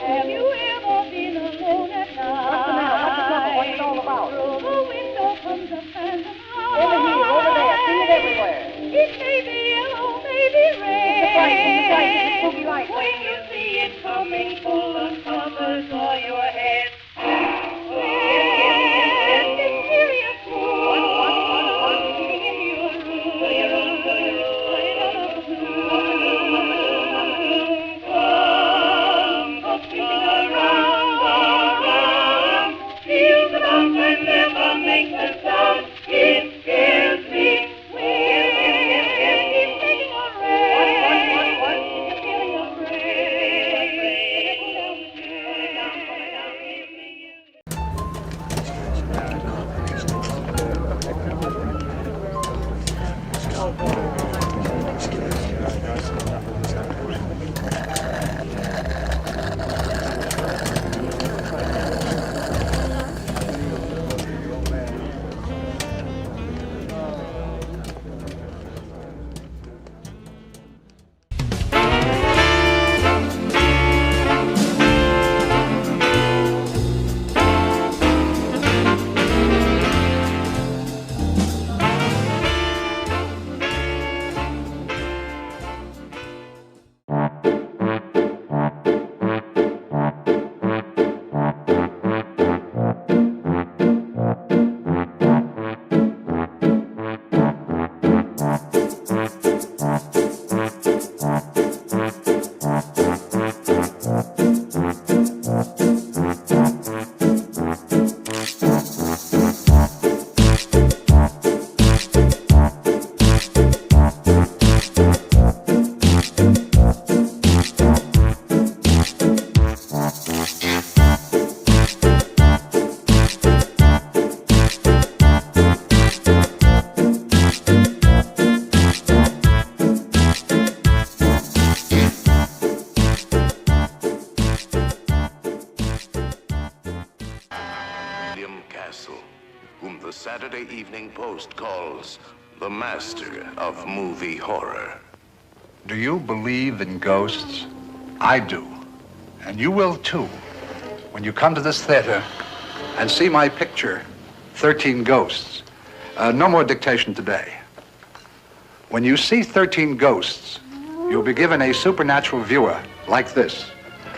Have you ever been alone at night? What's it all about? Through the window comes a phantom light. Over here, over there, see it everywhere. It may be yellow, may be red. It's a spooky light. When you see it coming full of colors o'er your head. That mysterious moon in your room. Light up the moon. Come creeping around. Feel the bump and never make the sound. It scares me. He's making a rain. You're feeling afraid. Whom the Saturday Evening Post calls the master of movie horror. Do you believe in ghosts? I do. And you will too, when you come to this theater and see my picture, 13 Ghosts. No more dictation today. When you see 13 ghosts, you'll be given a supernatural viewer like this,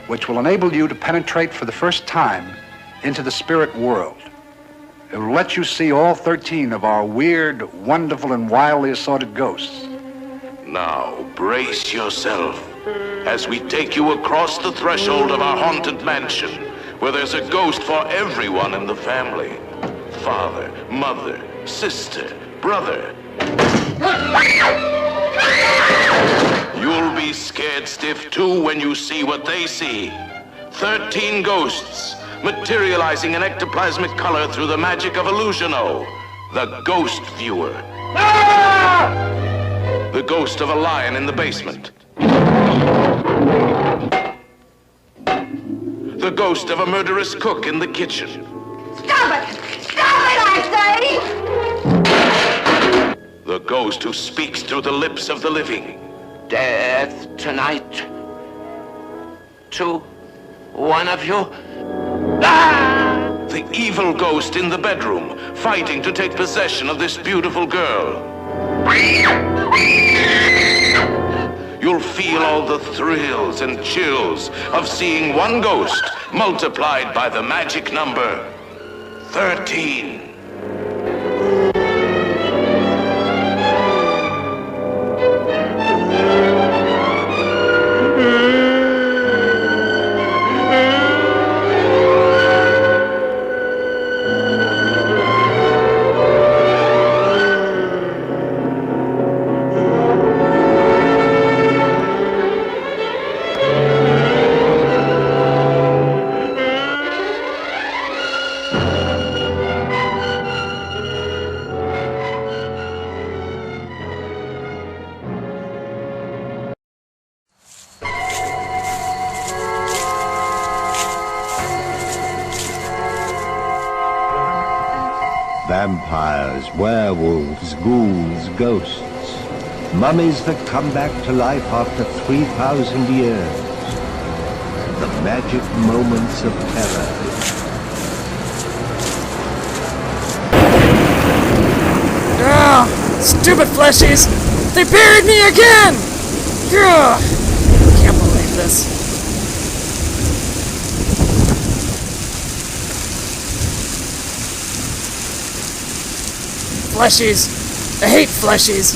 which will enable you to penetrate for the first time into the spirit world. It will let you see all 13 of our weird, wonderful, and wildly assorted ghosts. Now, brace yourself as we take you across the threshold of our haunted mansion, where there's a ghost for everyone in the family. Father, mother, sister, brother. You'll be scared stiff too when you see what they see. 13 ghosts, materializing in ectoplasmic color through the magic of Illusiono, the Ghost Viewer. Ah! The ghost of a lion in the basement. The ghost of a murderous cook in the kitchen. Stop it! Stop it, I say! The ghost who speaks through the lips of the living. Death tonight. To one of you. The evil ghost in the bedroom, fighting to take possession of this beautiful girl. You'll feel all the thrills and chills of seeing one ghost multiplied by the magic number 13. Vampires, werewolves, ghouls, ghosts. Mummies that come back to life after 3,000 years. The magic moments of terror. Stupid fleshies! They buried me again! Ugh. Can't believe this. Fleshies! I hate fleshies!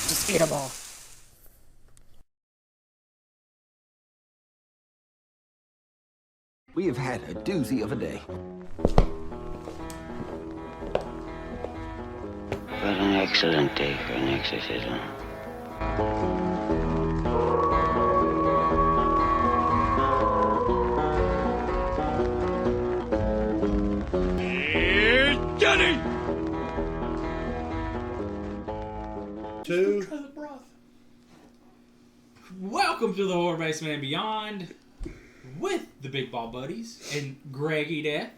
Just eat them all. We have had a doozy of a day. What an excellent day for an exorcism. Here's Johnny! Two. Welcome to the Horror Basement and Beyond with the Big Ball Buddies and Greggy Death.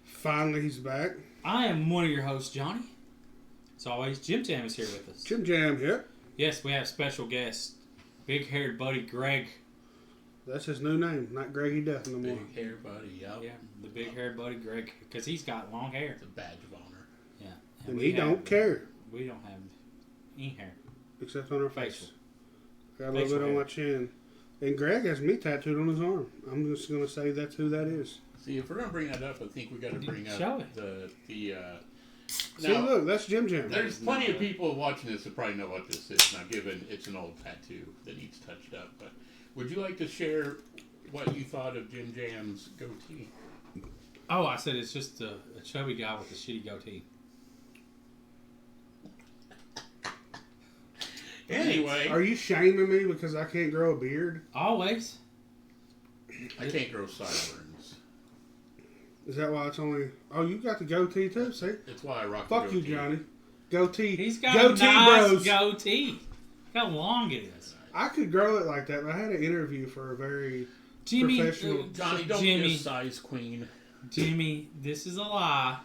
Finally, he's back. I am one of your hosts, Johnny. As always, Jim Jam is here with us. Jim Jam here. Yes, we have special guest, big-haired buddy Greg. That's his new name, not Greggy Death no more. Big-haired buddy, yep. Yeah, the big-haired buddy Greg, because he's got long hair. It's a badge of honor. Yeah. And he don't care. We don't have any hair. Except on our face. Facial. Got a little bit on my chin. And Greg has me tattooed on his arm. I'm just going to say that's who that is. See, if we're going to bring that up, I think we got to bring up the See, look, that's Jim Jam. There's plenty of people watching this that probably know what this is. Now, given it's an old tattoo that needs touched up, but would you like to share what you thought of Jim Jam's goatee? Oh, I said it's just a chubby guy with a shitty goatee. Anyway. Are you shaming me because I can't grow a beard? Always. I can't grow sideburns. Is that why it's only... Oh, you got the goatee too, see? That's why I rock Fuck the goatee. you, Johnny. Goatee. He's got goatee a nice bros. goatee. Look how long it is. I could grow it like that, but I had an interview for a very professional... Johnny, don't be a size queen. Jimmy, this is a lie.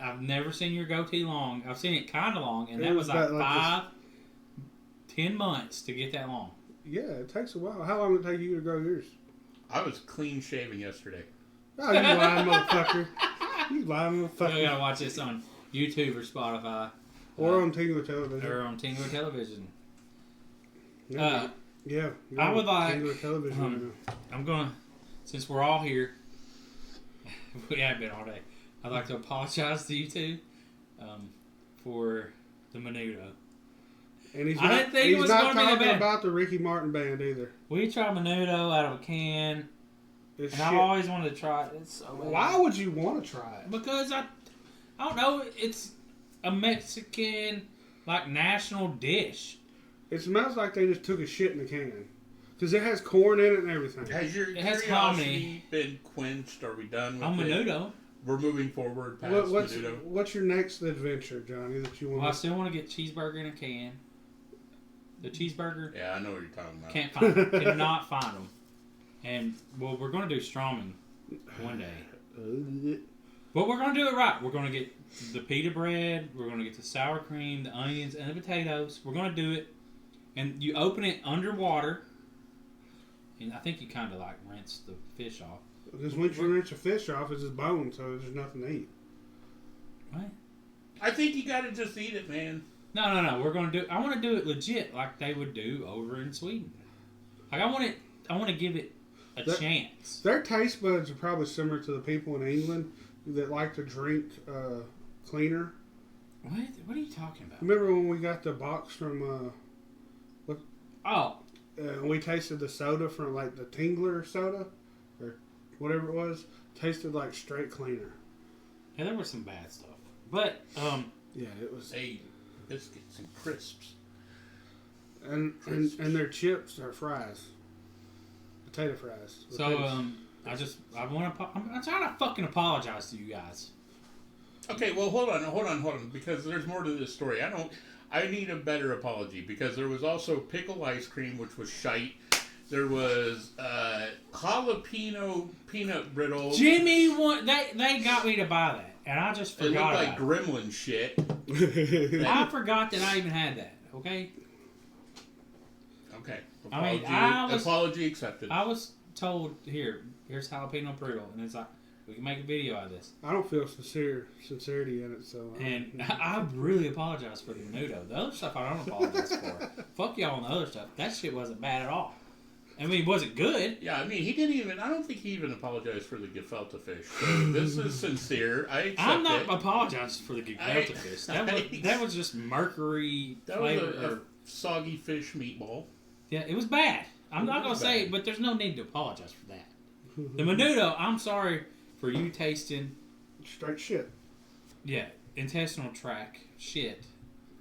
I've never seen your goatee long. I've seen it kind of long, and that was like 10 months to get that long. Yeah, it takes a while. How long would it take you to grow yours? I was clean shaven yesterday. Oh, you lying motherfucker. You lying motherfucker. You gotta watch this on YouTube or Spotify. Or on Tingler Television. Or on Tingler Television. Yeah. I would like... Tingler Television I'm gonna... Since we're all here, we have been all day, I'd like to apologize to you two for the Menudo. And he's I not, didn't think he's it was not going to be talking bad. about the Ricky Martin band either. We tried Menudo out of a can, It's and I've always wanted to try it. It's so bad. Why would you want to try it? Because I don't know. It's a Mexican national dish. It smells like they just took a shit in a can. Because it has corn in it and everything. Has your has curiosity been quenched? Are we done with Menudo. We're moving forward past Menudo. What's your next adventure, Johnny, that you want? Well, I still want to get cheeseburger in a can. The cheeseburger. Yeah, I know what you're talking about. Can't find them. Cannot find them. And, well, we're going to do Stroming one day. But we're going to do it right. We're going to get the pita bread. We're going to get the sour cream, the onions, and the potatoes. We're going to do it. And you open it underwater. And I think you kind of rinse the fish off. Because once you rinse a fish off, it's just bone, so there's nothing to eat. What? I think you got to just eat it, man. No. We're going to do. I want to do it legit, like they would do over in Sweden. I want to give it a chance. Their taste buds are probably similar to the people in England that like to drink cleaner. What are you talking about? Remember when we got the box from we tasted the soda from the Tingler soda or whatever it was. Tasted like straight cleaner. Yeah, there was some bad stuff, but yeah, it was biscuits and crisps, and their chips are fries, potato fries. So I'm trying to fucking apologize to you guys. Okay, well hold on, because there's more to this story. I need a better apology because there was also pickle ice cream, which was shite. There was jalapeno peanut brittle. Jimmy, they got me to buy that, and I just It forgot looked like about gremlin shit. I forgot that I even had that. Okay. Okay. Apology accepted. I was told here's jalapeno brittle, and it's like we can make a video out of this. I don't feel sincerity in it, so. And I really apologize for the menudo. The other stuff I don't apologize for. Fuck y'all on the other stuff. That shit wasn't bad at all. I mean, was it good? Yeah, I mean, he didn't even. I don't think he even apologized for the gefilte fish. So this is sincere. I accept I'm not it. apologizing for the gefilte fish. That was just mercury flavor. Was a soggy fish meatball. Yeah, it was bad. I'm not gonna say it, but there's no need to apologize for that. The menudo, I'm sorry for you tasting straight shit. Yeah, intestinal tract shit.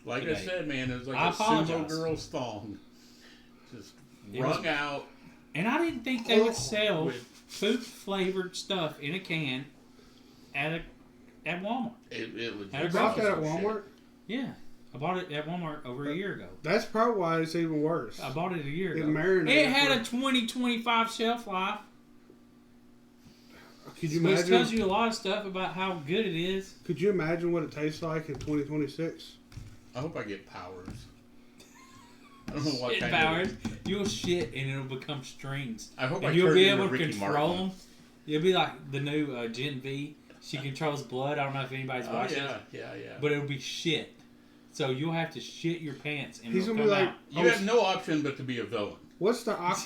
Like today. I said, man, it was like I a apologize. sumo girl's thong. Just wrung out. And I didn't think they would sell poop flavored stuff in a can at Walmart. It was. You bought that at Walmart? Yeah. I bought it at Walmart over a year ago. That's probably why it's even worse. I bought it a year ago. Marinated. It had a 20-25 shelf life. Could you imagine? It tells you a lot of stuff about how good it is. Could you imagine what it tastes like in 2026? I hope I get powers. I don't know what shit kind powers. You'll shit and it'll become strings. I hope and I you'll turn be into able to Ricky control Martin. them. You'll be like the new Gen V. She controls blood. I don't know if anybody's watching. Yeah. But it'll be shit. So you'll have to shit your pants and He's it'll gonna be come like, out. You have no option but to be a villain. What's the Octa?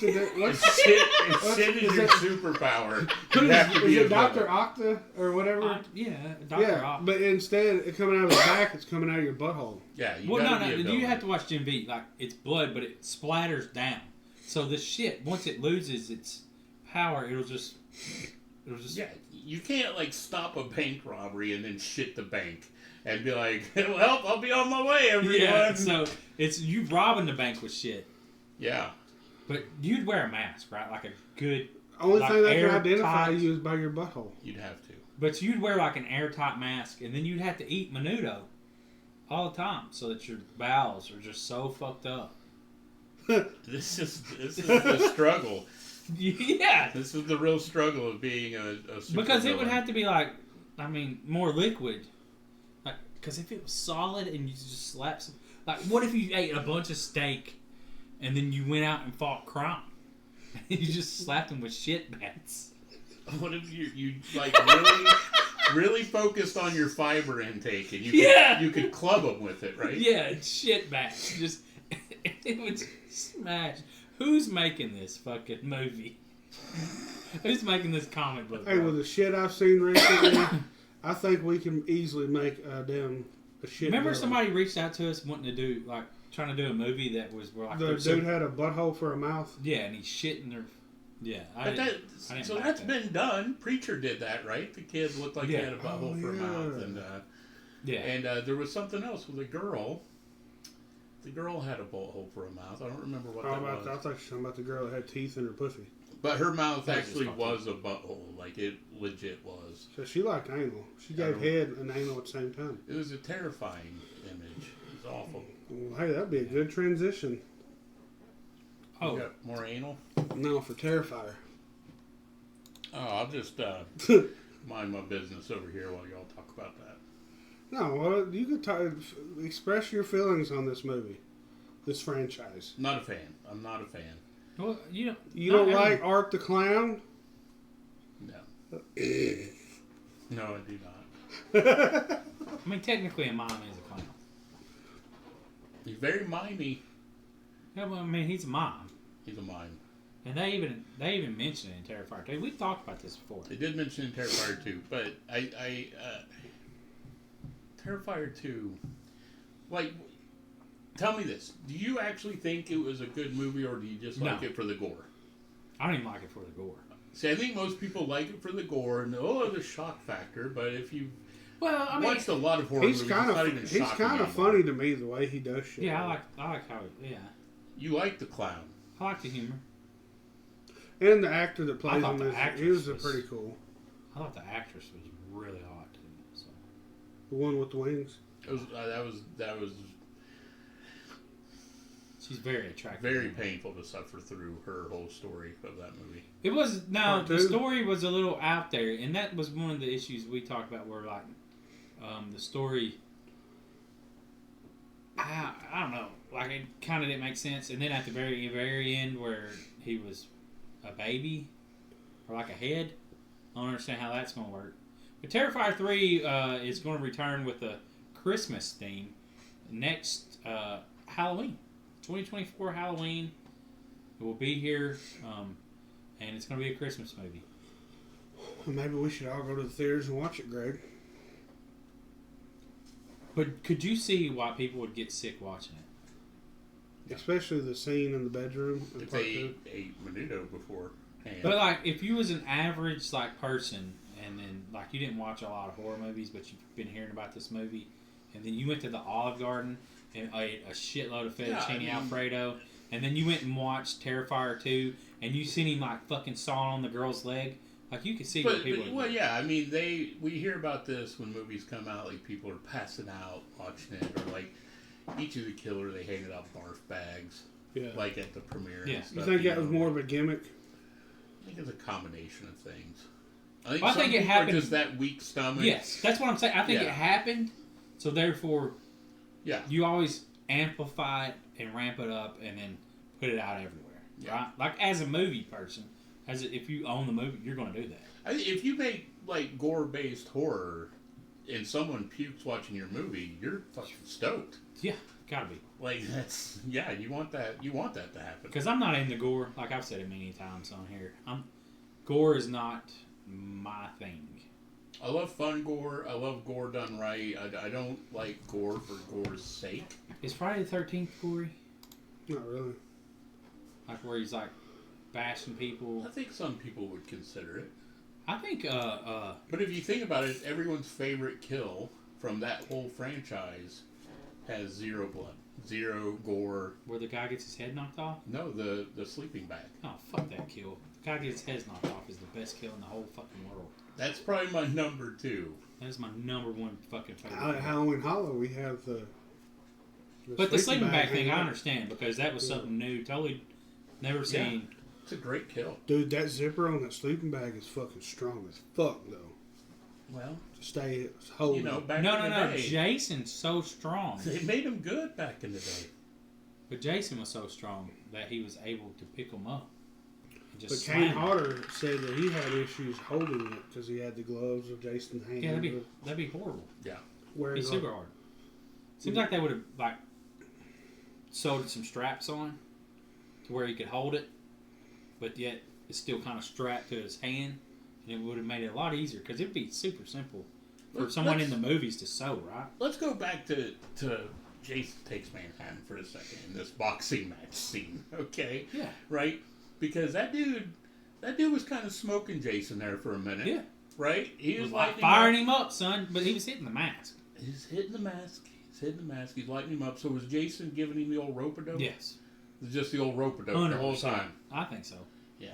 Shit is your superpower. You have to be Is a it Dr. villain. Octa or whatever? Yeah, Dr. Octa. But instead, it coming out of his back, it's coming out of your butthole. Yeah, you Well, gotta no. be a villain. You have to watch Gen V. Like, it's blood, but it splatters down. So the shit, once it loses its power, it'll just. Yeah, you can't like stop a bank robbery and then shit the bank and be like, "Well, I'll be on my way, everyone." Yeah, so it's you robbing the bank with shit. Yeah. But you'd wear a mask, right? Like a good. Only like thing that can identify airtight- you is by your butthole. You'd have to. But you'd wear like an airtight mask, and then you'd have to eat menudo all the time, so that your bowels are just so fucked up. This is the struggle. Yeah. This is the real struggle of being a super Because it would villain. have to be like, I mean, more liquid. Like, because if it was solid and you just slap some, like, what if you ate a bunch of steak and then you went out and fought crime? You just slapped them with shit bats. What if you like really focused on your fiber intake and you could club them with it, right? Yeah, shit bats. Just it would smash. Who's making this fucking movie? Who's making this comic book? Hey, with the shit I've seen recently, I think we can easily make them a shit. Remember villain. somebody reached out to us wanting to do like trying to do a movie that was like The dude had a butthole for a mouth. Yeah, and he's shitting their. Yeah, But so that's been done. Preacher did that, right? The kid looked like he had a butthole for a mouth, and there was something else with a girl. The girl had a butthole for a mouth. I don't remember what that was. I thought you were talking about the girl that had teeth in her pussy. But her mouth actually was a butthole. Like, it legit was. So she liked anal. She gave head and anal at the same time. It was a terrifying image. It was awful. Well, hey, that'd be a good transition. You got more anal? No, for Terrifier. Oh, I'll just mind my business over here while y'all talk about that. No, well, you could express your feelings on this movie, this franchise. Not a fan. I'm not a fan. Well, you don't like Art the Clown? No. No, I do not. I mean, technically, a mime is a clown. He's very mimey. Yeah, well, I mean, he's a mime. He's a mime. And they even mentioned it in Terrifier 2. We've talked about this before. They did mention in Terrifier 2, but Terrifier 2, like, tell me this. Do you actually think it was a good movie, or do you just like it for the gore? I don't even like it for the gore. See, I think most people like it for the gore and the shock factor, but if you watched a lot of horror movies, it's not even shocking. He's kind of funny to me the way he does shit. Yeah, I like how You like the clown. I like the humor. And the actor that plays him, he was pretty cool. I thought the actress was really hot too. So. The one with the wings. That was. She's very attractive. Very painful to suffer through her whole story of that movie. It was the story was a little out there, and that was one of the issues we talked about. Where like the story, I don't know, like it kind of didn't make sense. And then at the very end, where he was a baby or like a head, I don't understand how that's going to work. But Terrifier 3 is going to return with a Christmas theme next Halloween. 2024 Halloween. It will be here, and it's going to be a Christmas movie. Maybe we should all go to the theaters and watch it, Greg. But could you see why people would get sick watching it? Especially the scene in the bedroom. If they ate Menudo before. But like, if you was an average like person, and then like you didn't watch a lot of horror movies, but you've been hearing about this movie, and then you went to the Olive Garden and ate a shitload of fettuccine Alfredo, and then you went and watched Terrifier 2, and you seen him like fucking sawing on the girl's leg. Like you could see what people. Well, yeah, I mean, we hear about this when movies come out. Like people are passing out watching it, or like Each of the Killer, they handed out barf bags. Yeah. Like at the premiere. Yeah. And stuff, you think that was more of a gimmick? I think it's a combination of things. I think it happened. Just that weak stomach. Yes, that's what I'm saying. I think it happened, so therefore, you always amplify it and ramp it up, and then put it out everywhere. Yeah. Right? Like as a movie person, if you own the movie, you're going to do that. If you make like gore-based horror, and someone pukes watching your movie, you're fucking stoked. Yeah, gotta be. Like that's you want that. You want that to happen. Because I'm not into gore. Like I've said it many times on here. Gore is not my thing. I love fun gore. I love gore done right. I don't like gore for gore's sake. Is Friday the 13th gory? Not really. Like where he's like bashing people. I think some people would consider it. I think. But if you think about it, everyone's favorite kill from that whole franchise has zero blood, zero gore. Where the guy gets his head knocked off? No, the sleeping bag. Oh, fuck that kill. The guy gets his head knocked off is the best kill in the whole fucking world. That's probably my number 2. That is my number 1 fucking favorite. Halloween Hollow, we have the but the sleeping bag thing, I understand, because that was something new, totally never seen. Yeah. It's a great kill. Dude, that zipper on that sleeping bag is fucking strong as fuck, though. Well, to stay holding. Back in the day, Jason's so strong. They made him good back in the day. But Jason was so strong that he was able to pick him up. But Kane Hodder said that he had issues holding it because he had the gloves of Jason's hand. Yeah, that'd be horrible. Yeah. It'd be super hard. Seems like they would have like sewed some straps on to where he could hold it, but yet it's still kind of strapped to his hand, and it would have made it a lot easier because it'd be super simple for someone in the movies to sew, right? Let's go back to Jason Takes Manhattan for a second in this boxing match scene, okay? Yeah. Right? Because that dude was kind of smoking Jason there for a minute. Yeah. Right? He was like firing him up, son, but he was hitting the mask. He's hitting the mask. He's lighting him up. So was Jason giving him the old rope-a-dope? Yes. It was just the old rope-a-dope the whole time. I think so. Yeah.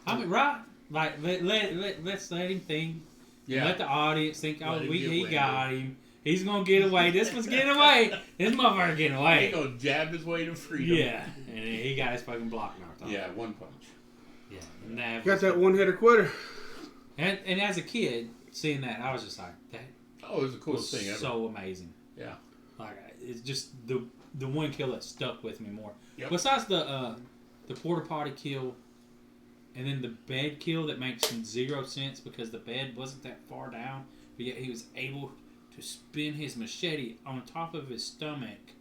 I mean, right? Like, let's let him think. Yeah. Let the audience think, he got him. He's going to get away. This one's getting away. This motherfucker getting away. He's going to jab his way to freedom. Yeah. And he got his fucking block knocked off. Yeah, one punch. Yeah. Got that one-hitter quitter. And as a kid, seeing that, I was just like, that. Oh, it was the coolest thing ever. So amazing. Yeah. Like, it's just the one kill that stuck with me more. Yep. Besides the porta potty kill, and then the bed kill that makes zero sense because the bed wasn't that far down, but yet he was able to spin his machete on top of his stomach,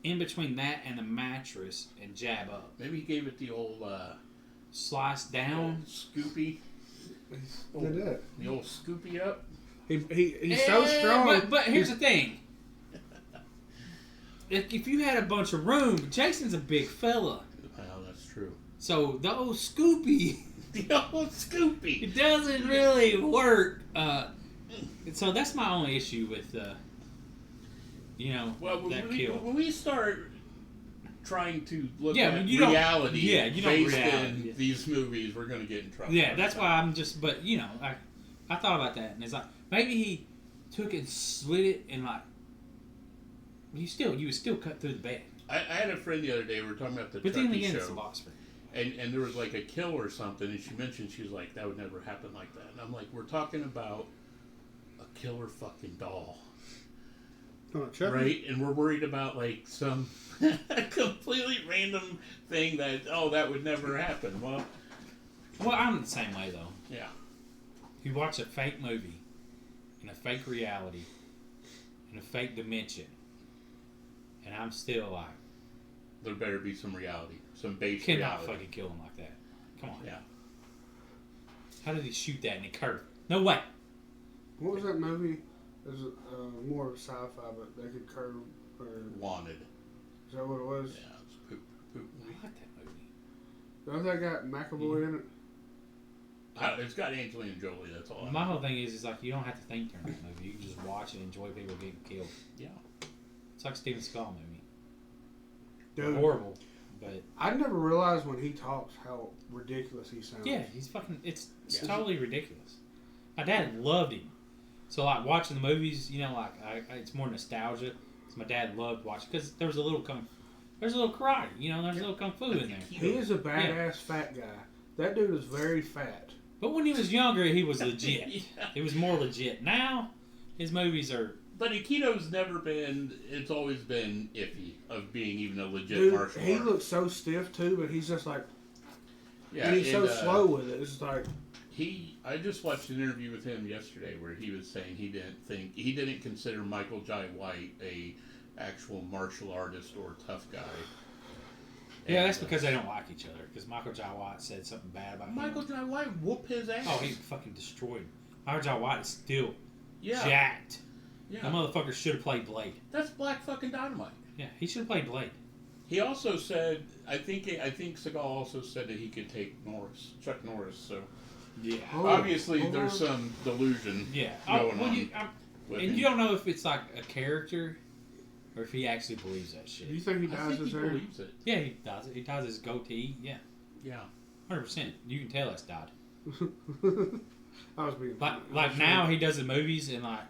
in between that and the mattress, and jab up. Maybe he gave it the old slice down, scoopy. The old scoopy up. He's so strong. But here's the thing. If you had a bunch of room, Jason's a big fella. Well, that's true. So the old Scoopy. It doesn't really work. So that's my only issue with, that kill. When we start trying to look at reality based in these movies, we're going to get in trouble. Yeah, that's why I'm just, but, I thought about that, and it's like, maybe he took and slit it, and like, you would still cut through the bed. I had a friend the other day. We were talking about the But Chucky then again, show. it's a box spring. And there was like a kill or something, and she mentioned, she was like, that would never happen like that. And I'm like, we're talking about a killer fucking doll. Right? And we're worried about like some completely random thing that, that would never happen. Well, I'm the same way though. Yeah. You watch a fake movie in a fake reality in a fake dimension, and I'm still like, there better be some reality, some base reality. reality. Cannot fucking kill him like that. Come on. Yeah. How did he shoot that in a curve? No way. What was that movie? It was more of a sci-fi, but they could curve. Or... Wanted. Is that what it was? Yeah, it was poop. I like that movie. Doesn't that got McAvoy in it? It's got Angelina Jolie. That's all. My whole thing is like you don't have to think during that movie. You can just watch and enjoy people getting killed. Yeah. It's like Steven Seagal movie. Dude, horrible, but I never realized when he talks how ridiculous he sounds. Yeah, he's fucking. It's totally ridiculous. My dad loved him, so like watching the movies, like it's more nostalgia. So my dad loved watching because there was a little karate, there's a little kung fu in there. He is a badass fat guy. That dude is very fat. But when he was younger, he was legit. It was more legit. Now, his movies are. But Aikido's never been. It's always been iffy of being even a legit Dude, martial art. He looks so stiff too, but he's just like. Yeah, and he's so slow with it. It's like. I just watched an interview with him yesterday where he was saying he didn't consider Michael Jai White a actual martial artist or tough guy. Yeah, that's because they don't like each other. Because Michael Jai White said something bad about him. Michael Jai White whoop his ass. Oh, he fucking destroyed him. Michael Jai White is still jacked. Yeah. That motherfucker should have played Blade. That's Black fucking Dynamite. Yeah, he should have played Blade. He also said, I think Seagal also said that he could take Chuck Norris. So yeah, obviously there's some delusion. Yeah, going on. And you don't know if it's like a character. Or if he actually believes that shit. Do you think he dyes his hair? Believes it. Yeah, he does it. He ties his goatee. Yeah. Yeah. 100%. You can tell that's dyed. I was being like now he does the movies and like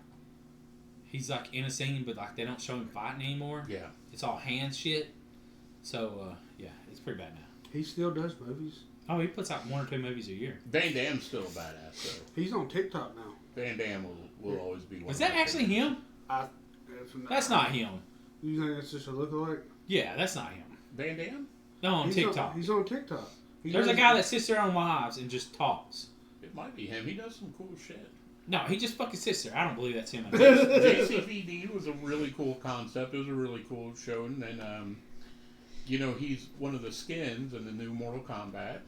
he's like in a scene, but like they don't show him fighting anymore. Yeah. It's all hand shit. So yeah, it's pretty bad now. He still does movies. Oh, he puts out 1 or 2 movies a year. Van Damme's still a badass though. He's on TikTok now. Van Damme will always be one. Is that actually him? That's not him. You think that's just a lookalike? Yeah, that's not him. Van Damme? No, on TikTok. He's on TikTok. There's a guy that sits there on Wives and just talks. It might be him. He does some cool shit. No, he just fucking sits there. I don't believe that's him. JCVD was a really cool concept. It was a really cool show. And then, he's one of the skins in the new Mortal Kombat,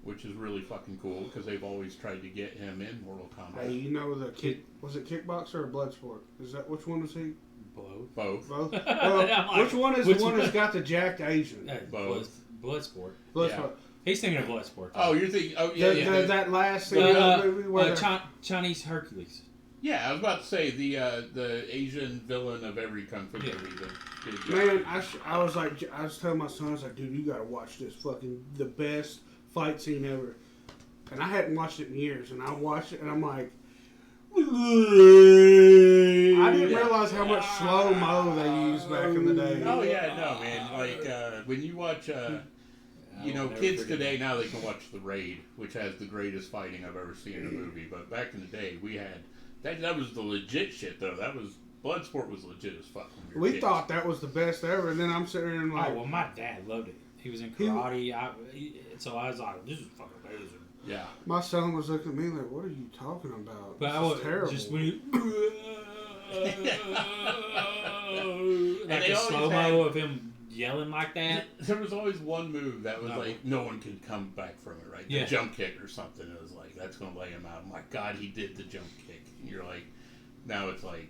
which is really fucking cool because they've always tried to get him in Mortal Kombat. Hey, was it Kickboxer or Bloodsport? Which one was he? Both. Which one is the one that's got the jacked Asian? Both. Bloodsport. Bloodsport. Yeah. He's thinking of Bloodsport. Oh, you're thinking... Oh, yeah, that last scene of the movie where... Chinese Hercules. Yeah, I was about to say the Asian villain of every kung fu movie. Man, I was telling my son, I was like, dude, you gotta watch this the best fight scene ever. And I hadn't watched it in years, and I watched it, and I'm like... I didn't realize how much slow-mo they used back in the day. Oh, yeah, no, man. Like, when you watch, kids today, now they can watch The Raid, which has the greatest fighting I've ever seen in a movie. But back in the day, we had... That was the legit shit, though. Bloodsport was legit as fuck. We thought that was the best ever, and then I'm sitting there and like... Oh, well, my dad loved it. He was in karate, so I was like, this is fucking amazing. Yeah. My son was looking at me like, what are you talking about? But this I was terrible. Just when you... like a slow-mo of him yelling like that. There was always one move that was like, no one can come back from it, right? The jump kick or something. It was like, that's going to lay him out. Oh my God, he did the jump kick. And you're like, now it's like,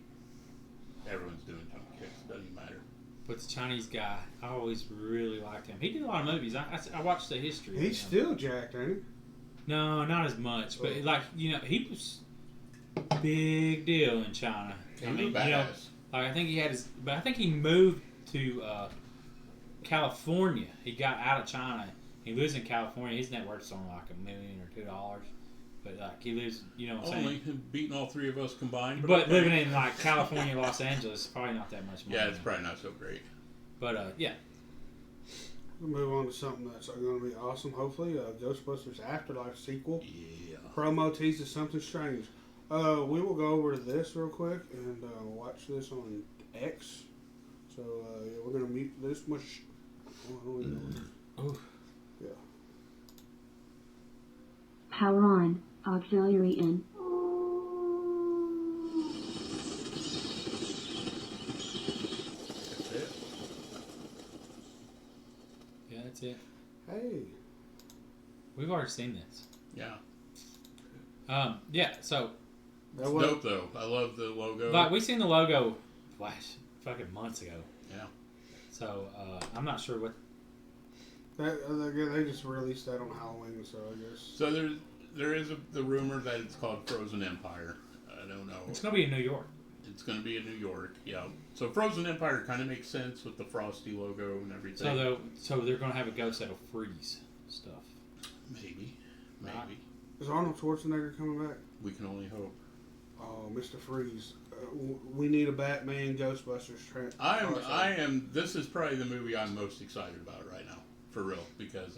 everyone's doing jump kicks. It doesn't matter. But the Chinese guy, I always really liked him. He did a lot of movies. I watched the history. He's still jacked, ain't he? No, not as much. But he was big deal in China. I mean, I think he had his. But I think he moved to California. He got out of China. He lives in California. His net worth's only like $1 million or $2. But like he lives, you know what I'm saying? Beating all three of us combined. But living in like California, Los Angeles, probably not that much money. Yeah, it's probably not so great. But yeah. We'll move on to something that's going to be awesome. Hopefully, Ghostbusters Afterlife sequel. Yeah. Promo teases something strange. We will go over to this real quick and watch this on X. So yeah, we're gonna mute this much. Oh. Yeah. Power on. Auxiliary in. That's it. Yeah, that's it. Hey. We've already seen this. Yeah. Yeah. So. It's dope though. I love the logo. Like we seen the logo, fucking months ago. Yeah. So I'm not sure what. They just released that on Halloween, so I guess. So there is the rumor that it's called Frozen Empire. I don't know. It's gonna be in New York. It's gonna be in New York. Yeah. So Frozen Empire kind of makes sense with the Frosty logo and everything. So they're gonna have a ghost that'll freeze stuff. Maybe. Is Arnold Schwarzenegger coming back? We can only hope. Oh, Mr. Freeze. We need a Batman Ghostbusters I am. This is probably the movie I'm most excited about right now, for real, because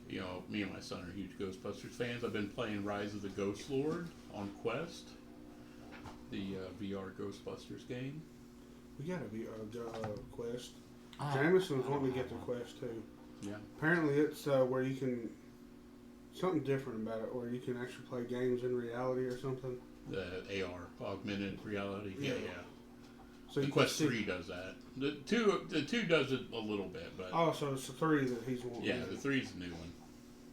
me and my son are huge Ghostbusters fans. I've been playing Rise of the Ghost Lord on Quest, the VR Ghostbusters game. We got a Quest. Jameson was wanting to get the Quest too. Yeah. Apparently, it's where you can something different about it, where you can actually play games in reality or something. The AR, augmented reality. Yeah. So the Quest 3 does that. The two does it a little bit, but so it's the 3 that he's wanting. Yeah, the 3's the new one.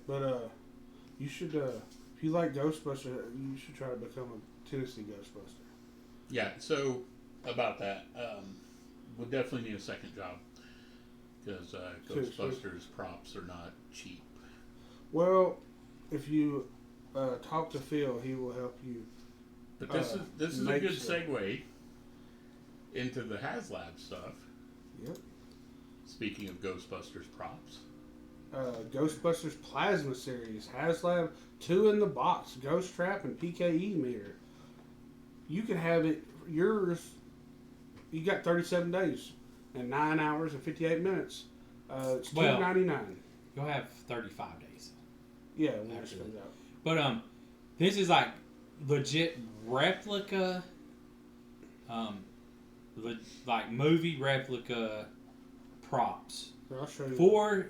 But you should, if you like Ghostbusters, you should try to become a Tennessee Ghostbuster. Yeah. So about that, we'll definitely need a second job because Ghostbusters props are not cheap. Well, if you talk to Phil, he will help you. But this is a good segue into the HasLab stuff. Yep. Speaking of Ghostbusters props. Ghostbusters Plasma Series, HasLab 2 in the box, Ghost Trap and PKE meter. You can have it yours. You got 37 days and 9 hours and 58 minutes. It's $2.99. You'll have 35 days. Yeah, when it comes out. But this is like legit replica, like movie replica props. I'll show you for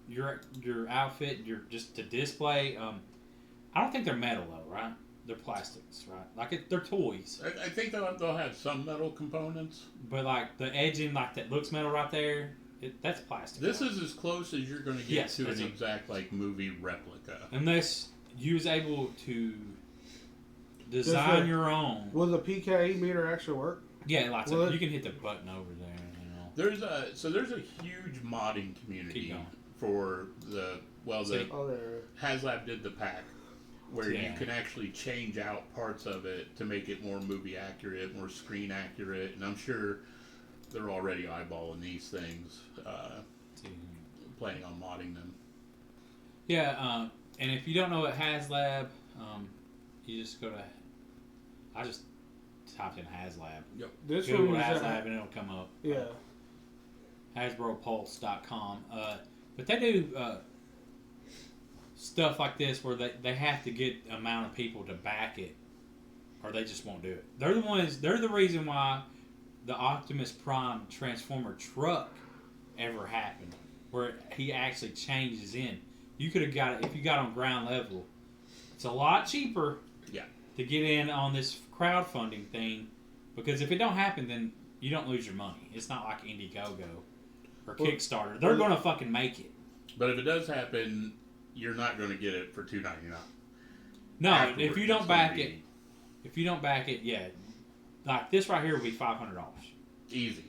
your outfit. Your just to display. I don't think they're metal though, right? They're plastics, right? Like they're toys. I think they'll have some metal components, but like the edging, like that looks metal right there. That's plastic. This is as close as you're going to get to an exact like movie replica. Unless you was able to design your own. Will the PKE meter actually work? Yeah, you can hit the button over there. There's a huge modding community for the HasLab did the pack where you can actually change out parts of it to make it more movie accurate, more screen accurate, and I'm sure they're already eyeballing these things, planning on modding them. Yeah, and if you don't know what HasLab, you just go to. I just typed in HasLab. Yep. This Google one HasLab and it'll come up. Yeah. HasbroPulse.com. But they do stuff like this where they have to get the amount of people to back it, or they just won't do it. They're the reason why the Optimus Prime Transformer truck ever happened, where he actually changes in. You could have got it if you got on ground level. It's a lot cheaper to get in on this crowdfunding thing, because if it don't happen, then you don't lose your money. It's not like Indiegogo or Kickstarter. They're going to fucking make it. But if it does happen, you're not going to get it for $2.99. No, if you don't back it, yeah, like this right here will be $500. Easy.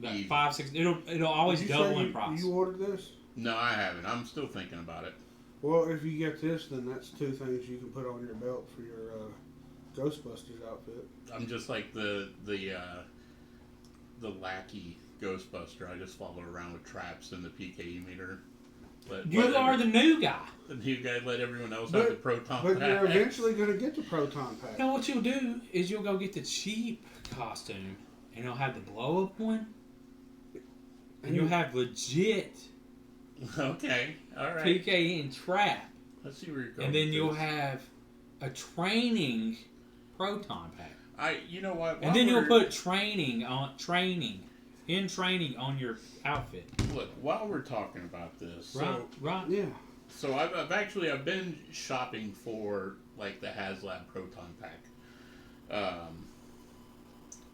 Easy. 5, 6. It'll always double in price. You ordered this? No, I haven't. I'm still thinking about it. Well, if you get this, then that's 2 things you can put on your belt for your Ghostbusters outfit. I'm just like the lackey Ghostbuster. I just follow around with traps and the PKE meter. You are the new guy. The new guy. Let everyone else have the proton pack. But you're eventually going to get the proton pack. Now what you'll do is you'll go get the cheap costume, and it'll have the blow up one. And you'll have legit Okay, all right. PKE and trap. Let's see where you're going. And then with you'll this. have a training proton pack. You know what? And then you'll put training on your outfit. Look, while we're talking about this, right, yeah. So I've been shopping for like the HasLab proton pack,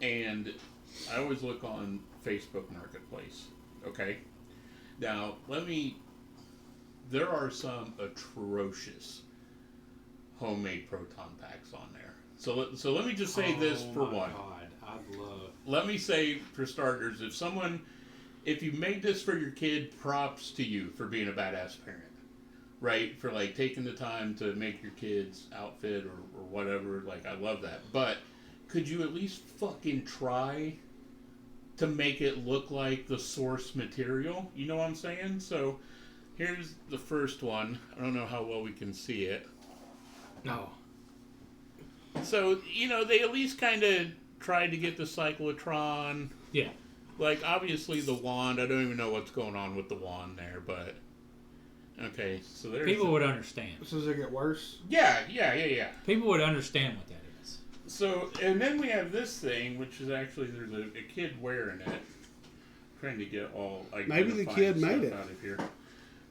and I always look on Facebook Marketplace. Okay, now there are some atrocious homemade proton packs on there. So let me just say this for one. God, I'd love. Let me say for starters, if you made this for your kid, props to you for being a badass parent, right? For like taking the time to make your kid's outfit or whatever. Like, I love that. But could you at least fucking try to make it look like the source material? You know what I'm saying? So here's the first one. I don't know how well we can see it. No. So, they at least kind of tried to get the cyclotron. Yeah. Like, obviously the wand, I don't even know what's going on with the wand there, but... Okay, so there's... People would understand. So does it get worse? Yeah. People would understand what that is. So, and then we have this thing, which is actually, there's a kid wearing it. I'm trying to get all... Maybe the kid made it. Out of here.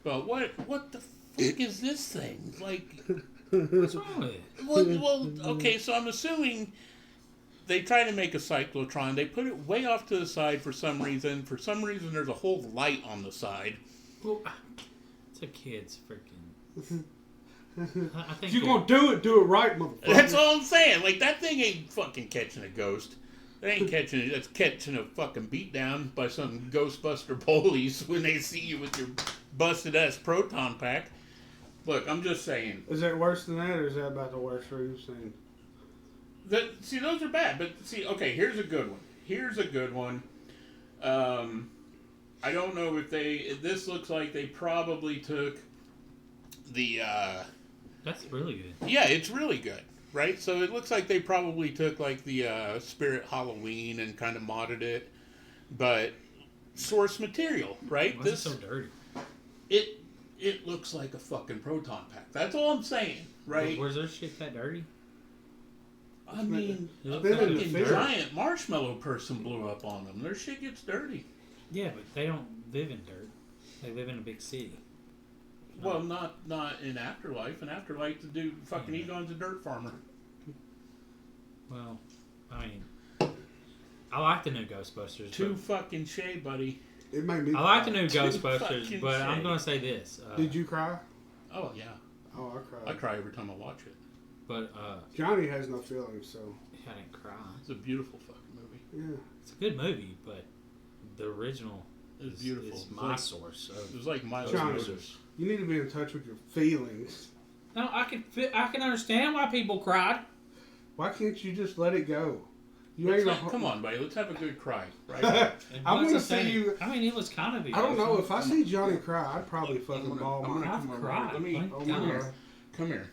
But what the fuck is this thing? Like... What's wrong with it? Well, okay, so I'm assuming they try to make a cyclotron. They put it way off to the side for some reason. For some reason, there's a whole light on the side. Well, it's a kid's freaking... I think you're going to do it right, motherfucker. That's all I'm saying. Like, that thing ain't fucking catching a ghost. It ain't catching it. It's catching a fucking beatdown by some Ghostbuster bullies when they see you with your busted-ass proton pack. Look, I'm just saying. Is that worse than that, or is that about the worst for you've seen? See, those are bad. But, see, okay, here's a good one. I don't know if this looks like they probably took the, That's really good. Yeah, it's really good, right? So it looks like they probably took, like, the Spirit Halloween and kind of modded it. But source material, right? Why is it so dirty? It looks like a fucking proton pack. That's all I'm saying, right? Was their shit that dirty? I mean, a been in the fucking field. giant marshmallow person blew up on them. Their shit gets dirty. Yeah, but they don't live in dirt. They live in a big city. Well, not in Afterlife. In Afterlife, the dude, fucking Egon's a dirt farmer. Well, I mean, I like the new Ghostbusters. Too fucking shea, buddy. It made me. I like the new Ghostbusters, fucking but I'm shade. going to say this. Did you cry? Oh, yeah. Oh, I cried. I cry every time I watch it. But, Johnny has no feelings, so. I didn't cry. It's a beautiful fucking movie. Yeah. It's a good movie, but the original It's beautiful. is It's my like- source. It was like Miles Johnny, Moses. you need to be in touch with your feelings. No, I can understand why people cried. Why can't you just let it go? Come on, buddy. Let's have a good cry, right? I'm going to see you. I mean, it was kind of. I don't know. If I see Johnny cry, I'd probably fucking bawl I'm my gonna I've come over. cried. Let me. Thank Oh, Come my here. God. Come here.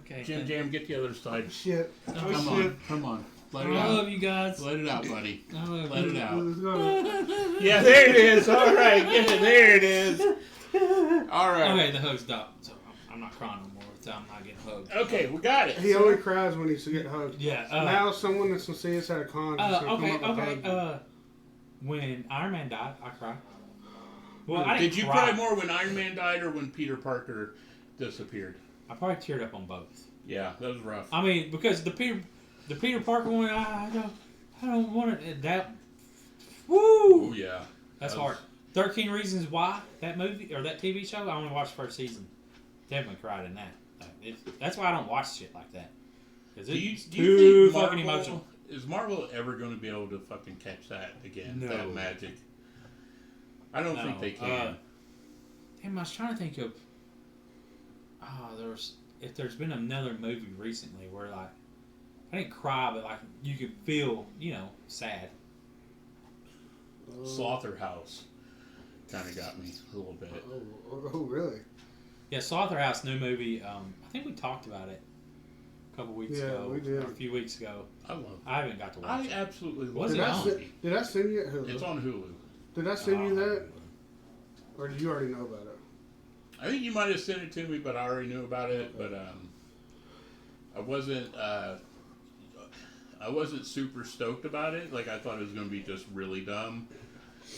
Okay. Jim, get the other side. Shit. Come on. Come on. Let it I out. love you guys. Let it out, buddy. I love Let you. it out. It's gonna- Yeah, there it is. All right. Yeah, there it is. All right. Okay, the hug's stopped, so I'm not crying no more. So I'm not getting hugged. Okay, we got it. He only cries when he's getting hugged. Yeah. Now someone that's gonna see us at a con. is gonna come up and hug you. When Iron Man died, I cried. Well, I Did didn't you cry more when Iron Man died or when Peter Parker disappeared? I probably teared up on both. Yeah, that was rough. I mean, because the Peter Parker one, I don't want it. That, woo! Oh yeah, That's hard. 13 Reasons Why, that movie or that TV show. I only watched the first season. Definitely cried in that. That's why I don't watch shit like that. Because it's too fucking emotional. Is Marvel ever going to be able to fucking catch that again? No. That magic. I don't think they can. Damn, I was trying to think of. If there's been another movie recently where like I didn't cry, but like you could feel, sad. Slaughterhouse kind of got me a little bit. Oh, really? Yeah, Slaughterhouse new movie. I think we talked about it a couple weeks ago. We did. Or a few weeks ago. I love it. I haven't got to watch it. I absolutely love What's it. it on? Did I send you at Hulu? It's on Hulu. Did I send you that? Or did you already know about it? I think you might have sent it to me, but I already knew about it. But I wasn't super stoked about it. Like, I thought it was going to be just really dumb.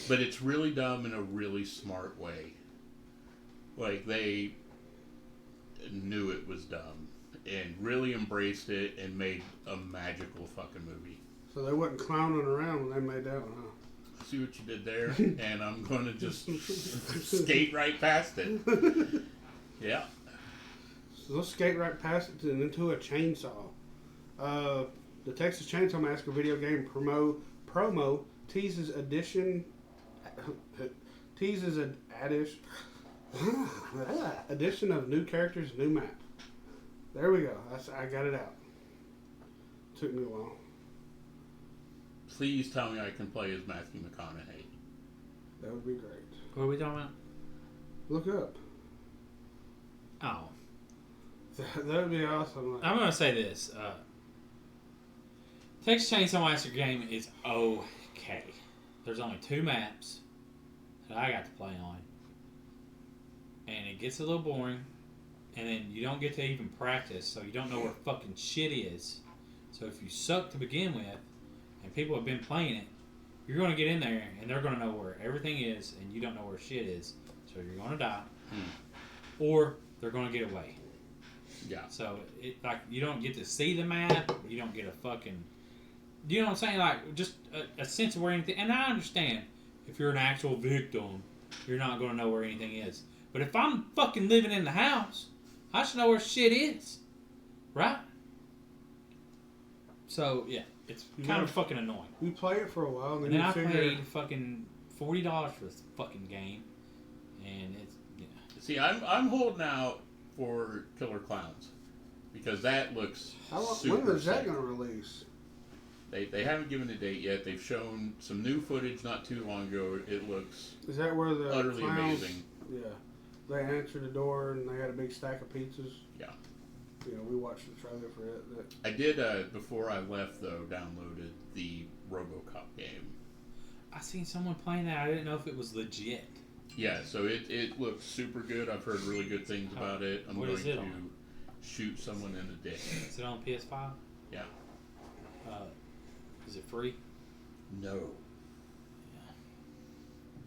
But it's really dumb in a really smart way. Like, they knew it was dumb and really embraced it and made a magical fucking movie. So they wasn't clowning around when they made that one, huh? See what you did there, and I'm going to just skate right past it. Yeah. So let's skate right past it and into a chainsaw. The Texas Chainsaw Massacre video game promo teases an addition of new characters, new map. There we go. I got it out. Took me a while. Please tell me I can play as Matthew McConaughey. That would be great. What are we talking about? Look up. Oh. That would be awesome. I'm going to say this. Texas Chainsaw Massacre game is okay. There's only 2 maps that I got to play on. And it gets a little boring. And then you don't get to even practice, so you don't know where fucking shit is. So if you suck to begin with, and people have been playing it, you're going to get in there, and they're going to know where everything is, and you don't know where shit is. So you're going to die. Or they're going to get away. Yeah. So, you don't get to see the map. You don't get a fucking... You know what I'm saying? Like, just a sense of where anything... And I understand, if you're an actual victim, you're not going to know where anything is. But if I'm fucking living in the house, I should know where shit is. Right? So, yeah. It's kind of fucking annoying. You play it for a while, and then I paid fucking $40 for this fucking game. And it's... Yeah. See, I'm holding out for Killer Clowns. Because that looks super When is that sick. going to release? They haven't given a date yet. They've shown some new footage not too long ago. It looks Is that where the utterly clowns, amazing. Yeah. They answered the door and they had a big stack of pizzas. Yeah. You know, we watched the trailer for it. I did, before I left, though, downloaded the RoboCop game. I seen someone playing that. I didn't know if it was legit. Yeah, so it looks super good. I've heard really good things about it. I'm going to shoot someone in the dick. Is it on PS5? Yeah. Is it free? No. Yeah.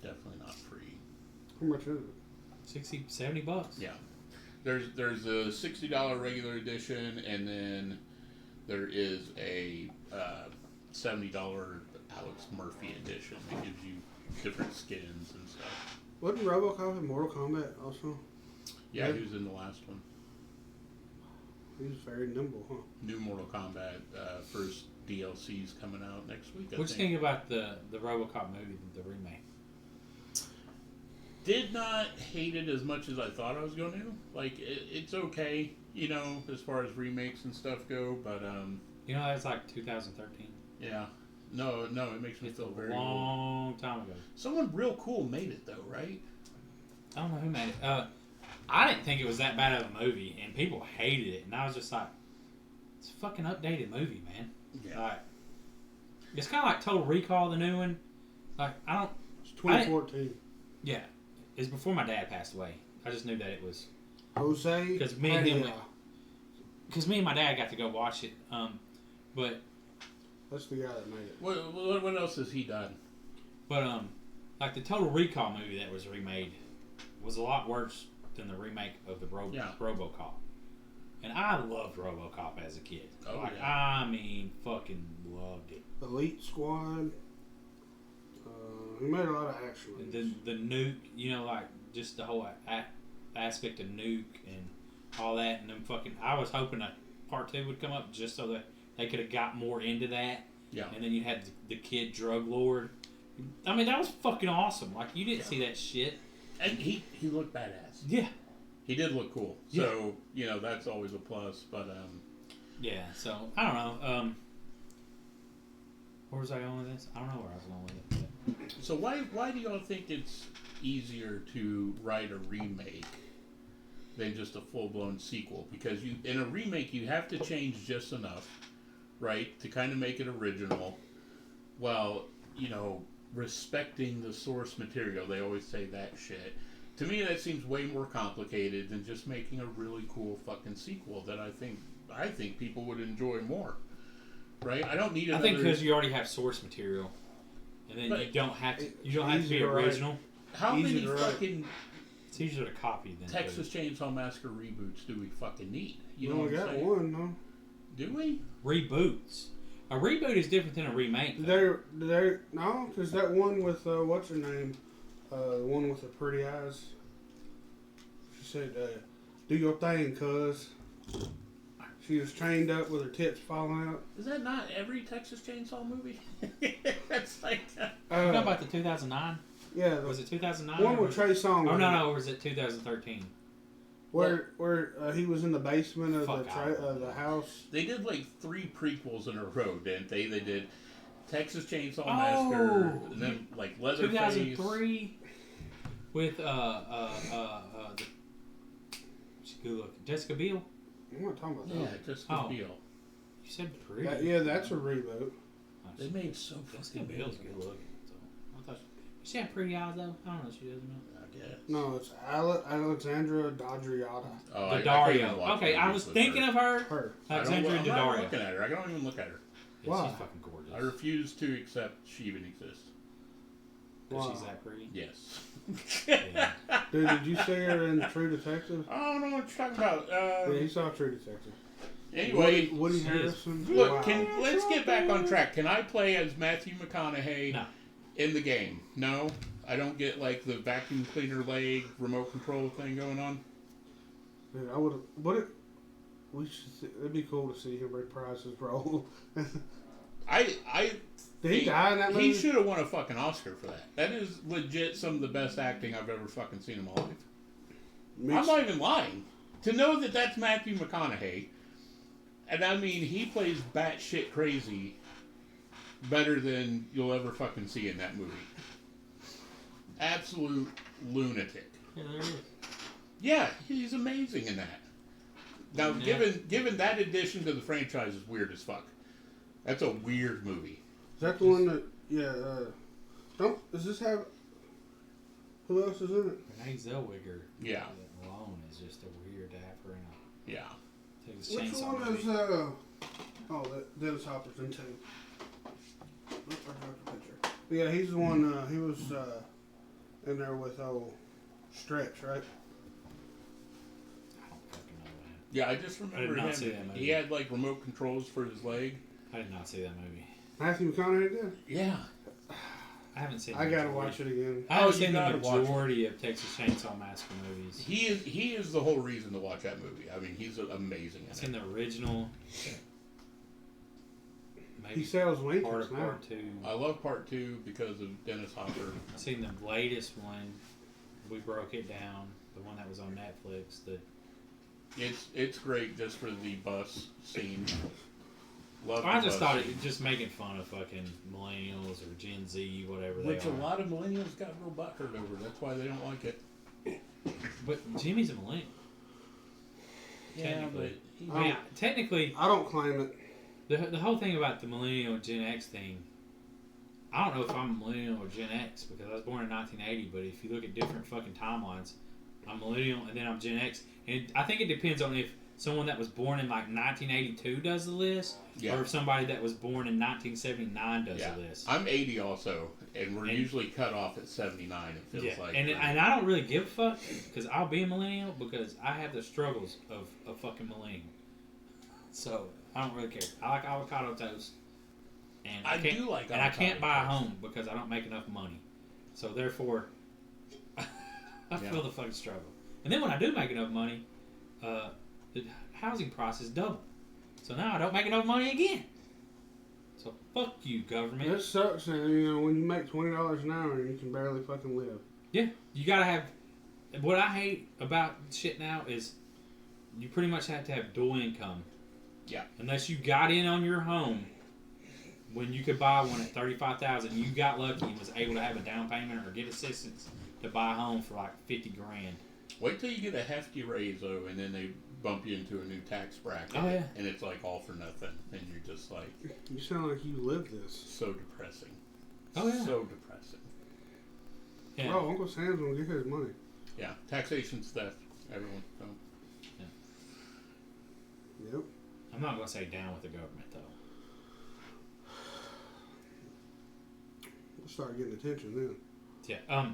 Definitely not free. How much is $60, it? $70. Yeah. There's a $60 regular edition, and then there is a $70 Alex Murphy edition that gives you different skins and stuff. Wasn't RoboCop in Mortal Kombat also? Yeah, he was in the last one. He was very nimble, huh? New Mortal Kombat first DLC's coming out next week. What do you think about the RoboCop movie, the remake? Did not hate it as much as I thought I was going to. Like, it's okay, you know, as far as remakes and stuff go, but you know, that's like 2013. Yeah. No, it makes me feel very long time ago. Someone real cool made it though, right? I don't know who made it. I didn't think it was that bad of a movie, and people hated it, and I was just like, it's a fucking updated movie, man. Yeah. Like, it's kind of like Total Recall, the new one. Like, It's 2014. Yeah. It's before my dad passed away. I just knew that it was... Jose? Because me and my dad got to go watch it. But... That's the guy that made it. What else has he done? But, like the Total Recall movie that was remade was a lot worse than the remake of the RoboCop. And I loved RoboCop as a kid. Oh, like, yeah. I mean, fucking loved it. Elite Squad. He made a lot of action movies. The nuke, you know, like, just the whole aspect of nuke and all that. And then fucking, I was hoping a part 2 would come up just so that they could have got more into that. Yeah. And then you had the kid drug lord. I mean, that was fucking awesome. Like, you didn't see that shit. And he looked badass. Yeah. He did look cool. So, you know, that's always a plus. But, yeah, so, I don't know. Where was I going with this? I don't know where I was going with it. But. So why do y'all think it's easier to write a remake than just a full-blown sequel? Because in a remake, you have to change just enough, right, to kind of make it original. Well, you know, respecting the source material. They always say that shit. To me, that seems way more complicated than just making a really cool fucking sequel that I think people would enjoy more. Right? I don't need another... I think because you already have source material, and then you don't have to be original. How many fucking... It's easier to copy than Texas Chainsaw Massacre reboots do we fucking need? You know we what I'm got saying? one, though. Do we? Reboots. A reboot is different than a remake. No, because that one with what's her name, the one with the pretty eyes. She said, "Do your thing, cuz." She was chained up with her tips falling out. Is that not every Texas Chainsaw movie? That's like. You know about the 2009? Yeah. Was it 2009? One with Trey Songz. Oh no, or was it 2013? Where he was in the basement of the house. They did like 3 prequels in a row, didn't they? They did Texas Chainsaw Massacre, and then like Leatherface. 2003 with Jessica Biel. I'm not talking about that. Yeah, Jessica Biel. You said pretty. Yeah, that's a reboot. They made so Jessica Biel's good looking. So I thought she had pretty eyes though. I don't know if she doesn't know. I guess. No, it's Alexandra Daddario. Oh, Daddario. Okay, I was thinking of her. Alexandra I'm not Daddario. looking at her. I don't even look at her. Yeah, Why? she's fucking gorgeous. I refuse to accept she even exists. Wow. She's that pretty? Yes. Yeah. Dude, did you see her in True Detective? I don't know what you're talking about. Yeah, you saw True Detective. Anyway, Woody Harrelson. Look, let's get back on track. Can I play as Matthew McConaughey in the game? No? I don't get like the vacuum cleaner leg remote control thing going on? Dude, I would. We should see, it'd be cool to see him reprise his role. Did he die in that movie? He should have won a fucking Oscar for that. That is legit some of the best acting I've ever fucking seen in my life. I'm not even lying. To know that that's Matthew McConaughey, and I mean, he plays batshit crazy better than you'll ever fucking see in that movie. Absolute lunatic. Yeah, there he is. Yeah, he's amazing in that. Now, given that addition to the franchise is weird as fuck. That's a weird movie. Is that the one that? Yeah. Does this have? Who else is in it? Renee Zellweger. Yeah. Alone is just a weird dapper and yeah. Which one is? Dennis Hopper's in too. Yeah, he's the one. He was in there with Stretch, right? Yeah, I just remember him. He had like remote controls for his leg. I did not see that movie. Matthew McConaughey did? Yeah. I haven't seen. I gotta watch it again. I haven't seen the majority of Texas Chainsaw Massacre movies. He is the whole reason to watch that movie. I mean, he's amazing. I've seen the original. Maybe he sells Lincolns now. Part 2. I love Part 2 because of Dennis Hopper. I've seen the latest one. We broke it down. The one that was on Netflix. It's great just for the bus scene. I just thought it just making fun of fucking millennials or Gen Z, whatever they are. Which a lot of millennials got real butthurt over. That's why they don't like it. But Jimmy's a millennial. Yeah, technically, I don't claim it. The whole thing about the millennial Gen X thing, I don't know if I'm a millennial or Gen X because I was born in 1980. But if you look at different fucking timelines, I'm millennial and then I'm Gen X, and I think it depends on if someone that was born in like 1982 does the list, or if somebody that was born in 1979 does the list. I'm 80 also, and we're usually cut off at 79. It feels like, and I don't really give a fuck because I'll be a millennial because I have the struggles of a fucking millennial. So I don't really care. I like avocado toast, and I can't buy a home because I don't make enough money. So therefore, I feel the fucking struggle. And then when I do make enough money, the housing prices double. So now I don't make enough money again. So fuck you, government. It sucks, when you make $20 an hour and you can barely fucking live. Yeah, you gotta have. What I hate about shit now is you pretty much have to have dual income. Yeah. Unless you got in on your home when you could buy one at $35,000, you got lucky and was able to have a down payment or get assistance to buy a home for like $50,000. Wait till you get a hefty raise though, and then they bump you into a new tax bracket. Oh, yeah. And it's like all for nothing, and you're just like, you sound like you live this. So depressing. Oh, yeah. So depressing. Yeah. Bro, Uncle Sam's gonna get his money. Yeah, taxation's theft. Everyone. So. Yeah. Yep. I'm not gonna say down with the government though. We'll start getting attention then. Yeah.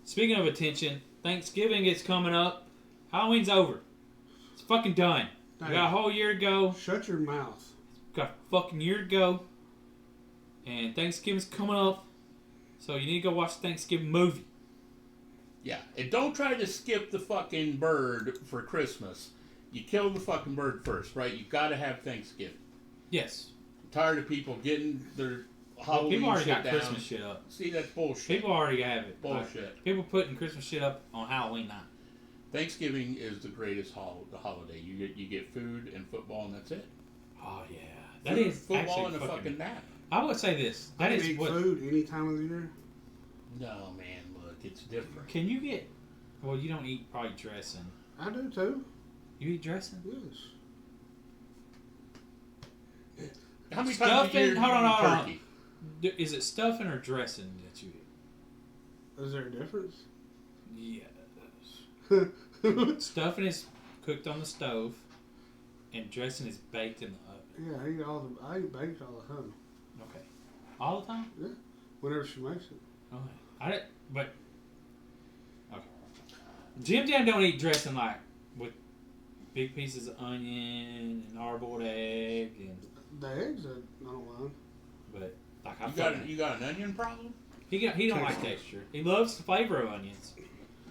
Speaking of attention, Thanksgiving is coming up. Halloween's over. It's fucking done. We got a whole year to go. Shut your mouth. Got a fucking year to go. And Thanksgiving's coming up. So you need to go watch the Thanksgiving movie. Yeah, and don't try to skip the fucking bird for Christmas. You kill the fucking bird first, right? You got to have Thanksgiving. Yes. I'm tired of people getting their Halloween people already shit got down. Christmas shit up. See, that's bullshit. People already have it. Bullshit. People putting Christmas shit up on Halloween night. Thanksgiving is the greatest holiday. You get food and football, and that's it. Oh yeah, that is football and a fucking nap. I would say this. I can eat food any time of the year. No, man, look, it's different. Can you get? Well, you don't eat probably dressing. I do too. You eat dressing? Yes. How many stuffing? times a year do you eat turkey? Is it stuffing or dressing that you eat? Is there a difference? Yes. Stuffing is cooked on the stove, and dressing is baked in the oven. Yeah, I eat baked all the time. Okay. All the time? Yeah. Whenever she makes it. Okay. Okay. Jim Jam don't eat dressing like with big pieces of onion and hard-boiled egg and the eggs. I don't mind. But like you got an onion problem? He don't like texture. He loves the flavor of onions,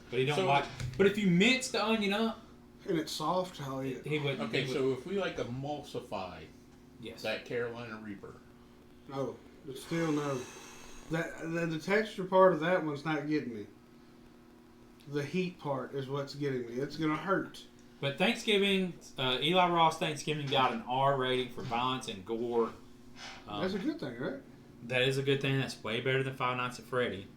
but he don't like. But if you mince the onion up and it's soft, I'll eat it. He would. Okay, so if we like emulsify, yes, that Carolina Reaper. No, it's still no. The texture part of that one's not getting me. The heat part is what's getting me. It's gonna hurt. But Thanksgiving, Eli Ross Thanksgiving got an R rating for violence and gore. That's a good thing, right? That is a good thing. That's way better than Five Nights at Freddy.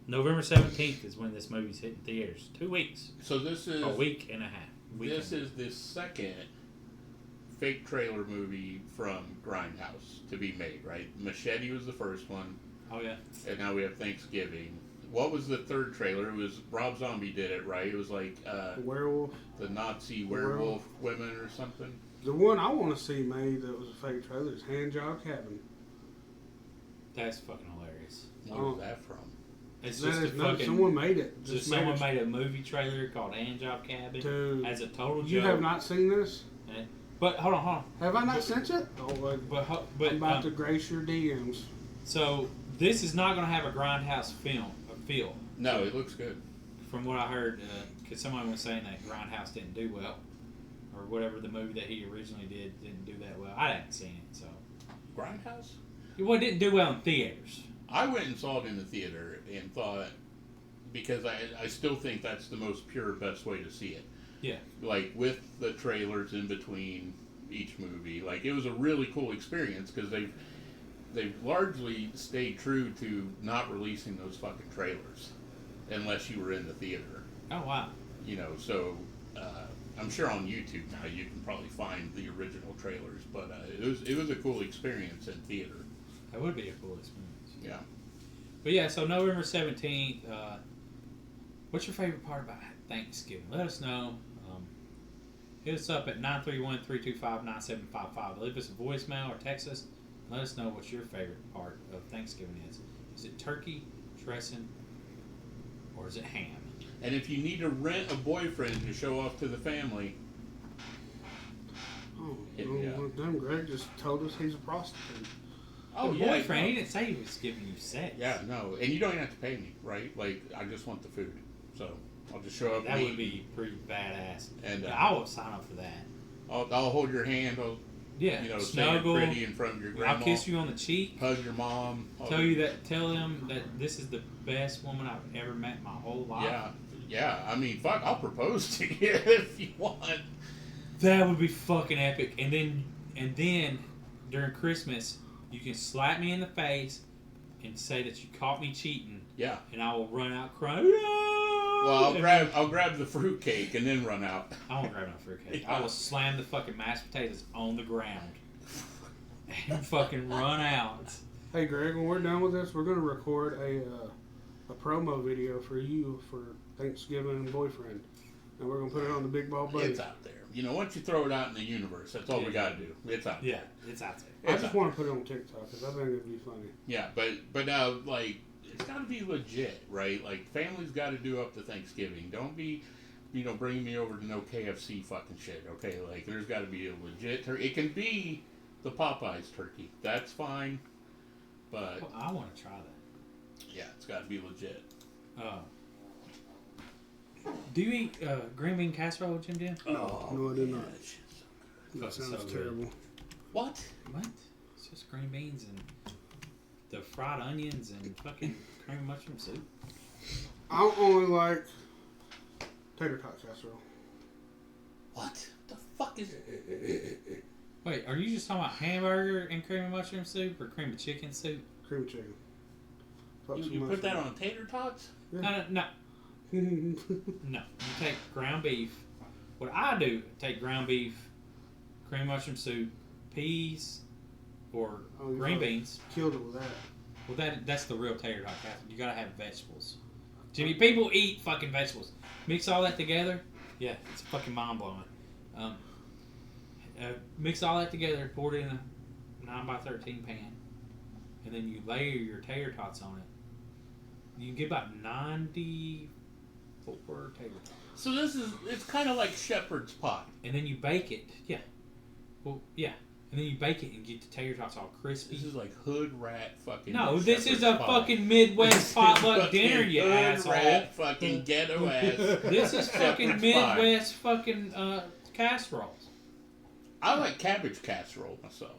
November 17th is when this movie's hitting theaters. 2 weeks. So this is a week and a half. This is the second fake trailer movie from Grindhouse to be made, right? Machete was the first one. Oh yeah. And now we have Thanksgiving. What was the third trailer? It was Rob Zombie did it, right? It was like werewolf, the Nazi werewolf women or something. The one I want to see made that was a fake trailer is Handjob Cabin. That's fucking hilarious. Where was that from? It's just a fucking. Someone made it. Just someone made a movie trailer called Handjob Cabin. Dude, as a total joke. You have not seen this? But hold on. Have I not sent it? Oh, but I'm about to grace your DMs. So this is not going to have a Grindhouse feel. No, it looks good. From what I heard, because someone was saying that Grindhouse didn't do well, or whatever the movie that he originally did didn't do that well. I hadn't seen it, so. Grindhouse? Well, it didn't do well in theaters. I went and saw it in the theater and thought, because I still think that's the most pure, best way to see it. Yeah. Like, with the trailers in between each movie. Like, it was a really cool experience because they've largely stayed true to not releasing those fucking trailers unless you were in the theater. Oh, wow. You know, so I'm sure on YouTube now you can probably find the original trailers, but it was a cool experience in theater. That would be a cool experience. Yeah. But yeah, so November 17th, what's your favorite part about Thanksgiving? Let us know. Hit us up at 931-325-9755. Leave us a voicemail or text us. Let us know what your favorite part of Thanksgiving is. Is it turkey, dressing, or is it ham? And if you need to rent a boyfriend to show off to the family, Damn, Greg just told us he's a prostitute. Oh, yeah, boyfriend. He didn't say he was giving you sex. Yeah, no, and you don't even have to pay me, right? Like, I just want the food, so I'll just show up. That would be pretty badass. And yeah, I will sign up for that. I'll hold your hand. I'll snuggle. say pretty in front of your grandma. I'll kiss you on the cheek. Hug your mom. Tell them that this is the best woman I've ever met in my whole life. Yeah. I mean, fuck, I'll propose to you if you want. That would be fucking epic. And then during Christmas, you can slap me in the face and say that you caught me cheating. Yeah. And I will run out crying. No! Well, I'll grab the fruitcake and then run out. I won't grab no fruitcake. I will slam the fucking mashed potatoes on the ground and fucking run out. Hey, Greg, when we're done with this, we're going to record a promo video for you for Thanksgiving and boyfriend. And we're going to put it on the Big Ball Buddy. It's out there. You know, once you throw it out in the universe, that's all we got to do. It's out there. Yeah, it's out there. I just want to put it on TikTok because I think it'd be funny. Yeah, but now, like, it's got to be legit, right? Like, family's got to do up to Thanksgiving. Don't be, bringing me over to no KFC fucking shit, okay? Like, there's got to be a legit turkey. It can be the Popeyes turkey. That's fine, but... Well, I want to try that. Yeah, it's got to be legit. Do you eat green bean casserole, Jim Jim? Oh, no, I do not. That sounds terrible. What? It's just green beans and the fried onions and fucking cream of mushroom soup. I only like tater tot casserole. What the fuck is it? Wait, are you just talking about hamburger and cream of mushroom soup or cream of chicken soup? Cream of chicken. You put that on tater tots? Yeah. No. No, you take ground beef. What I do, take ground beef, cream of mushroom soup, peas, or green beans. Killed it with that. Well, that's the real tater tot casserole. You gotta have vegetables. Jimmy, people eat fucking vegetables. Mix all that together. Yeah, it's fucking mind blowing. Mix all that together, pour it in a 9x13 pan, and then you layer your tater tots on it. You can get about 94 tater tots. So it's kind of like shepherd's pie. And then you bake it. Yeah. Well, yeah. And then you bake it and get the tater tots all crispy. This is like hood rat fucking. No, this is a fucking Midwest potluck dinner, you hood asshole. Rat fucking ghetto ass. This is fucking Midwest fucking casseroles. I like cabbage casserole myself.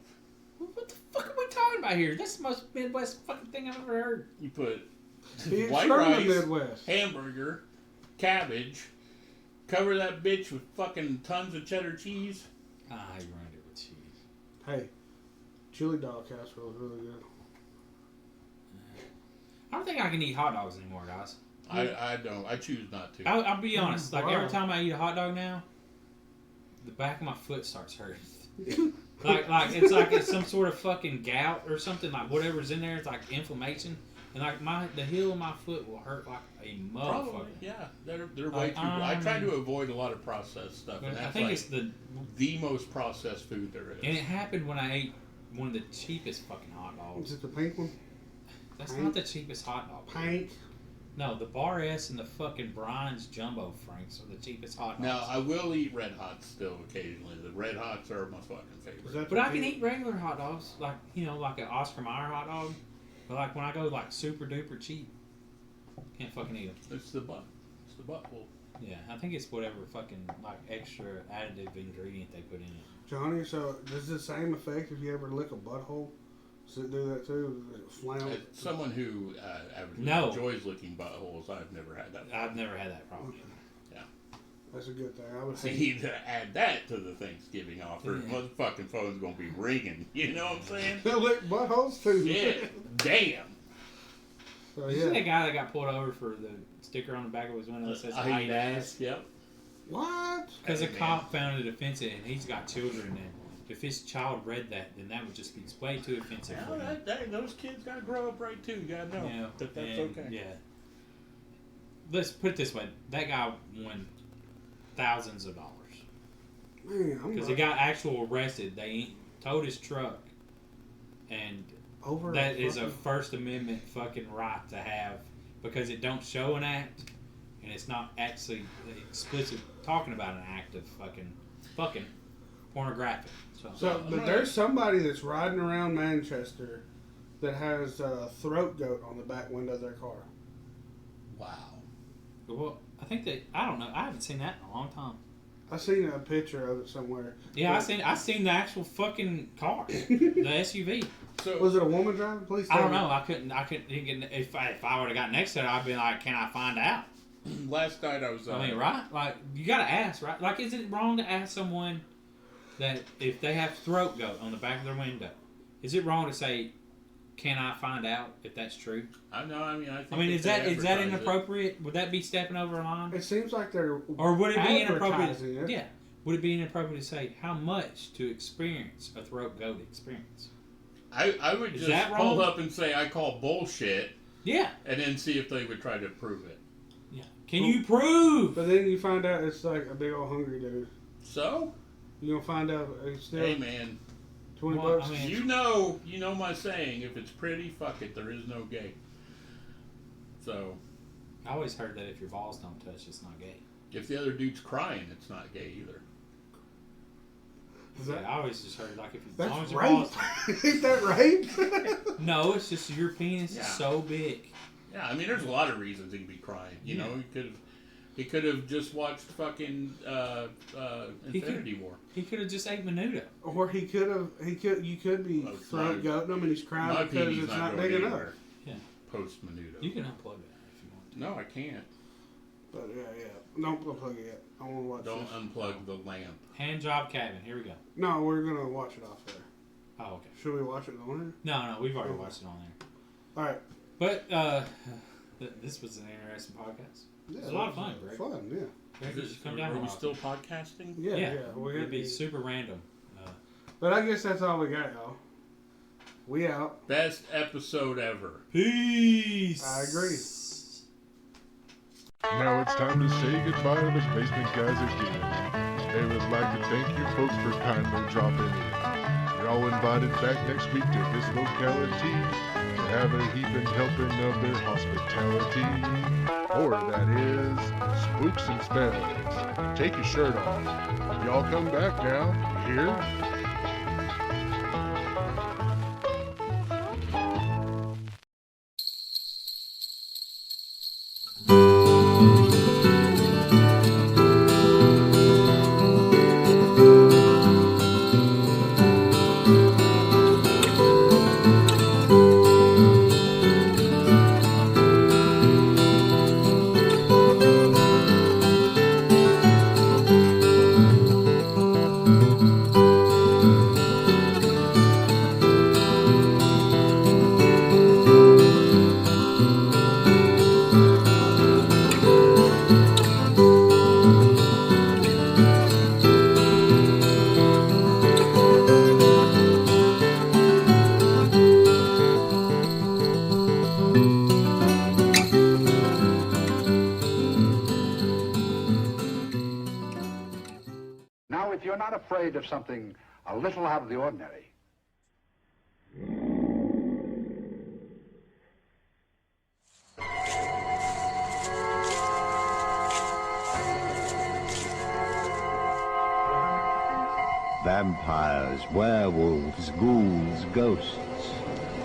What the fuck are we talking about here? That's the most Midwest fucking thing I've ever heard. You put It's white from rice, the Midwest. hamburger, cabbage, cover that bitch with fucking tons of cheddar cheese. You ruined it with cheese. Hey, chili dog casserole is really good. I don't think I can eat hot dogs anymore, guys. I don't. I choose not to. I'll be honest. Like every time I eat a hot dog now, the back of my foot starts hurting. like it's some sort of fucking gout or something. Like whatever's in there, it's like inflammation, and like the heel of my foot will hurt like a motherfucker. Probably, yeah. They're way too. I try to avoid a lot of processed stuff, and that's I think it's the most processed food there is. And it happened when I ate one of the cheapest fucking hot dogs. Is it the pink one? That's not the cheapest hot dog. Pink. No, the Bar S and the fucking Brian's Jumbo Franks are the cheapest hot dogs. Now, I will eat Red Hots still occasionally. The Red Hots are my fucking favorite. But I can eat regular hot dogs, like, like an Oscar Mayer hot dog. But like when I go like super duper cheap, can't fucking eat them. It's the butt. It's the butthole. Yeah, I think it's whatever fucking like extra additive ingredient they put in it. Johnny, so does the same effect if you ever lick a butthole? Does it do that too? Does it flam? As someone who enjoys licking buttholes, I've never had that problem. I've never had that problem. Yeah. That's a good thing. I would see to add that to the Thanksgiving offer. Yeah. Motherfucking phone's gonna be ringing. You know what I'm saying? They lick buttholes too. Yeah. Damn. So, you see that guy that got pulled over for the sticker on the back of his window that says "I eat ass"? Yep. What? Because a cop found it offensive, and he's got children, and if his child read that, then that would just be way too offensive for him. Those kids gotta grow up right too. You gotta know that that's okay. Yeah. Let's put it this way: that guy won thousands of dollars. Because he got actual arrested. They towed his truck, and that is a First Amendment fucking right to have, because it don't show an act, and it's not actually explicit talking about an act of fucking pornographic. So but there's somebody that's riding around Manchester that has a throat goat on the back window of their car. Wow. Well, I don't know. I haven't seen that in a long time. I seen a picture of it somewhere. Yeah, I seen the actual fucking car, the SUV. So was it a woman driving? Please. I don't know. I couldn't. If I would have got next to it, I'd be like, "Can I find out?" Last night I was. I mean, right? Like you gotta ask, right? Like, is it wrong to ask someone that if they have throat goat on the back of their window, is it wrong to say, "Can I find out if that's true?" I know. I mean, I mean, is that inappropriate? Would that be stepping over a line? It seems like they're. Or would it be inappropriate? Yeah. Would it be inappropriate to say how much to experience a throat goat experience? I would just pull up and say I call bullshit. Yeah. And then see if they would try to prove it. Yeah. Can you prove? But then you find out it's like a big old hungry dude. So? You're gonna find out it's still. Hey man. $20. I mean, you know my saying. If it's pretty, fuck it. There is no gay. So. I always heard that if your balls don't touch, it's not gay. If the other dude's crying, it's not gay either. I always just heard like if that's as long as right. your balls. Ain't that right? No, it's just your penis is so big. Yeah, I mean, there's a lot of reasons he could be crying. You know, he could have just watched fucking Infinity War. He could have just ate Menudo. Or you could be throat goating him and he's crying because it's not big enough. Yeah. Post Menudo. You can unplug it if you want to. No, I can't. But yeah. Don't unplug it yet. I want to watch Don't this. unplug the lamp. Hand job cabin. Here we go. No, we're going to watch it off there. Oh, okay. Should we watch it on there? No, we've already watched it on there. All right. But this was an interesting podcast. Yeah, it was a lot of fun, Greg. Fun, yeah. Greg, come down. Are we still podcasting? Yeah. It'd be super random. But I guess that's all we got, y'all. We out. Best episode ever. Peace. I agree. Now it's time to say goodbye to the basement guys again. They would like to thank you folks for kindly dropping in. You're all invited back next week to this locality to have a heaping helping of their hospitality. Or that is, spooks and spells. Take your shirt off. Y'all come back now, you hear? Of something a little out of the ordinary. Vampires, werewolves, ghouls, ghosts.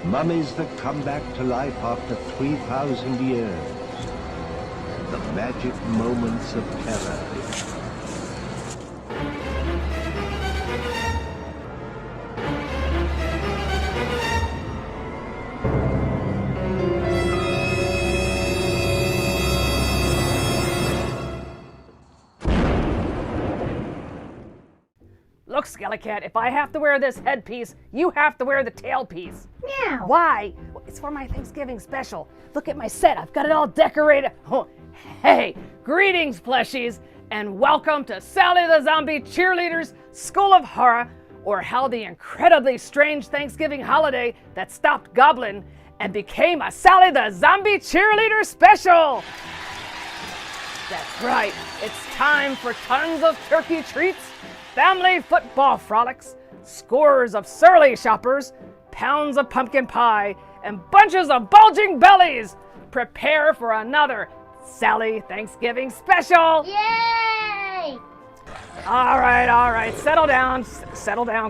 Mummies that come back to life after 3,000 years. The magic moments of terror. Look, Skellycat, if I have to wear this headpiece, you have to wear the tailpiece. Meow. Why? Well, it's for my Thanksgiving special. Look at my set. I've got it all decorated. Oh, hey, greetings, plushies, and welcome to Sally the Zombie Cheerleader's School of Horror, or how the incredibly strange Thanksgiving holiday that stopped gobbling and became a Sally the Zombie Cheerleader special. That's right. It's time for tons of turkey treats, family football frolics, scores of surly shoppers, pounds of pumpkin pie, and bunches of bulging bellies. Prepare for another Sally Thanksgiving special. Yay! All right. Settle down,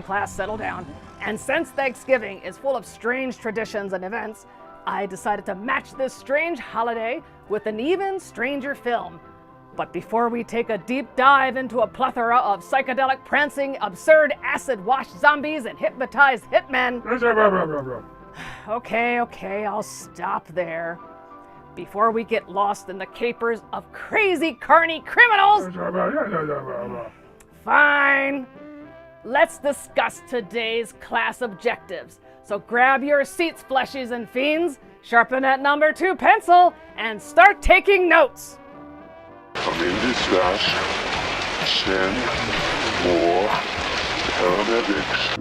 class, settle down. And since Thanksgiving is full of strange traditions and events, I decided to match this strange holiday with an even stranger film. But before we take a deep dive into a plethora of psychedelic prancing, absurd acid-washed zombies and hypnotized hitmen... Okay, I'll stop there. Before we get lost in the capers of crazy carny criminals... Fine. Let's discuss today's class objectives. So grab your seats, fleshies and fiends, sharpen that number 2 pencil, and start taking notes. I'm in dispatch. Send more paramedics.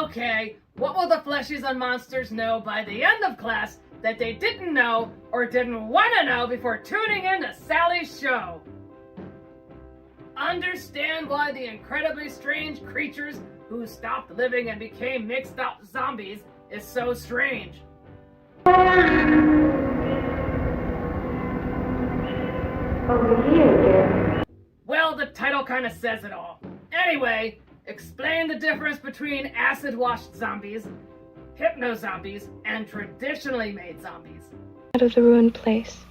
Okay, what will the fleshies and monsters know by the end of class that they didn't know or didn't want to know before tuning in to Sally's show? Understand why the incredibly strange creatures who stopped living and became mixed up zombies is so strange. Over here, dear. Well, the title kind of says it all. Anyway, explain the difference between acid-washed zombies, hypno-zombies, and traditionally made zombies. Out of the ruined place,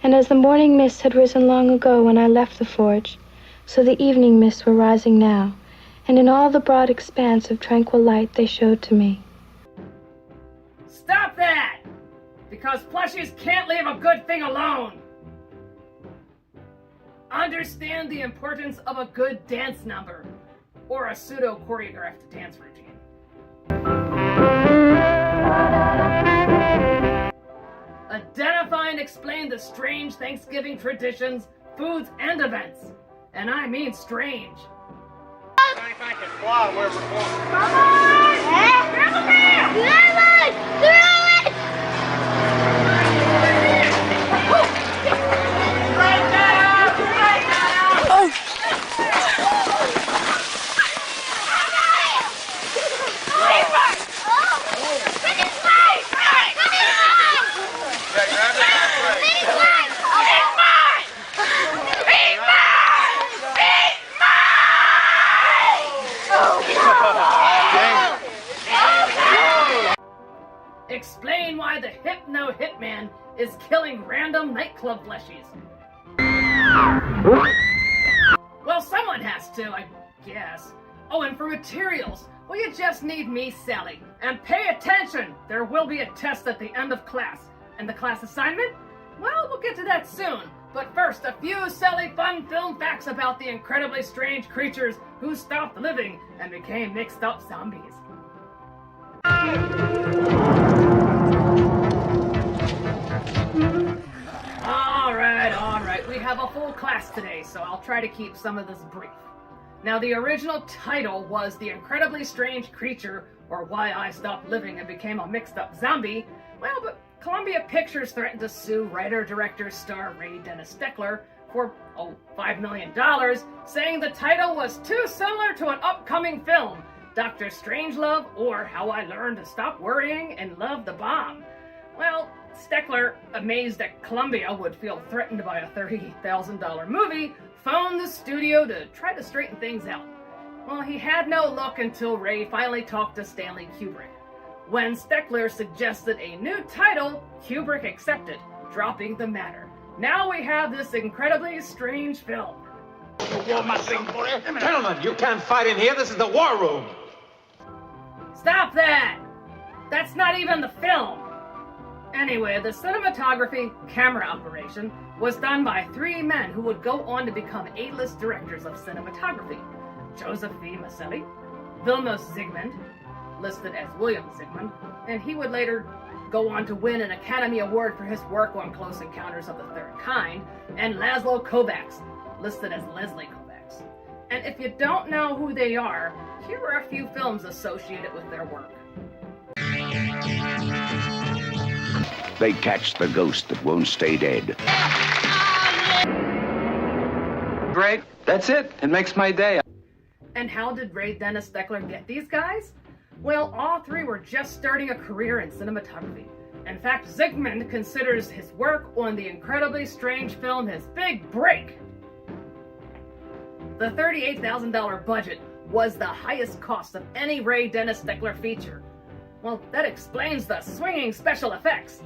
and as the morning mists had risen long ago when I left the forge, so the evening mists were rising now, and in all the broad expanse of tranquil light they showed to me. Stop that! Because plushies can't leave a good thing alone! Understand the importance of a good dance number, or a pseudo-choreographed dance routine. Identify and explain the strange Thanksgiving traditions, foods, and events. And I mean strange. Explain why the Hypno Hitman is killing random nightclub fleshies. Well, someone has to, I guess. Oh, and for materials, well, you just need me, Sally. And pay attention! There will be a test at the end of class. And the class assignment? Well, we'll get to that soon. But first, a few silly fun film facts about the incredibly strange creatures who stopped living and became mixed up zombies. Alright, we have a full class today, so I'll try to keep some of this brief. Now, the original title was The Incredibly Strange Creature, or Why I Stopped Living and Became a Mixed Up Zombie. Well, but Columbia Pictures threatened to sue writer-director-star Ray Dennis Steckler for, $5 million, saying the title was too similar to an upcoming film, Dr. Strangelove, or How I Learned to Stop Worrying and Love the Bomb. Well, Steckler, amazed that Columbia would feel threatened by a $30,000 movie, phoned the studio to try to straighten things out. Well, he had no luck until Ray finally talked to Stanley Kubrick. When Steckler suggested a new title, Kubrick accepted, dropping the matter. Now we have this incredibly strange film. Gentlemen, you can't fight in here. This is the war room. Stop that! That's not even the film! Anyway, the cinematography camera operation was done by 3 men who would go on to become A-list directors of cinematography. Joseph V. Maselli, Vilmos Zsigmond, listed as William Zsigmond, and he would later go on to win an Academy Award for his work on Close Encounters of the Third Kind, and Laszlo Kovacs, listed as Leslie Kovacs. And if you don't know who they are, here are a few films associated with their work. They catch the ghost that won't stay dead. Great. That's it. It makes my day. And how did Ray Dennis Steckler get these guys? Well, all 3 were just starting a career in cinematography. In fact, Zsigmond considers his work on the incredibly strange film his big break. The $38,000 budget was the highest cost of any Ray Dennis Steckler feature. Well, that explains the swinging special effects.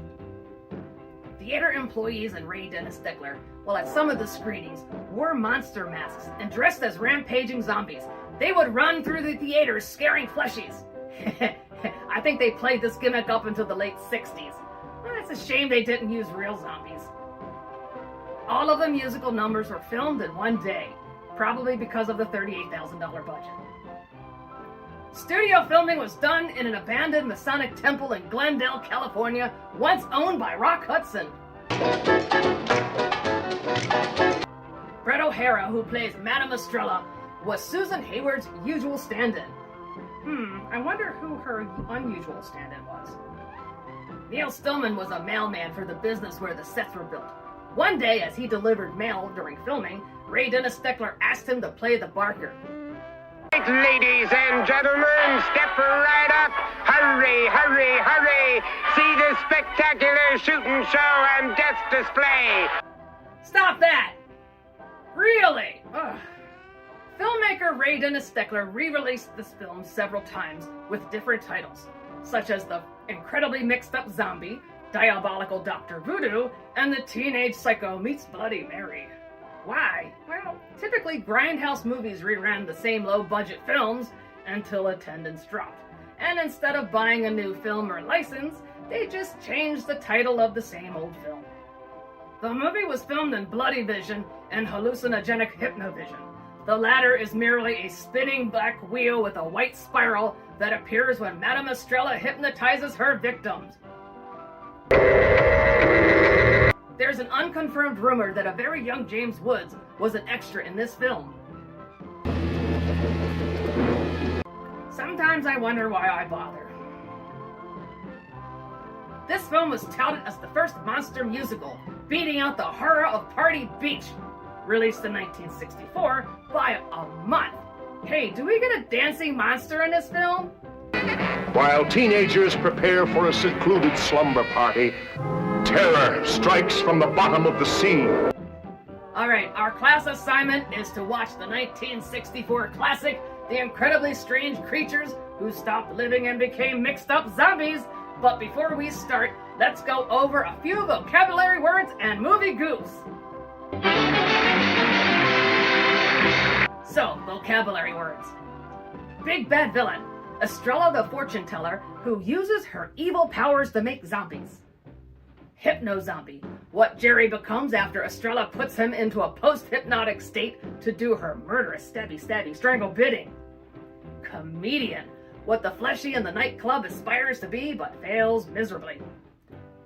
Theater employees and Ray Dennis Steckler, while at some of the screenings, wore monster masks and dressed as rampaging zombies. They would run through the theaters scaring fleshies. I think they played this gimmick up until the late 60s. Well, it's a shame they didn't use real zombies. All of the musical numbers were filmed in one day, probably because of the $38,000 budget. Studio filming was done in an abandoned Masonic temple in Glendale, California, once owned by Rock Hudson. Brett O'Hara, who plays Madame Estrella, was Susan Hayward's usual stand-in. I wonder who her unusual stand-in was. Neil Stillman was a mailman for the business where the sets were built. One day, as he delivered mail during filming, Ray Dennis Steckler asked him to play the barker. Ladies and gentlemen, step right up. Hurry, hurry, hurry. See this spectacular shooting show and death display. Stop that! Really? Ugh. Filmmaker Ray Dennis Steckler re-released this film several times with different titles, such as The Incredibly Mixed Up Zombie, Diabolical Dr. Voodoo, and The Teenage Psycho Meets Bloody Mary. Why? Well, typically Grindhouse movies reran the same low-budget films until attendance dropped. And instead of buying a new film or license, they just changed the title of the same old film. The movie was filmed in Bloody Vision and hallucinogenic Hypnovision. The latter is merely a spinning black wheel with a white spiral that appears when Madame Estrella hypnotizes her victims. There's an unconfirmed rumor that a very young James Woods was an extra in this film. Sometimes I wonder why I bother. This film was touted as the first monster musical, beating out the horror of Party Beach, released in 1964, by a month. Hey, do we get a dancing monster in this film? While teenagers prepare for a secluded slumber party, terror strikes from the bottom of the sea. Alright, our class assignment is to watch the 1964 classic, The Incredibly Strange Creatures Who Stopped Living and Became Mixed Up Zombies. But before we start, let's go over a few vocabulary words and movie goofs. So, vocabulary words. Big bad villain. Estrella the fortune teller who uses her evil powers to make zombies. Hypno-zombie. What Jerry becomes after Estrella puts him into a post-hypnotic state to do her murderous stabby strangle bidding. Comedian. What the fleshy in the nightclub aspires to be but fails miserably.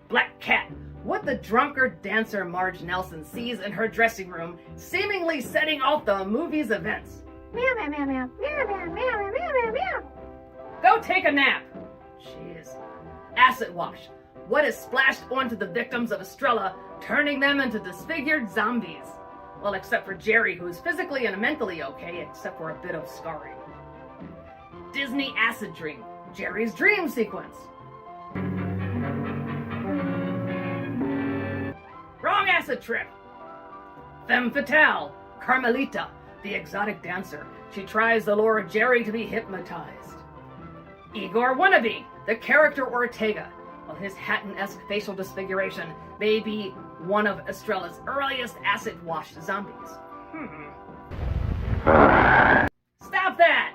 Black cat. What the drunkard dancer Marge Nelson sees in her dressing room, seemingly setting off the movie's events. Meow, meow, meow, meow, meow, meow, meow, meow, meow, meow. Go take a nap. Jeez. Acid wash. What is splashed onto the victims of Estrella, turning them into disfigured zombies? Well, except for Jerry, who's physically and mentally okay, except for a bit of scarring. Disney acid dream. Jerry's dream sequence. Wrong acid trip. Femme fatale. Carmelita, the exotic dancer. She tries to lure Jerry to be hypnotized. Igor Wannabe, the character Ortega. Well, his Hatton-esque facial disfiguration may be one of Estrella's earliest acid-washed zombies. Stop that!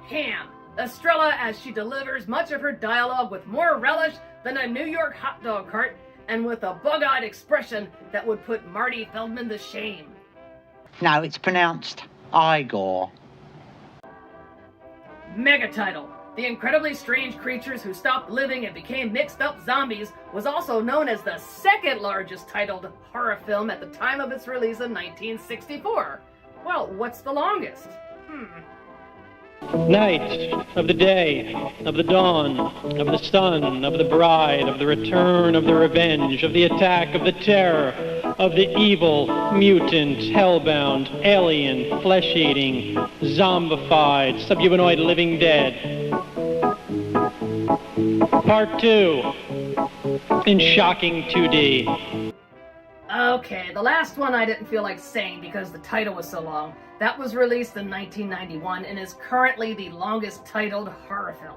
Ham. Estrella as she delivers much of her dialogue with more relish than a New York hot dog cart and with a bug-eyed expression that would put Marty Feldman to shame. No, it's pronounced Igor. Mega title. The Incredibly Strange Creatures Who Stopped Living and Became Mixed Up Zombies was also known as the second largest titled horror film at the time of its release in 1964. Well, what's the longest? Night of the day, of the dawn, of the sun, of the bride, of the return, of the revenge, of the attack, of the terror, of the evil, mutant, hellbound, alien, flesh-eating, zombified, subhumanoid living dead. Part 2, in shocking 2D. Okay, the last one I didn't feel like saying because the title was so long. That was released in 1991 and is currently the longest titled horror film.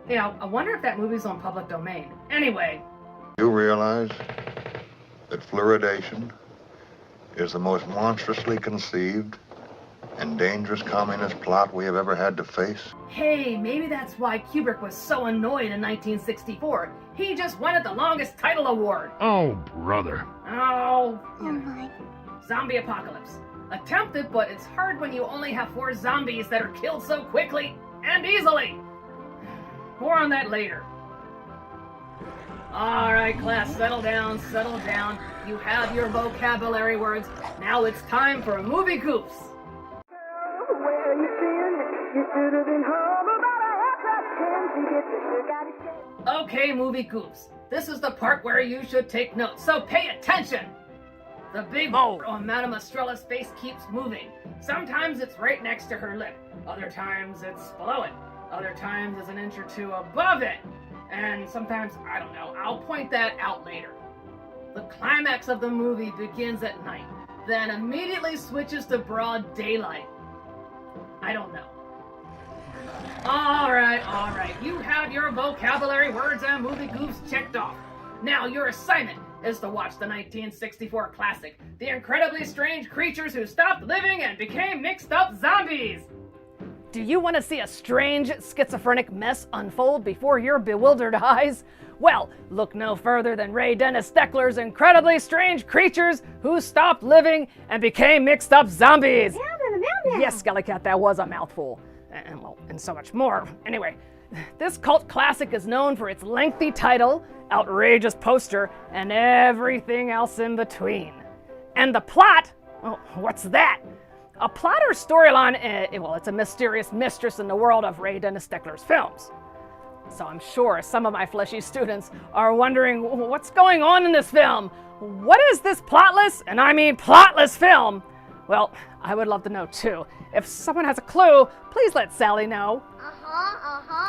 Yeah, I wonder if that movie's on public domain. Anyway. You realize that fluoridation is the most monstrously conceived and dangerous communist plot we have ever had to face? Hey, maybe that's why Kubrick was so annoyed in 1964. He just wanted the longest title award. Oh, brother. Oh my. Zombie apocalypse. Attempted, but it's hard when you only have 4 zombies that are killed so quickly and easily. More on that later. Alright, class, settle down, settle down. You have your vocabulary words. Now it's time for movie goofs. Where you been? You should have been home about 10 to get the sugar out of shade. Okay, movie goofs. This is the part where you should take notes, so pay attention! The big hole on Madame Estrella's face keeps moving. Sometimes it's right next to her lip. Other times it's below it. Other times it's an inch or two above it. And sometimes, I don't know, I'll point that out later. The climax of the movie begins at night, then immediately switches to broad daylight. I don't know. Alright. You have your vocabulary, words, and movie goofs checked off. Now your assignment is to watch the 1964 classic, The Incredibly Strange Creatures Who Stopped Living and Became Mixed Up Zombies. Do you want to see a strange, schizophrenic mess unfold before your bewildered eyes? Well, look no further than Ray Dennis Steckler's Incredibly Strange Creatures Who Stopped Living and Became Mixed Up Zombies. Yes, Skelly Cat, that was a mouthful. And so much more. Anyway, this cult classic is known for its lengthy title, outrageous poster, and everything else in between. And the plot? Oh, what's that? A plot or storyline, it's a mysterious mistress in the world of Ray Dennis Steckler's films. So I'm sure some of my fleshy students are wondering, what's going on in this film? What is this plotless, and I mean plotless film? Well, I would love to know too. If someone has a clue, please let Sally know.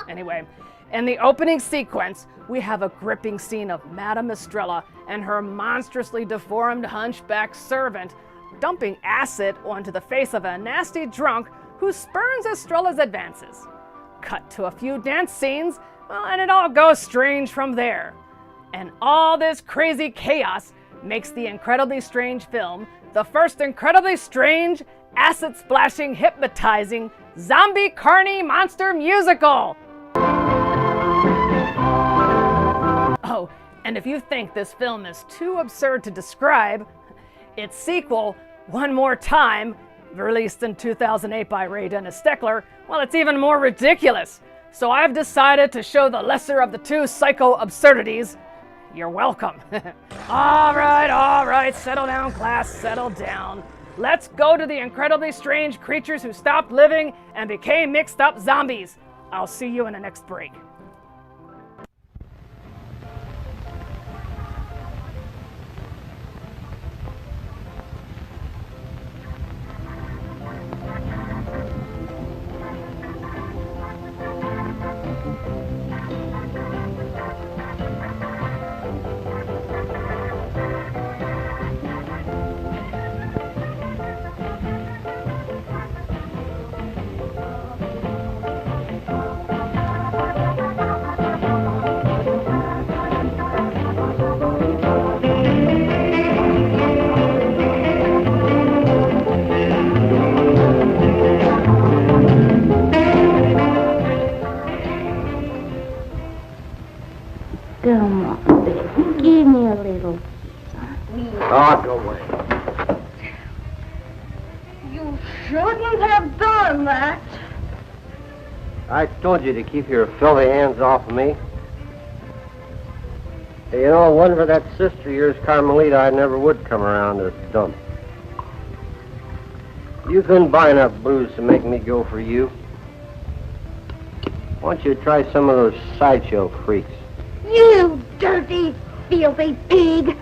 Anyway, in the opening sequence, we have a gripping scene of Madame Estrella and her monstrously deformed hunchback servant dumping acid onto the face of a nasty drunk who spurns Estrella's advances. Cut to a few dance scenes, and it all goes strange from there. And all this crazy chaos makes the incredibly strange film the first incredibly strange, acid-splashing, hypnotizing, zombie carny monster musical! Oh, and if you think this film is too absurd to describe, its sequel, One More Time, released in 2008 by Ray Dennis Steckler, well, it's even more ridiculous. So I've decided to show the lesser of the two psycho absurdities. You're welcome. All right, settle down, class, settle down. Let's go to the incredibly strange creatures who stopped living and became mixed up zombies. I'll see you in the next break. Come on, baby. Give me a little. Oh, go away. You shouldn't have done that. I told you to keep your filthy hands off of me. Hey, you know, one for that sister of yours, Carmelita, I never would come around to dump. You couldn't buy enough booze to make me go for you. Why don't you try some of those sideshow freaks? You dirty, filthy pig.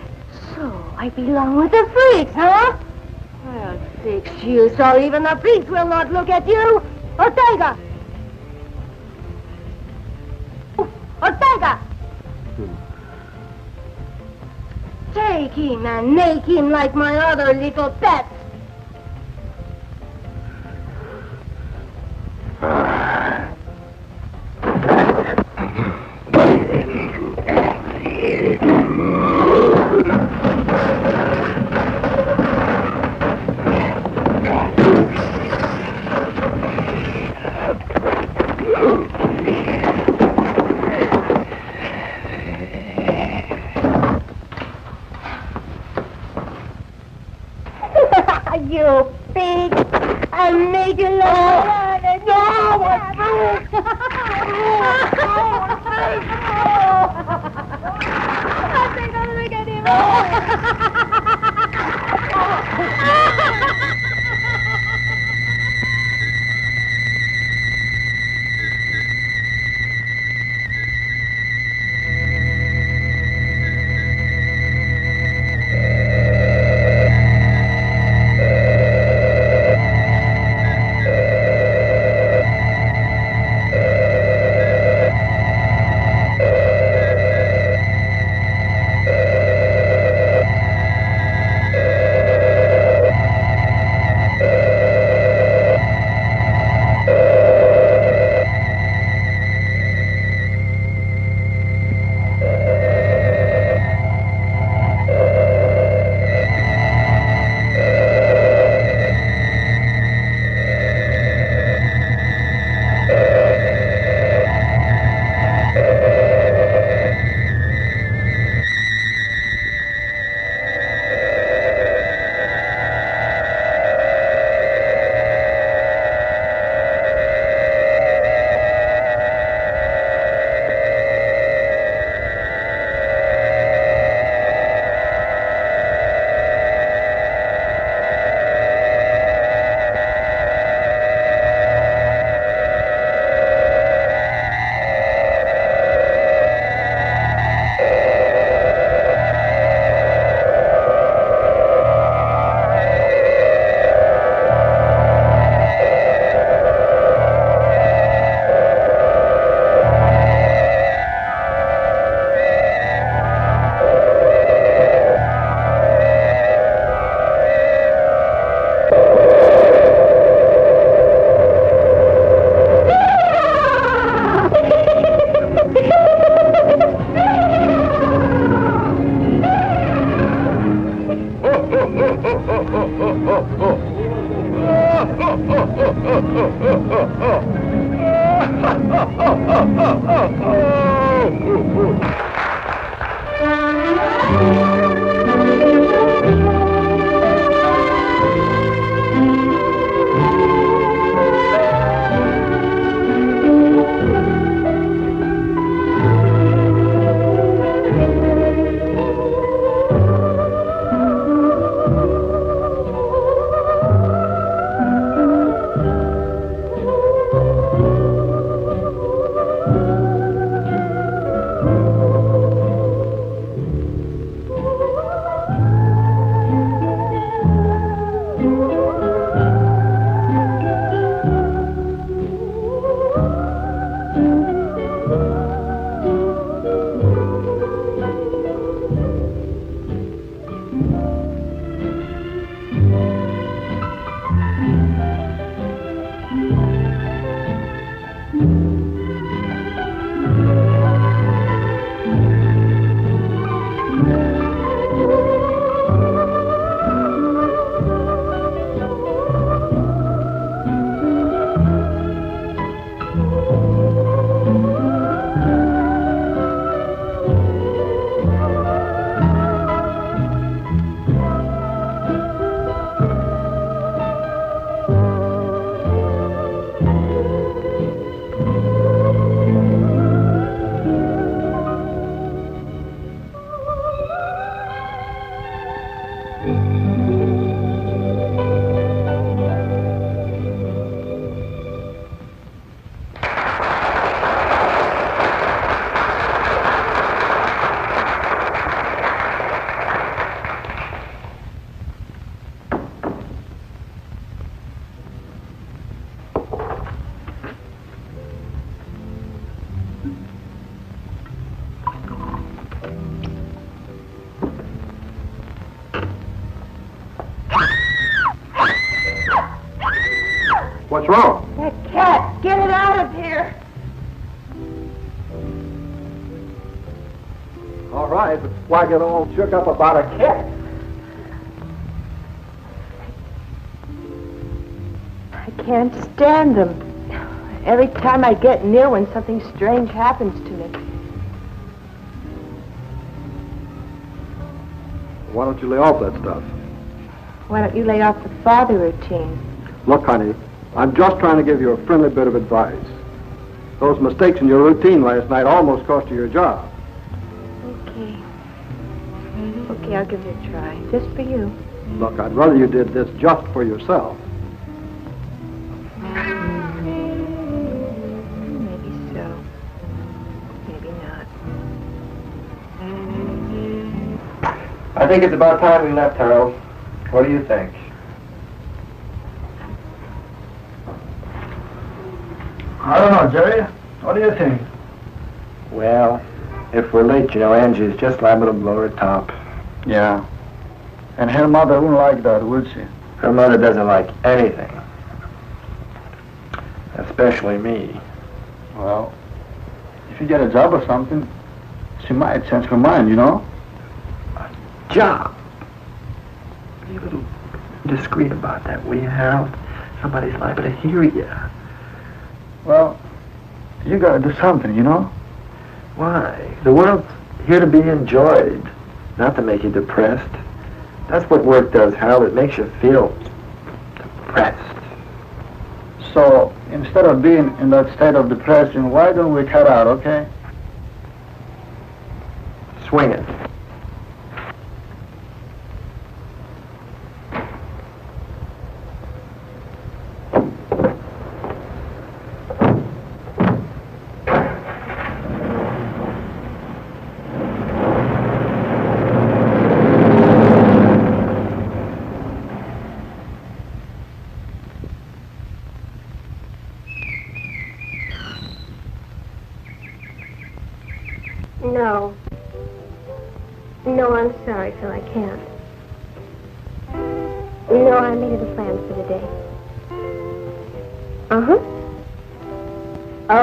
So I belong with the freaks, huh? Well, fix you so even the freaks will not look at you. Ortega! Ortega! Take him and make him like my other little pets. You pig! I made you laugh! No! I think I'll get him! What's wrong? That cat! Get it out of here! All right, but why get all shook up about a cat? I can't stand them. Every time I get near one, something strange happens to me. Why don't you lay off that stuff? Why don't you lay off the father routine? Look, honey, I'm just trying to give you a friendly bit of advice. Those mistakes in your routine last night almost cost you your job. Okay. Okay, I'll give it a try. Just for you. Look, I'd rather you did this just for yourself. Maybe so. Maybe not. I think it's about time we left, Harold. What do you think? I don't know, Jerry. What do you think? Well, if we're late, you know, Angie's just liable to blow her top. Yeah. And her mother wouldn't like that, would she? Her mother doesn't like anything. Especially me. Well, if you get a job or something, she might change her mind, you know? Job? Be a little discreet about that, will you, Harold? Somebody's liable to hear you. Well, you gotta do something, you know? Why? The world's here to be enjoyed, not to make you depressed. That's what work does, Harold. It makes you feel depressed. So, instead of being in that state of depression, why don't we cut out, okay? Swing it. No. No, I'm sorry, Phil, I can't. No, I made other plans for the day. Uh-huh.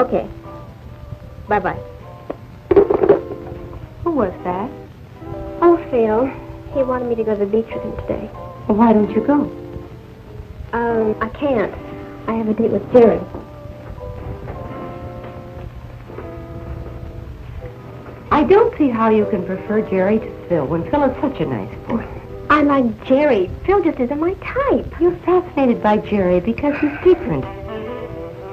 Okay. Bye-bye. Who was that? Oh, Phil. He wanted me to go to the beach with him today. Well, why don't you go? I can't. I have a date with Jerry. I don't see how you can prefer Jerry to Phil when Phil is such a nice boy. I like Jerry. Phil just isn't my type. You're fascinated by Jerry because he's different.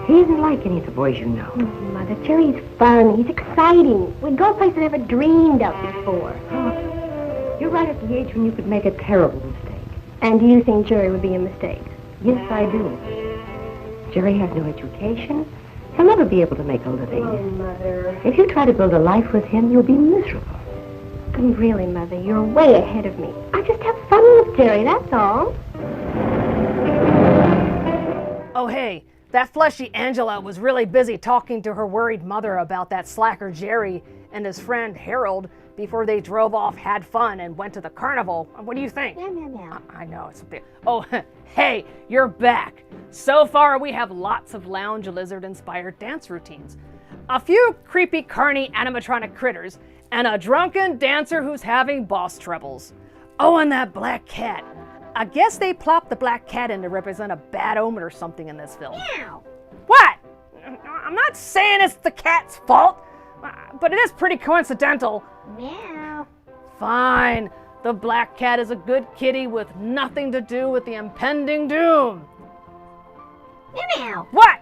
He isn't like any of the boys you know. Oh, Mother, Jerry's fun. He's exciting. We go places I never dreamed of before. Oh, you're right at the age when you could make a terrible mistake. And do you think Jerry would be a mistake? Yes, I do. Jerry has no education. He'll never be able to make a living. Oh, Mother. If you try to build a life with him, you'll be miserable. Really, Mother, you're way ahead of me. I just have fun with Jerry, that's all. Oh, hey, that fleshy Angela was really busy talking to her worried mother about that slacker Jerry and his friend Harold before they drove off, had fun, and went to the carnival. What do you think? Meow. I know, it's a bit... Oh, hey, you're back. So far, we have lots of lounge lizard-inspired dance routines, a few creepy carny animatronic critters, and a drunken dancer who's having boss troubles. Oh, and that black cat. I guess they plopped the black cat in to represent a bad omen or something in this film. Meow. What? I'm not saying it's the cat's fault, but it is pretty coincidental. Meow. Fine. The black cat is a good kitty with nothing to do with the impending doom. Meow. What?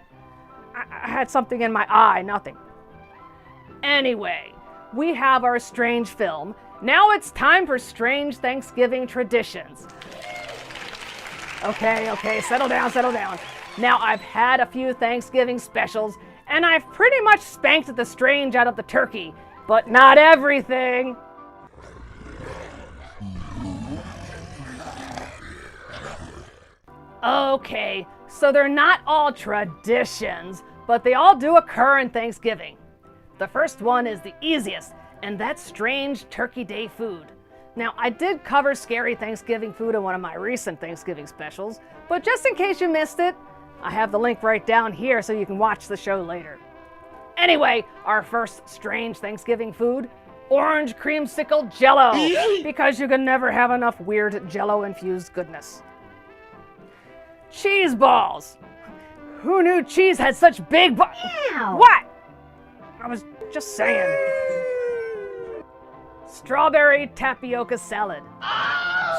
I had something in my eye, nothing. Anyway, we have our strange film. Now it's time for strange Thanksgiving traditions. Okay, settle down. Now I've had a few Thanksgiving specials, and I've pretty much spanked the strange out of the turkey, but not everything. Okay, so they're not all traditions, but they all do occur in Thanksgiving. The first one is the easiest, and that's strange Turkey Day food. Now, I did cover scary Thanksgiving food in one of my recent Thanksgiving specials, but just in case you missed it, I have the link right down here so you can watch the show later. Anyway, our first strange Thanksgiving food, orange creamsicle Jell-O, because you can never have enough weird Jell-O-infused goodness. Cheese balls. Who knew cheese had such big What? I was just saying. Strawberry tapioca salad.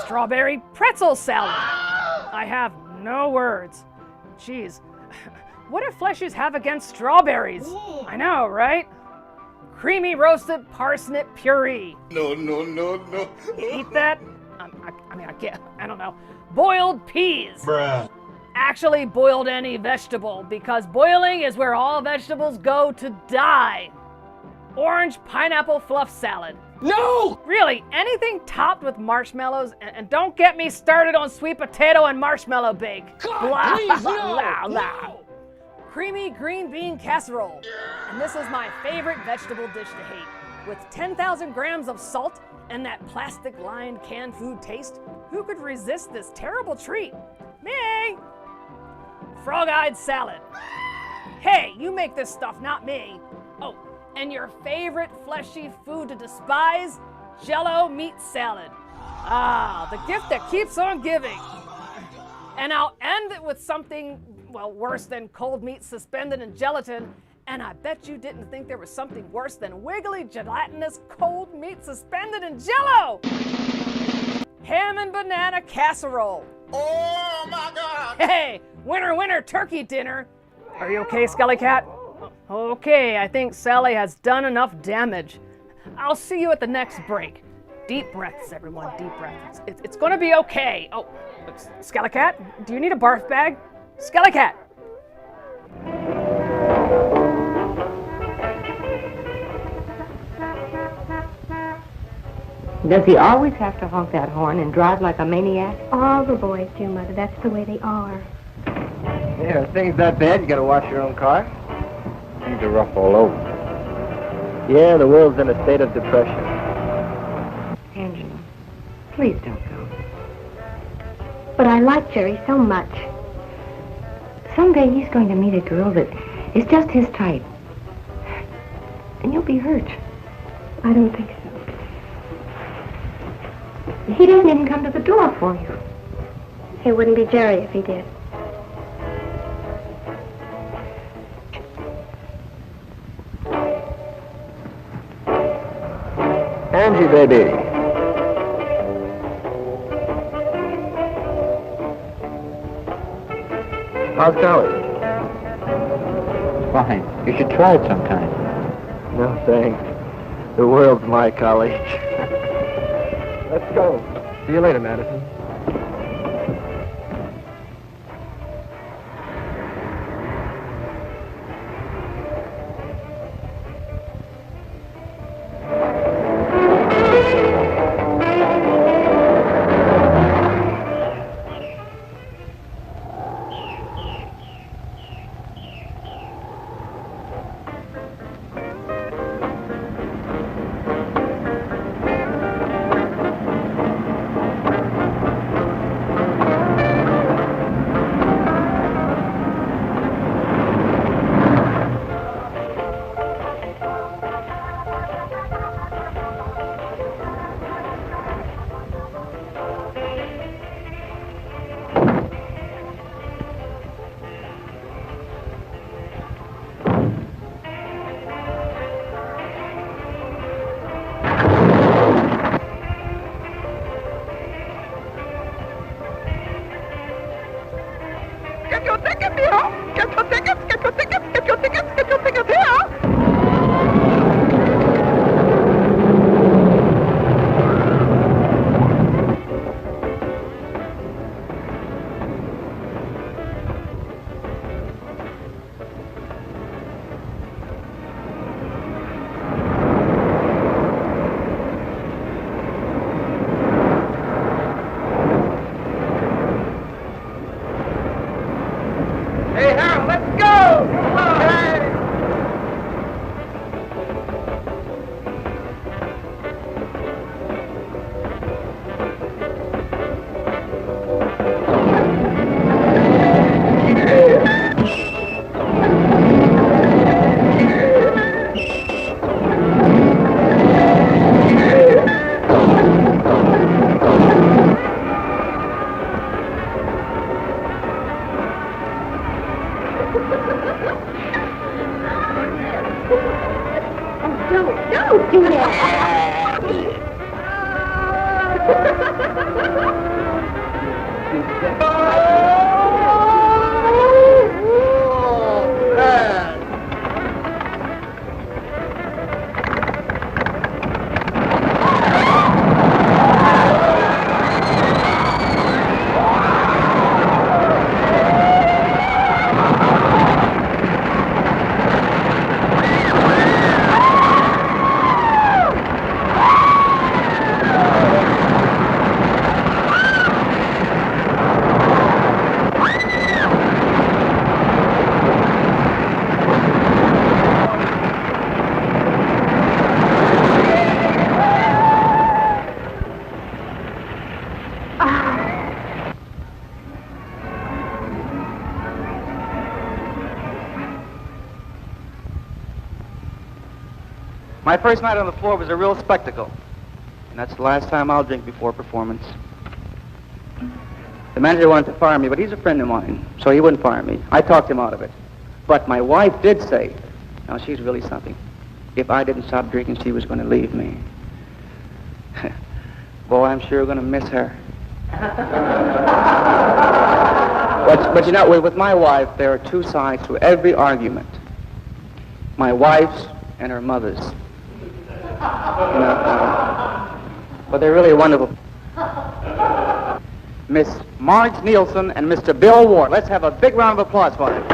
Strawberry pretzel salad. I have no words. Jeez, what do fleshies have against strawberries? I know, right? Creamy roasted parsnip puree. No. You eat that? I can't. I don't know. Boiled peas. Bruh. Actually, boiled any vegetable, because boiling is where all vegetables go to die. Orange pineapple fluff salad. No! Really, anything topped with marshmallows, and don't get me started on sweet potato and marshmallow bake. God, please, no! No. Creamy green bean casserole. And this is my favorite vegetable dish to hate. With 10,000 grams of salt and that plastic-lined canned food taste, who could resist this terrible treat? Me! Frog-eyed salad. Hey, you make this stuff, not me. Oh, and your favorite fleshy food to despise? Jell-O meat salad. Ah, the gift that keeps on giving. And I'll end it with something, well, worse than cold meat suspended in gelatin. And I bet you didn't think there was something worse than wiggly, gelatinous cold meat suspended in Jell-O. Ham and banana casserole. Oh my God! Hey, winner, turkey dinner. Are you okay, Skelly Cat? Okay, I think Sally has done enough damage. I'll see you at the next break. Deep breaths, everyone, deep breaths. It's gonna be okay. Oh, Skelly Cat, do you need a barf bag? Skelly Cat. Does he always have to honk that horn and drive like a maniac? All the boys do, Mother. That's the way they are. Yeah, if things that bad, you gotta wash your own car. Things are rough all over. Yeah, the world's in a state of depression. Angela, please don't go. But I like Jerry so much. Someday he's going to meet a girl that is just his type. And you'll be hurt. I don't think so. He doesn't even come to the door for you. He wouldn't be Jerry if he did. Angie, baby. How's college? Fine. You should try it sometime. No, thanks. The world's my college. Let's go. See you later, Madison. Get your tickets here! Get your tickets! Get your tickets! Get your tickets! Get your tickets here! Hey, now, let's go! Hey! Don't do that. My first night on the floor was a real spectacle. And that's the last time I'll drink before a performance. The manager wanted to fire me, but he's a friend of mine, so he wouldn't fire me. I talked him out of it. But my wife did say, now she's really something, if I didn't stop drinking, she was going to leave me. Boy, I'm sure going to miss her. But you know, with my wife, there are two sides to every argument. My wife's and her mother's. But they're really wonderful. Miss Marge Nielsen and Mr. Bill Ward. Let's have a big round of applause for them.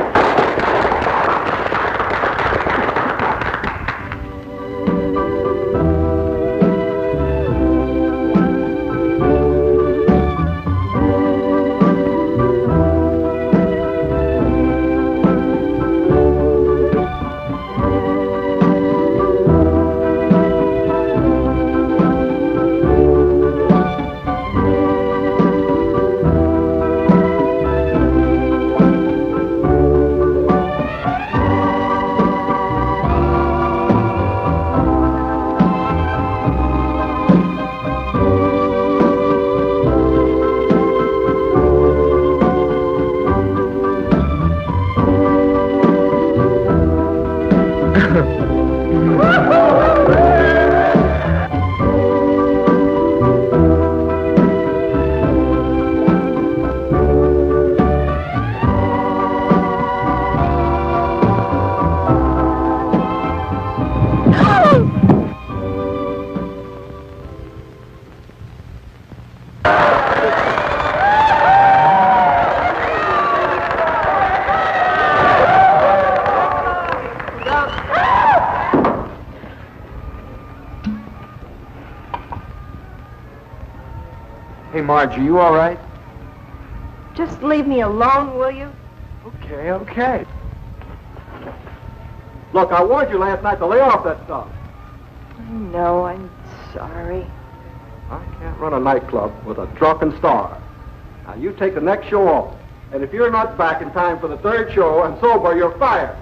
Marge, are you all right? Just leave me alone, will you? Okay, okay. Look, I warned you last night to lay off that stuff. I know, I'm sorry. I can't run a nightclub with a drunken star. Now, you take the next show off. And if you're not back in time for the third show and sober, you're fired.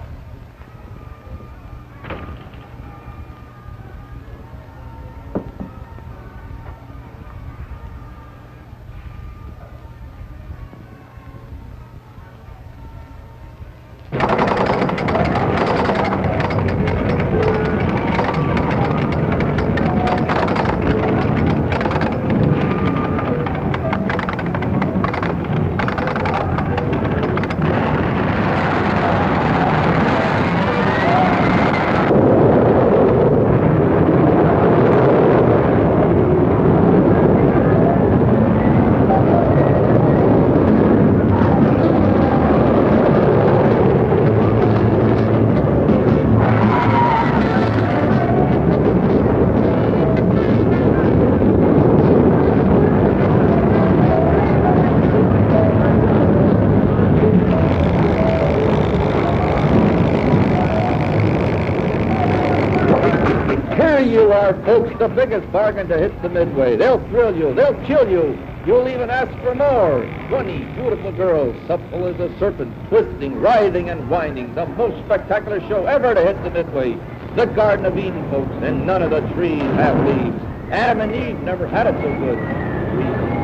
Folks, the biggest bargain to hit the Midway. They'll thrill you. They'll chill you. You'll even ask for more. 20 beautiful girls, supple as a serpent, twisting, writhing, and winding. The most spectacular show ever to hit the Midway. The Garden of Eden, folks, and none of the trees have leaves. Adam and Eve never had it so good.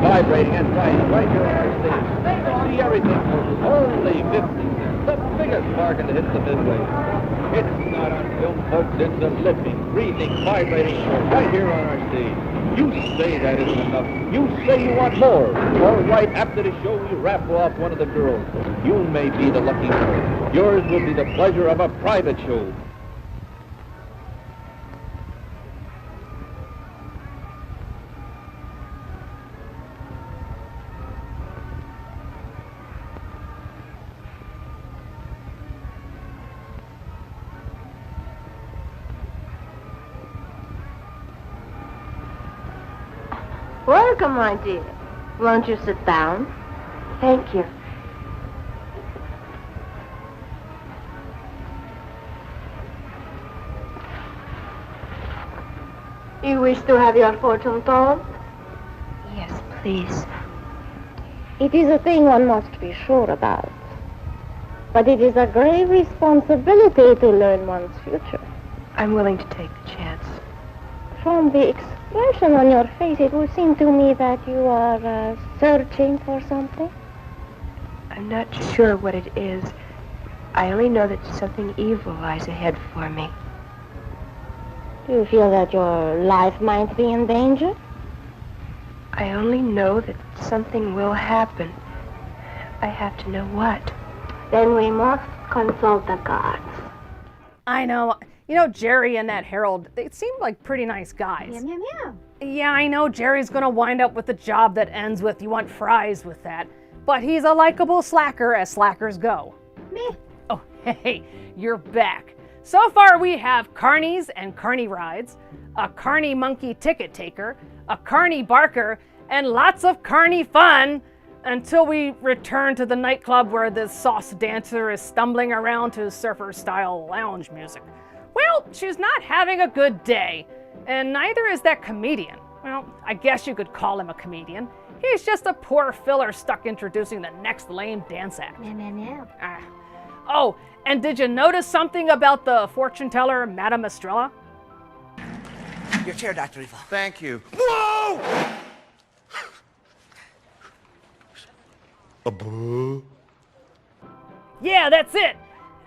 Vibrating and writing right here on our stage. See everything, folks. Only 50 cents. The biggest bargain to hit the Midway. It's not on film, folks. It's a living, breathing, vibrating show right here on our stage. You say that isn't enough. You say you want more. All right, after the show, we raffle off one of the girls. You may be the lucky one. Yours will be the pleasure of a private show. Welcome, my dear. Won't you sit down? Thank you. You wish to have your fortune told? Yes, please. It is a thing one must be sure about. But it is a grave responsibility to learn one's future. I'm willing to take the chance. From the expression on your face, it would seem to me that you are searching for something. I'm not sure what it is. I only know that something evil lies ahead for me. Do you feel that your life might be in danger? I only know that something will happen. I have to know what. Then we must consult the gods. I know. You know, Jerry and that Harold, they seem like pretty nice guys. Meow, meow, meow. Yeah, I know Jerry's gonna wind up with a job that ends with you want fries with that. But he's a likable slacker as slackers go. Meh. Oh, hey, you're back. So far we have carnies and carny rides, a carny monkey ticket taker, a carny barker, and lots of carny fun until we return to the nightclub where the sauce dancer is stumbling around to surfer-style lounge music. Well, she's not having a good day, and neither is that comedian. Well, I guess you could call him a comedian. He's just a poor filler stuck introducing the next lame dance act. Meow, meow, meow. Oh, and did you notice something about the fortune teller, Madame Estrella? Your chair, Dr. Evil. Thank you. Whoa! Yeah, that's it.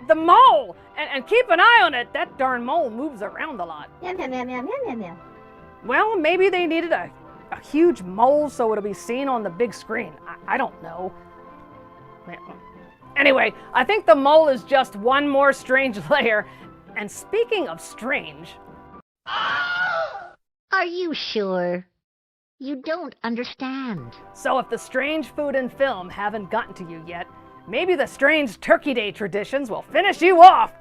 The mole. And keep an eye on it. That darn mole moves around a lot. Meow, meow, meow, meow, meow, meow, meow. Well, maybe they needed a huge mole so it'll be seen on the big screen. I don't know. Anyway, I think the mole is just one more strange layer. And speaking of strange... Are you sure? You don't understand. So if the strange food and film haven't gotten to you yet, maybe the strange Turkey Day traditions will finish you off.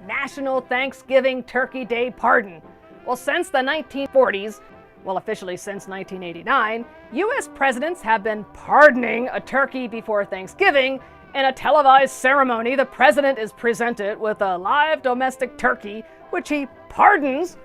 National Thanksgiving Turkey Day Pardon. Well, since the 1940s, Well, officially since 1989, U.S. presidents have been pardoning a turkey before Thanksgiving. In a televised ceremony, the president is presented with a live domestic turkey, which he pardons.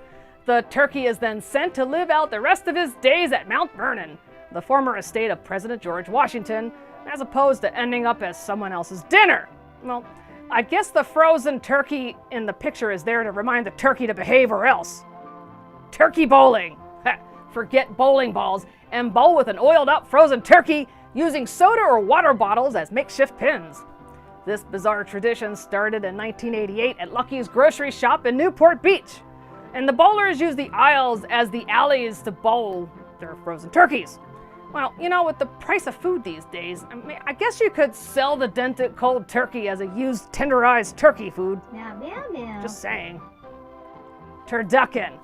The turkey is then sent to live out the rest of his days at Mount Vernon, the former estate of President George Washington, as opposed to ending up as someone else's dinner. Well, I guess the frozen turkey in the picture is there to remind the turkey to behave or else. Turkey bowling. Forget bowling balls and bowl with an oiled up frozen turkey using soda or water bottles as makeshift pins. This bizarre tradition started in 1988 at Lucky's grocery shop in Newport Beach. And the bowlers use the aisles as the alleys to bowl their frozen turkeys. Well, you know, with the price of food these days, I guess you could sell the dented cold turkey as a used tenderized turkey food. Meow, meow, meow. Just saying. Turducken.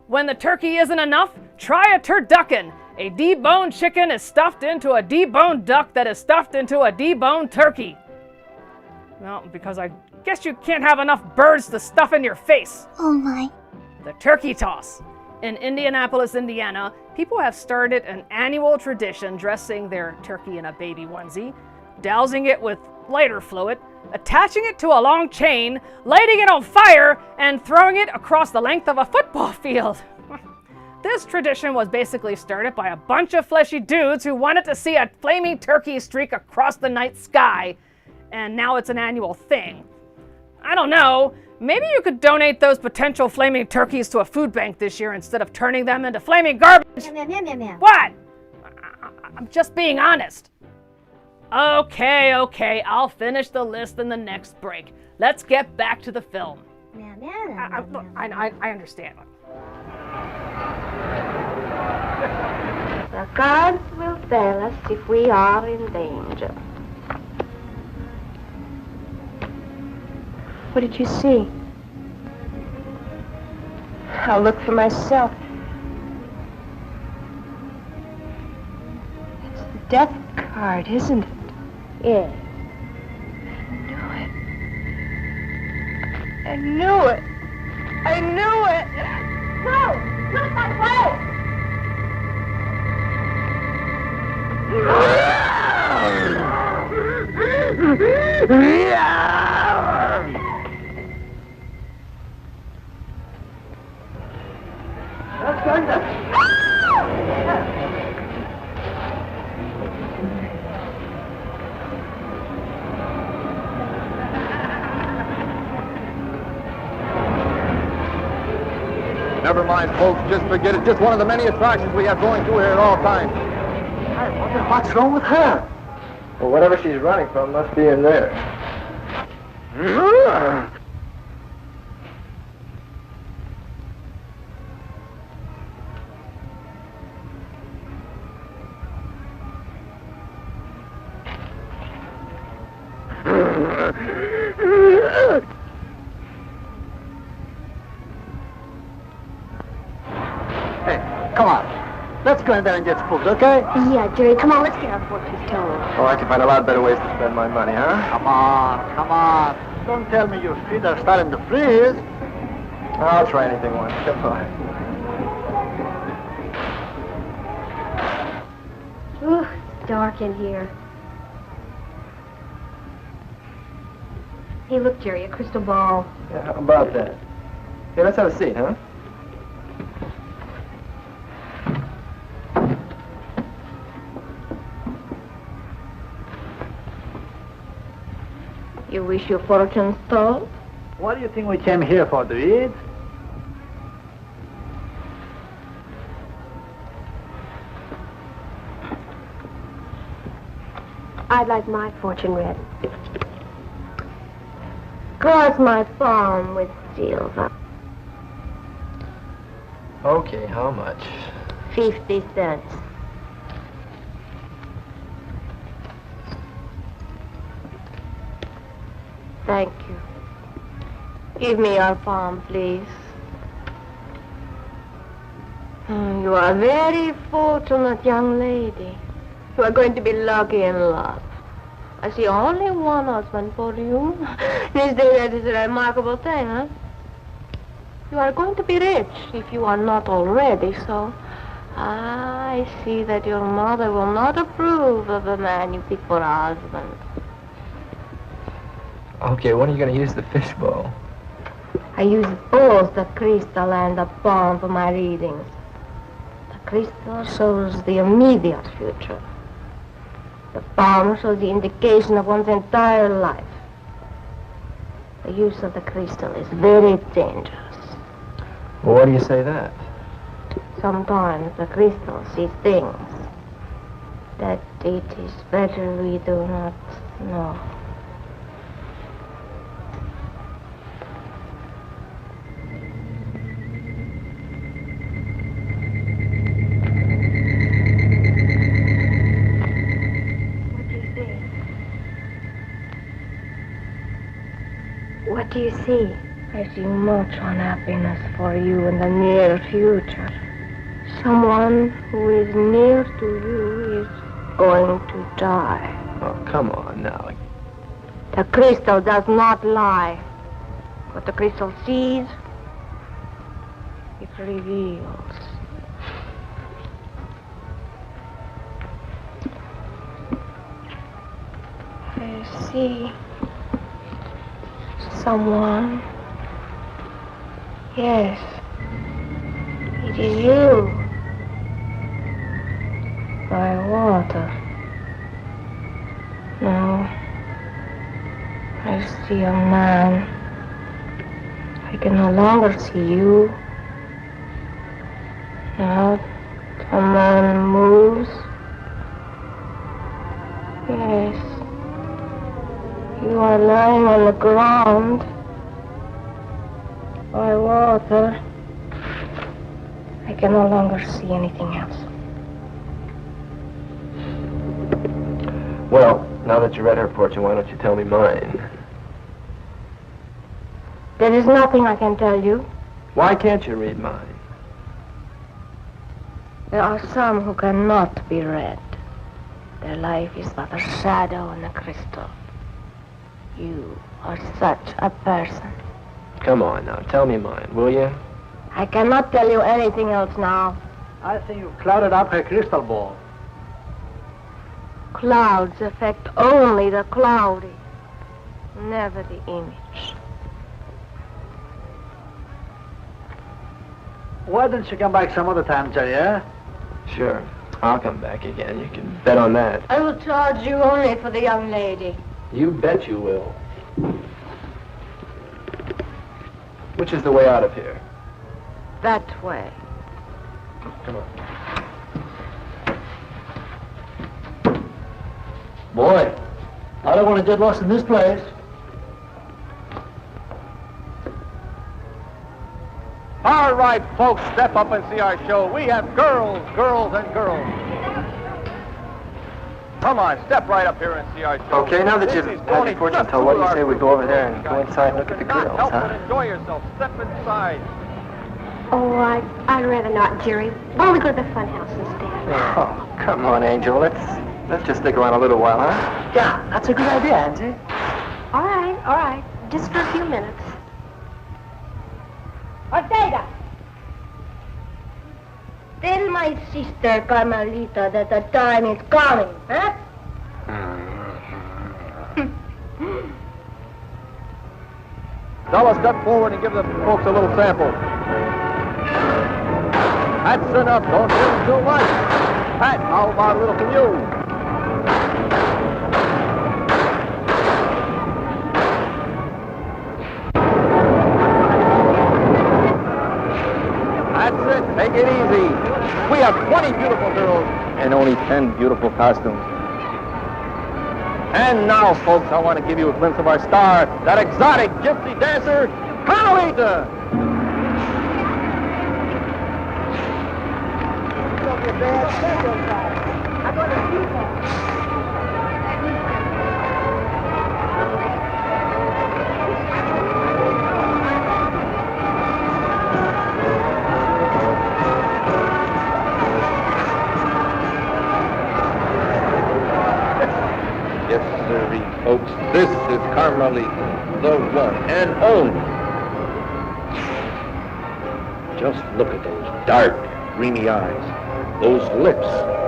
When the turkey isn't enough, try a turducken. A deboned chicken is stuffed into a deboned duck that is stuffed into a deboned turkey. Well, because I guess you can't have enough birds to stuff in your face. Oh my. The turkey toss. In Indianapolis, Indiana, people have started an annual tradition dressing their turkey in a baby onesie, dousing it with lighter fluid, attaching it to a long chain, lighting it on fire, and throwing it across the length of a football field. This tradition was basically started by a bunch of fleshy dudes who wanted to see a flaming turkey streak across the night sky, and now it's an annual thing. I don't know, maybe you could donate those potential flaming turkeys to a food bank this year instead of turning them into flaming garbage. Meow, meow, meow, meow. What? I'm just being honest. Okay, I'll finish the list in the next break. Let's get back to the film. Meow, meow, meow, meow. I understand. The cards will tell us if we are in danger. What did you see? I'll look for myself. It's the death card, isn't it? Yes. I knew it. I knew it. No! Look my way! That's going to... Never mind, folks. Just forget it. Just one of the many attractions we have going through here at all times. I wonder what's wrong with her. Well, whatever she's running from must be in there. Hey, come on. Let's go in there and get spooked, okay? Yeah, Jerry, come on, let's get our fortunes told. Oh, I can find a lot better ways to spend my money, huh? Come on. Don't tell me your feet are starting to freeze. I'll try anything once. Come on. Ooh, it's dark in here. Hey, look, Jerry, a crystal ball. Yeah, how about that? Hey, let's have a seat, huh? You wish your fortunes told? What do you think we came here for, to eat? I'd like my fortune read. Cross my palm with silver. Okay, how much? 50 cents. Thank you. Give me your palm, please. You are a very fortunate young lady. You are going to be lucky in love. I see only one husband for you. These days, that is a remarkable thing, huh? You are going to be rich if you are not already so. I see that your mother will not approve of the man you pick for a husband. Okay, when are you going to use the fishbowl? I use both the crystal and the palm for my readings. The crystal shows the immediate future. The palm shows the indication of one's entire life. The use of the crystal is very dangerous. Well, why do you say that? Sometimes the crystal sees things that it is better we do not know. What do you see? I see much unhappiness for you in the near future. Someone who is near to you is going to die. Oh, come on now. The crystal does not lie. What the crystal sees, it reveals. I see someone. Yes, it is you. By water. Now, I see a man. I can no longer see you. Now, the man moves. Yes. You are lying on the ground. By water. I can no longer see anything else. Well, now that you read her fortune, why don't you tell me mine? There is nothing I can tell you. Why can't you read mine? There are some who cannot be read. Their life is but a shadow in the crystal. You are such a person. Come on now, tell me mine, will you? I cannot tell you anything else now. I think you clouded up her crystal ball. Clouds affect only the cloudy, never the image. Why don't you come back some other time, Jerry, eh? Sure. I'll come back again. You can bet on that. I will charge you only for the young lady. You bet you will. Which is the way out of here? That way. Come on. Boy, I don't want to get lost in this place. All right, folks, step up and see our show. We have girls, girls, and girls. Come on, step right up here and see our show. Okay, now that you've had your fortune told, what do you say we go over there and go inside and look at the girls, Help huh? and enjoy yourself. Step inside. Oh, I'd rather not, Jerry. Why don't we go to the fun house instead? Oh, come on, Angel. Let's just stick around a little while, huh? Yeah, that's a good idea, Angie. All right. Just for a few minutes. Ortega! Tell my sister, Carmelita, that the time is coming, huh? Della, step forward and give the folks a little sample. That's enough. Don't do too much. Pat, how about a little from you? That's it. Take it easy. We have 20 beautiful girls and only 10 beautiful costumes. And now, folks, I want to give you a glimpse of our star, that exotic gypsy dancer, Carmelita. Yes, sir, folks, this is Carmelita, the one and only. Just look at those dark, dreamy eyes. Those lips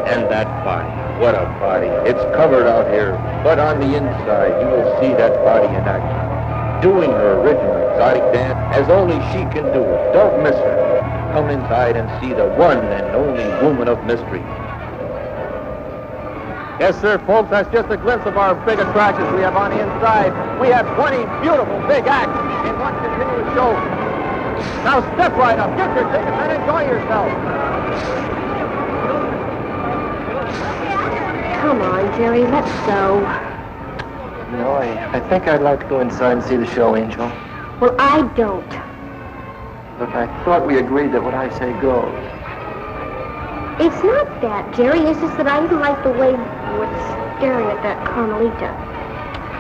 and that body. What a body. It's covered out here, but on the inside, you will see that body in action. Doing her original exotic dance as only she can do it. Don't miss her. Come inside and see the one and only woman of mystery. Yes, sir, folks, that's just a glimpse of our big attractions we have on the inside. We have 20 beautiful big acts in one continuous show. Now step right up, get your tickets, and enjoy yourself. Come on, Jerry, let's go. No, I think I'd like to go inside and see the show, Angel. Well, I don't. Look, I thought we agreed that what I say goes. It's not that, Jerry. It's just that I didn't like the way you were staring at that Carmelita.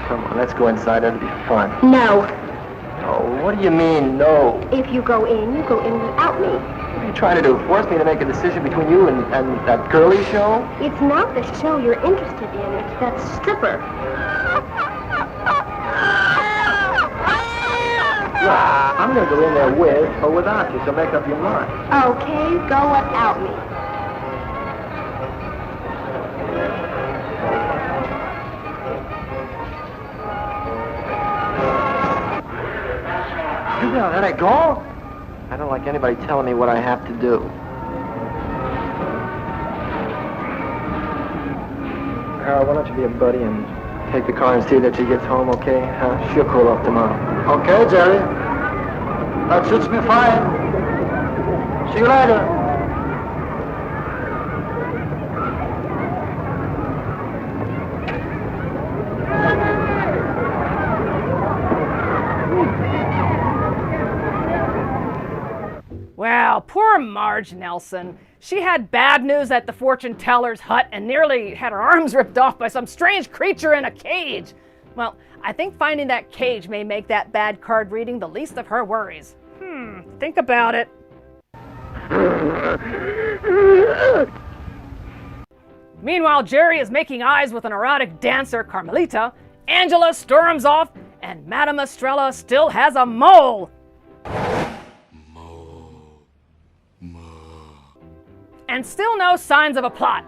Come on, let's go inside. That'll be fun. No. Oh, what do you mean, no? If you go in without me. What are you trying to do? Force me to make a decision between you and that girly show? It's not the show you're interested in. It's that stripper. Look, I'm going to go in there with or without you, so make up your mind. Okay, go without me. You gonna let it go? I don't like anybody telling me what I have to do. Carol, why don't you be a buddy and take the car and see that she gets home, okay? Huh? She'll call up tomorrow. Okay, Jerry. That suits me fine. See you later. Well, poor Marge Nelson. She had bad news at the fortune teller's hut and nearly had her arms ripped off by some strange creature in a cage. Well, I think finding that cage may make that bad card reading the least of her worries. Think about it. Meanwhile, Jerry is making eyes with an erotic dancer, Carmelita. Angela storms off, and Madame Estrella still has a mole. And still no signs of a plot.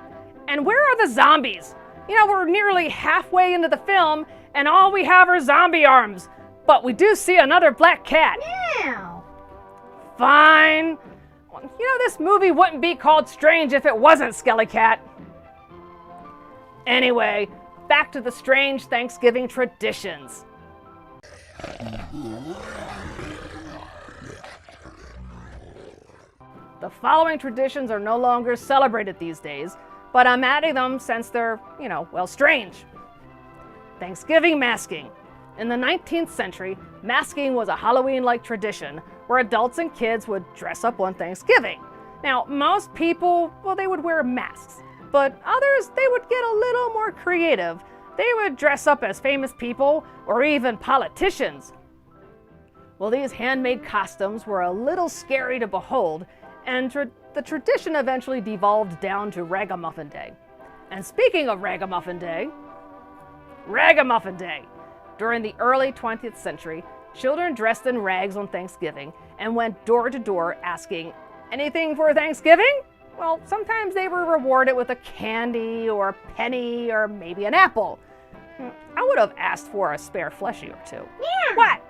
And where are the zombies? You know, we're nearly halfway into the film, and all we have are zombie arms. But we do see another black cat. Meow. Fine. You know, this movie wouldn't be called Strange if it wasn't Skelly Cat. Anyway, back to the strange Thanksgiving traditions. The following traditions are no longer celebrated these days, but I'm adding them since they're, strange. Thanksgiving masking. In the 19th century, masking was a Halloween-like tradition where adults and kids would dress up on Thanksgiving. Now, most people, they would wear masks, but others, they would get a little more creative. They would dress up as famous people or even politicians. Well, these handmade costumes were a little scary to behold, and the tradition eventually devolved down to Ragamuffin Day. And speaking of Ragamuffin Day, during the early 20th century, children dressed in rags on Thanksgiving and went door to door asking, "Anything for Thanksgiving?" Well, sometimes they were rewarded with a candy or a penny or maybe an apple. I would have asked for a spare fleshie or two. Yeah. What?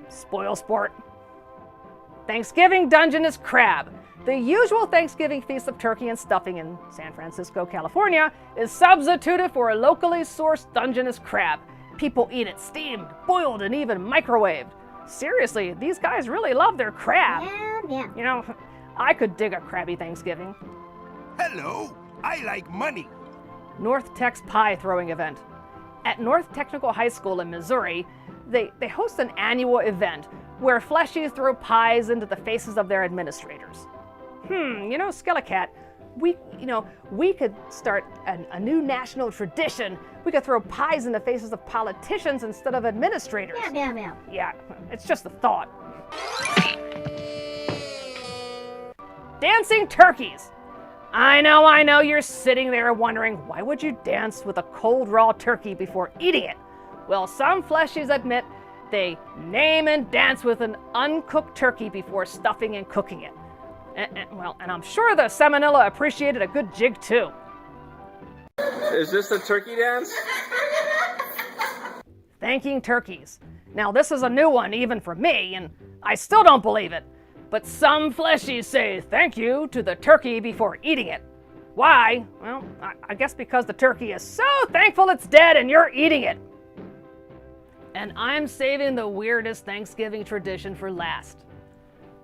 Spoil sport. Thanksgiving Dungeness crab. The usual Thanksgiving feast of turkey and stuffing in San Francisco, California, is substituted for a locally sourced Dungeness crab. People eat it steamed, boiled, and even microwaved. Seriously, these guys really love their crab. Yeah. You know, I could dig a crabby Thanksgiving. Hello, I like money. North Tex Pie Throwing Event. At North Technical High School in Missouri, they host an annual event where fleshies throw pies into the faces of their administrators. Skellicat, we could start a new national tradition. We could throw pies in the faces of politicians instead of administrators. Meow. Yeah, it's just a thought. Dancing turkeys. I know you're sitting there wondering, why would you dance with a cold raw turkey before eating it? Well, some fleshies admit they name and dance with an uncooked turkey before stuffing and cooking it. And I'm sure the Seminole appreciated a good jig too. Is this the turkey dance? Thanking turkeys. Now this is a new one even for me, and I still don't believe it. But some fleshies say thank you to the turkey before eating it. Why? Well, I guess because the turkey is so thankful it's dead and you're eating it. And I'm saving the weirdest Thanksgiving tradition for last.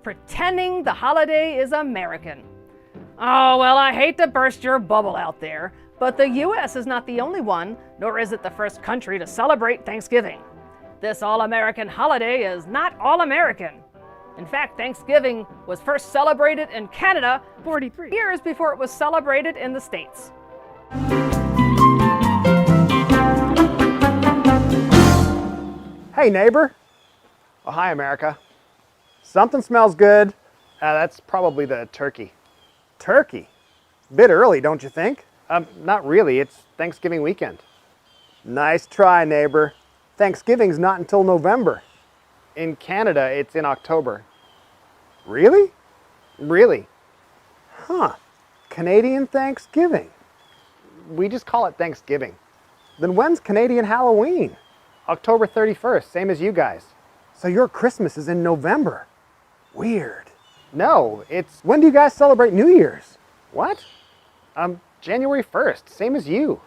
Pretending the holiday is American. Oh, well, I hate to burst your bubble out there, but the U.S. is not the only one, nor is it the first country to celebrate Thanksgiving. This all-American holiday is not all-American. In fact, Thanksgiving was first celebrated in Canada 43 years before it was celebrated in the States. Hey, neighbor. Oh, hi, America. Something smells good. That's probably the turkey. Turkey? Bit early, don't you think? Not really. It's Thanksgiving weekend. Nice try, neighbor. Thanksgiving's not until November. In Canada, it's in October. Really? Really? Huh. Canadian Thanksgiving. We just call it Thanksgiving. Then when's Canadian Halloween? October 31st, same as you guys. So your Christmas is in November. Weird. No, it's... When do you guys celebrate New Year's? What? January 1st, same as you.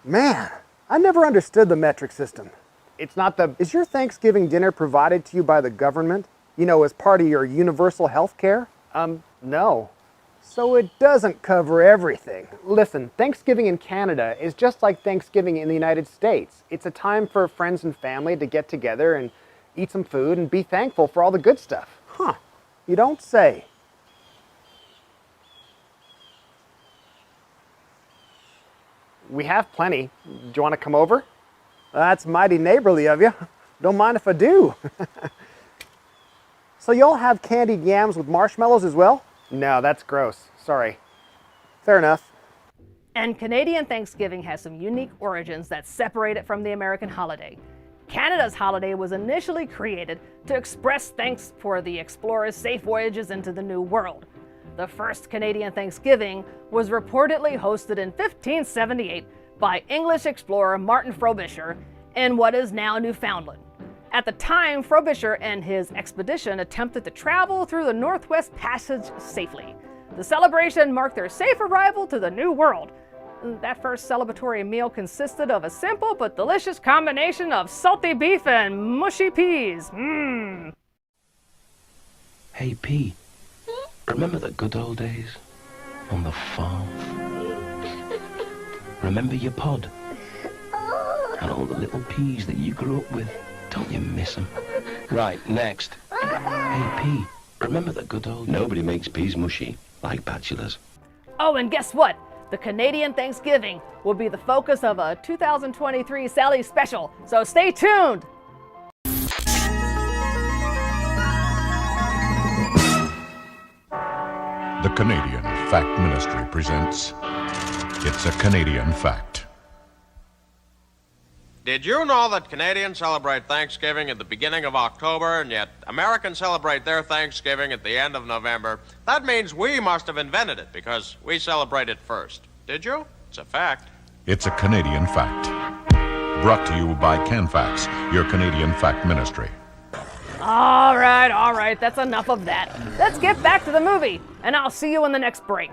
Man, I never understood the metric system. It's not the... Is your Thanksgiving dinner provided to you by the government? You know, as part of your universal health care? No. So it doesn't cover everything. Listen, Thanksgiving in Canada is just like Thanksgiving in the United States. It's a time for friends and family to get together and eat some food and be thankful for all the good stuff. Huh. You don't say. We have plenty. Do you want to come over? That's mighty neighborly of you. Don't mind if I do. So y'all have candied yams with marshmallows as well? No, that's gross. Sorry. Fair enough. And Canadian Thanksgiving has some unique origins that separate it from the American holiday. Canada's holiday was initially created to express thanks for the explorers' safe voyages into the New World. The first Canadian Thanksgiving was reportedly hosted in 1578 by English explorer Martin Frobisher in what is now Newfoundland. At the time, Frobisher and his expedition attempted to travel through the Northwest Passage safely. The celebration marked their safe arrival to the New World. That first celebratory meal consisted of a simple but delicious combination of salty beef and mushy peas. Mmm. Hey, P, remember the good old days on the farm? Remember your pod? And all the little peas that you grew up with? Don't you miss them? Right, next. Hey, P, remember the good old... Nobody makes peas mushy like bachelors. Oh, and guess what? The Canadian Thanksgiving will be the focus of a 2023 Sally special, so stay tuned! The Canadian Fact Ministry presents It's a Canadian Fact. Did you know that Canadians celebrate Thanksgiving at the beginning of October, and yet Americans celebrate their Thanksgiving at the end of November? That means we must have invented it, because we celebrate it first. Did you? It's a fact. It's a Canadian Fact. Brought to you by CanFax, your Canadian Fact Ministry. All right, that's enough of that. Let's get back to the movie, and I'll see you in the next break.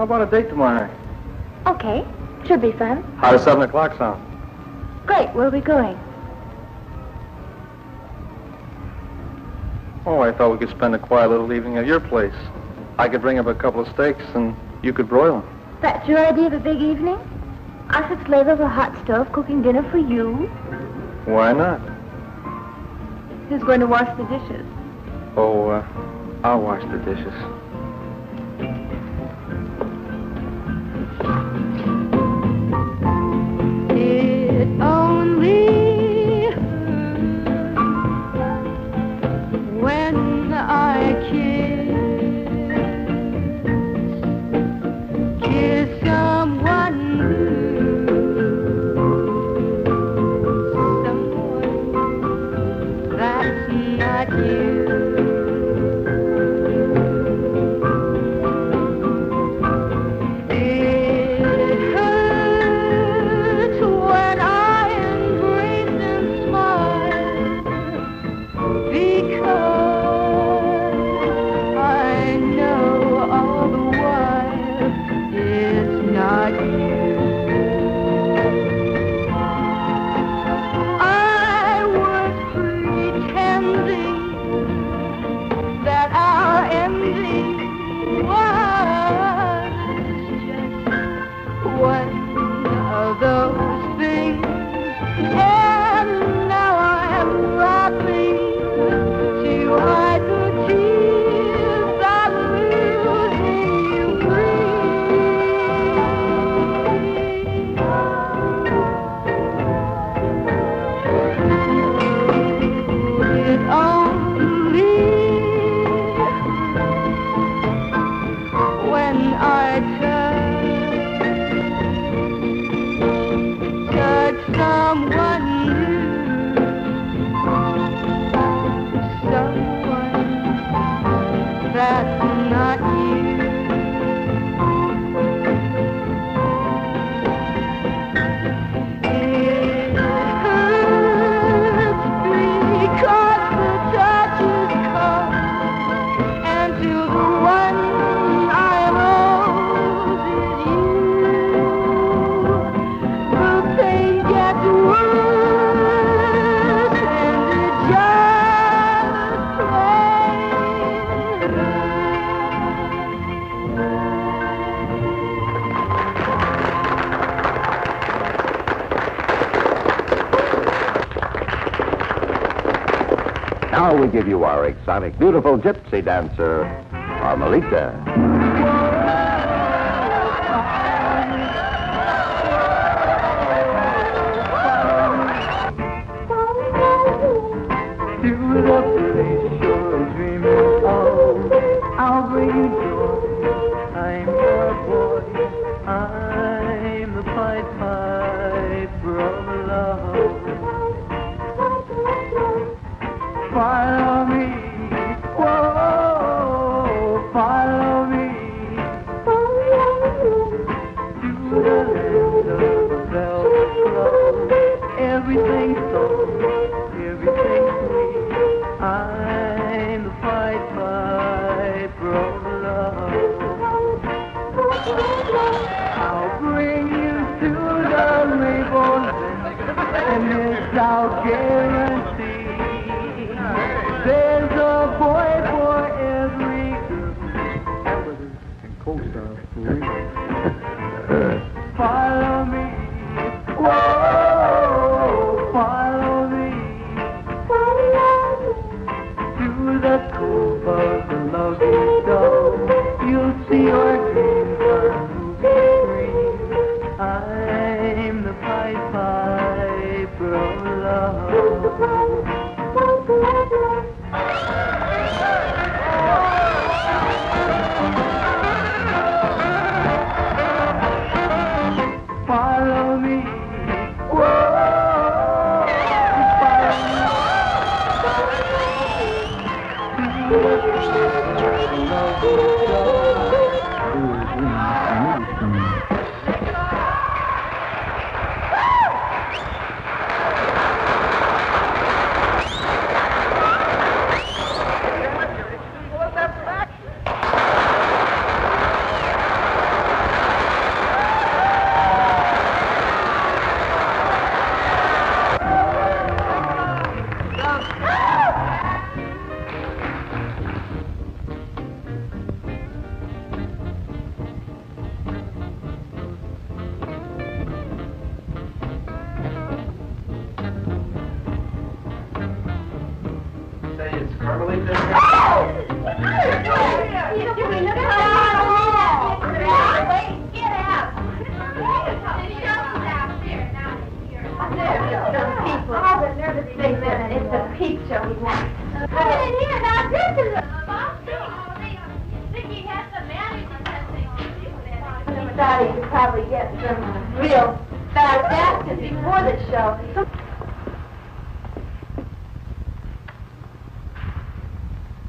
How about a date tomorrow night? Okay. Should be fun. How does 7 o'clock sound? Great. Where are we going? Oh, I thought we could spend a quiet little evening at your place. I could bring up a couple of steaks and you could broil them. That's your idea of a big evening? I should slave over a hot stove cooking dinner for you. Why not? Who's going to wash the dishes? Oh, I'll wash the dishes. It only when I kiss someone that's not you. Now we give you our exotic, beautiful gypsy dancer, Carmelita. I'll bring you joy. I'm your boy. I'm the Pied Piper of love. Follow me, whoa, follow me to the land of the velvet glove. Everything's soft, everything's sweet. I'm the Pied Piper of love. I'll bring you to the rainbow land, and this I'll guarantee. There's a boy for every girl, and co-star follow me, whoa, follow me to the cove of the lovely dove. You'll see your dreams are moving free. I'm the Pied Piper of love. Follow me, whoa, Let's face it, it's a peep show we want. Come in here now, this is a... Vicky has the management. Daddy, you probably get some real fast actors before the show.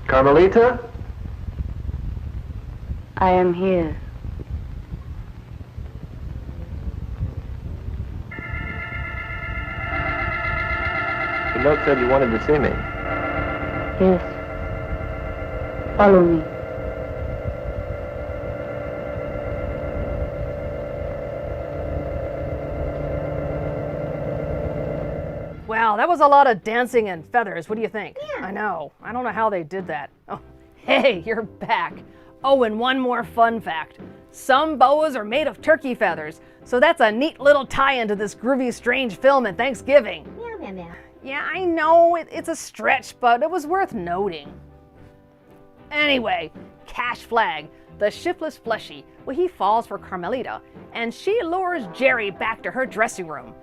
Carmelita? I am here. The note said you wanted to see me. Yes. Follow me. Wow, that was a lot of dancing and feathers. What do you think? Yeah. I know. I don't know how they did that. Oh, hey, you're back. Oh, and one more fun fact. Some boas are made of turkey feathers, so that's a neat little tie-in to this groovy, strange film at Thanksgiving. Yeah, I know, it's a stretch, but it was worth noting. Anyway, Cash Flag, the shiftless fleshy, well, he falls for Carmelita, and she lures Jerry back to her dressing room.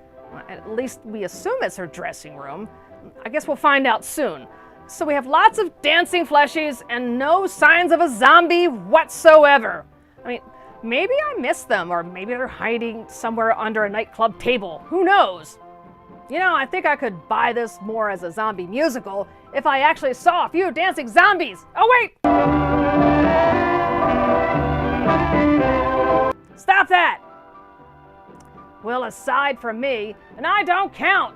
At least we assume it's her dressing room. I guess we'll find out soon. So we have lots of dancing fleshies and no signs of a zombie whatsoever. I mean, maybe I missed them, or maybe they're hiding somewhere under a nightclub table. Who knows? You know, I think I could buy this more as a zombie musical if I actually saw a few dancing zombies. Oh, wait! Stop that! Well, aside from me, and I don't count.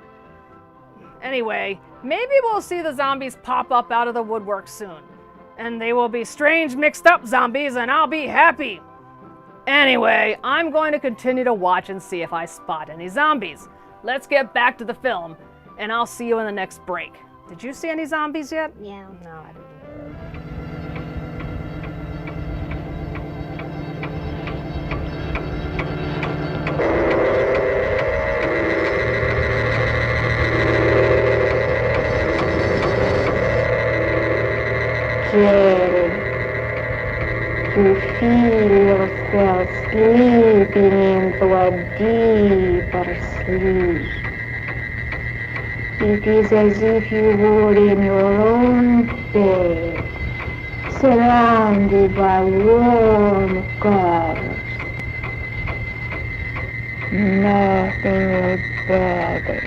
Anyway, maybe we'll see the zombies pop up out of the woodwork soon. And they will be strange, mixed up zombies, and I'll be happy. Anyway, I'm going to continue to watch and see if I spot any zombies. Let's get back to the film, and I'll see you in the next break. Did you see any zombies yet? Yeah. No, I didn't. Jerry, you feel yourself slipping into a deeper sleep. It is as if you were in your own bed, surrounded by warm covers. Nothing will bother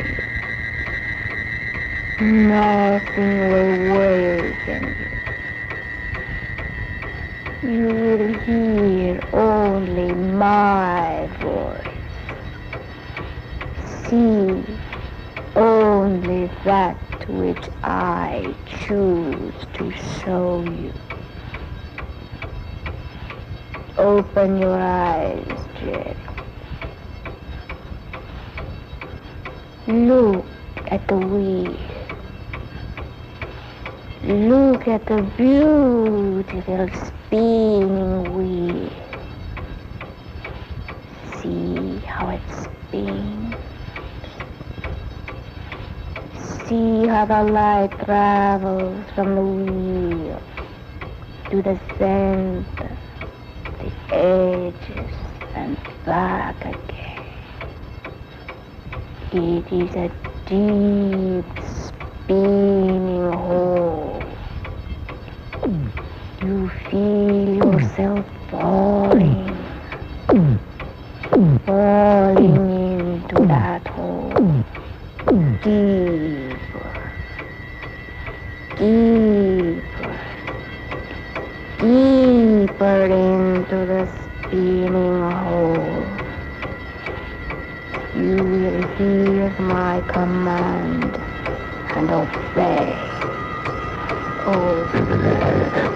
you. Nothing will waken you. You will hear only my voice. See only that which I choose to show you. Open your eyes, Jerry. Look at the wheel. Look at the beautiful spinning wheel. See how it spins. See how the light travels from the wheel to the center, the edges, and back again. It is a deep spinning hole. You feel yourself falling into that hole. Deeper, deeper, deeper into the spinning hole. You will hear my command and obey. Obey.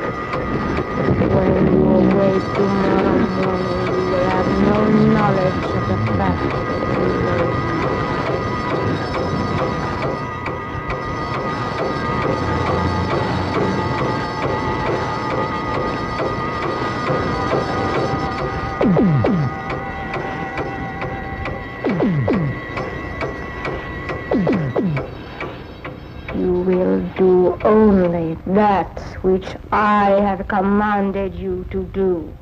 When you awake tomorrow morning, you will have no knowledge of the fact that you were. You will do only that which I have commanded you to do.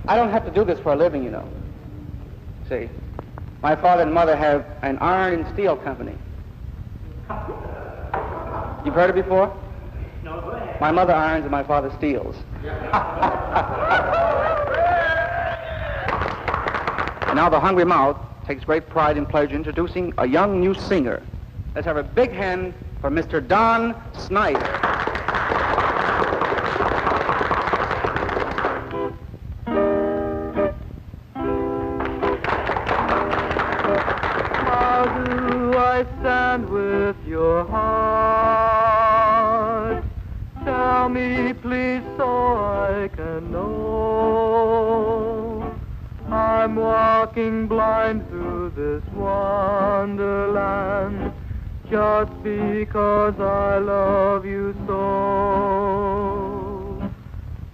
I don't have to do this for a living, you know. See, my father and mother have an iron and steel company. You've heard it before? No, go ahead. My mother irons and my father steels. And now the hungry mouth takes great pride and pleasure in introducing a young new singer. Let's have a big hand for Mr. Don Snyder. How do I stand with your heart? Tell me, please, so I can know. I'm walking blind through this wonderland just because I love you so.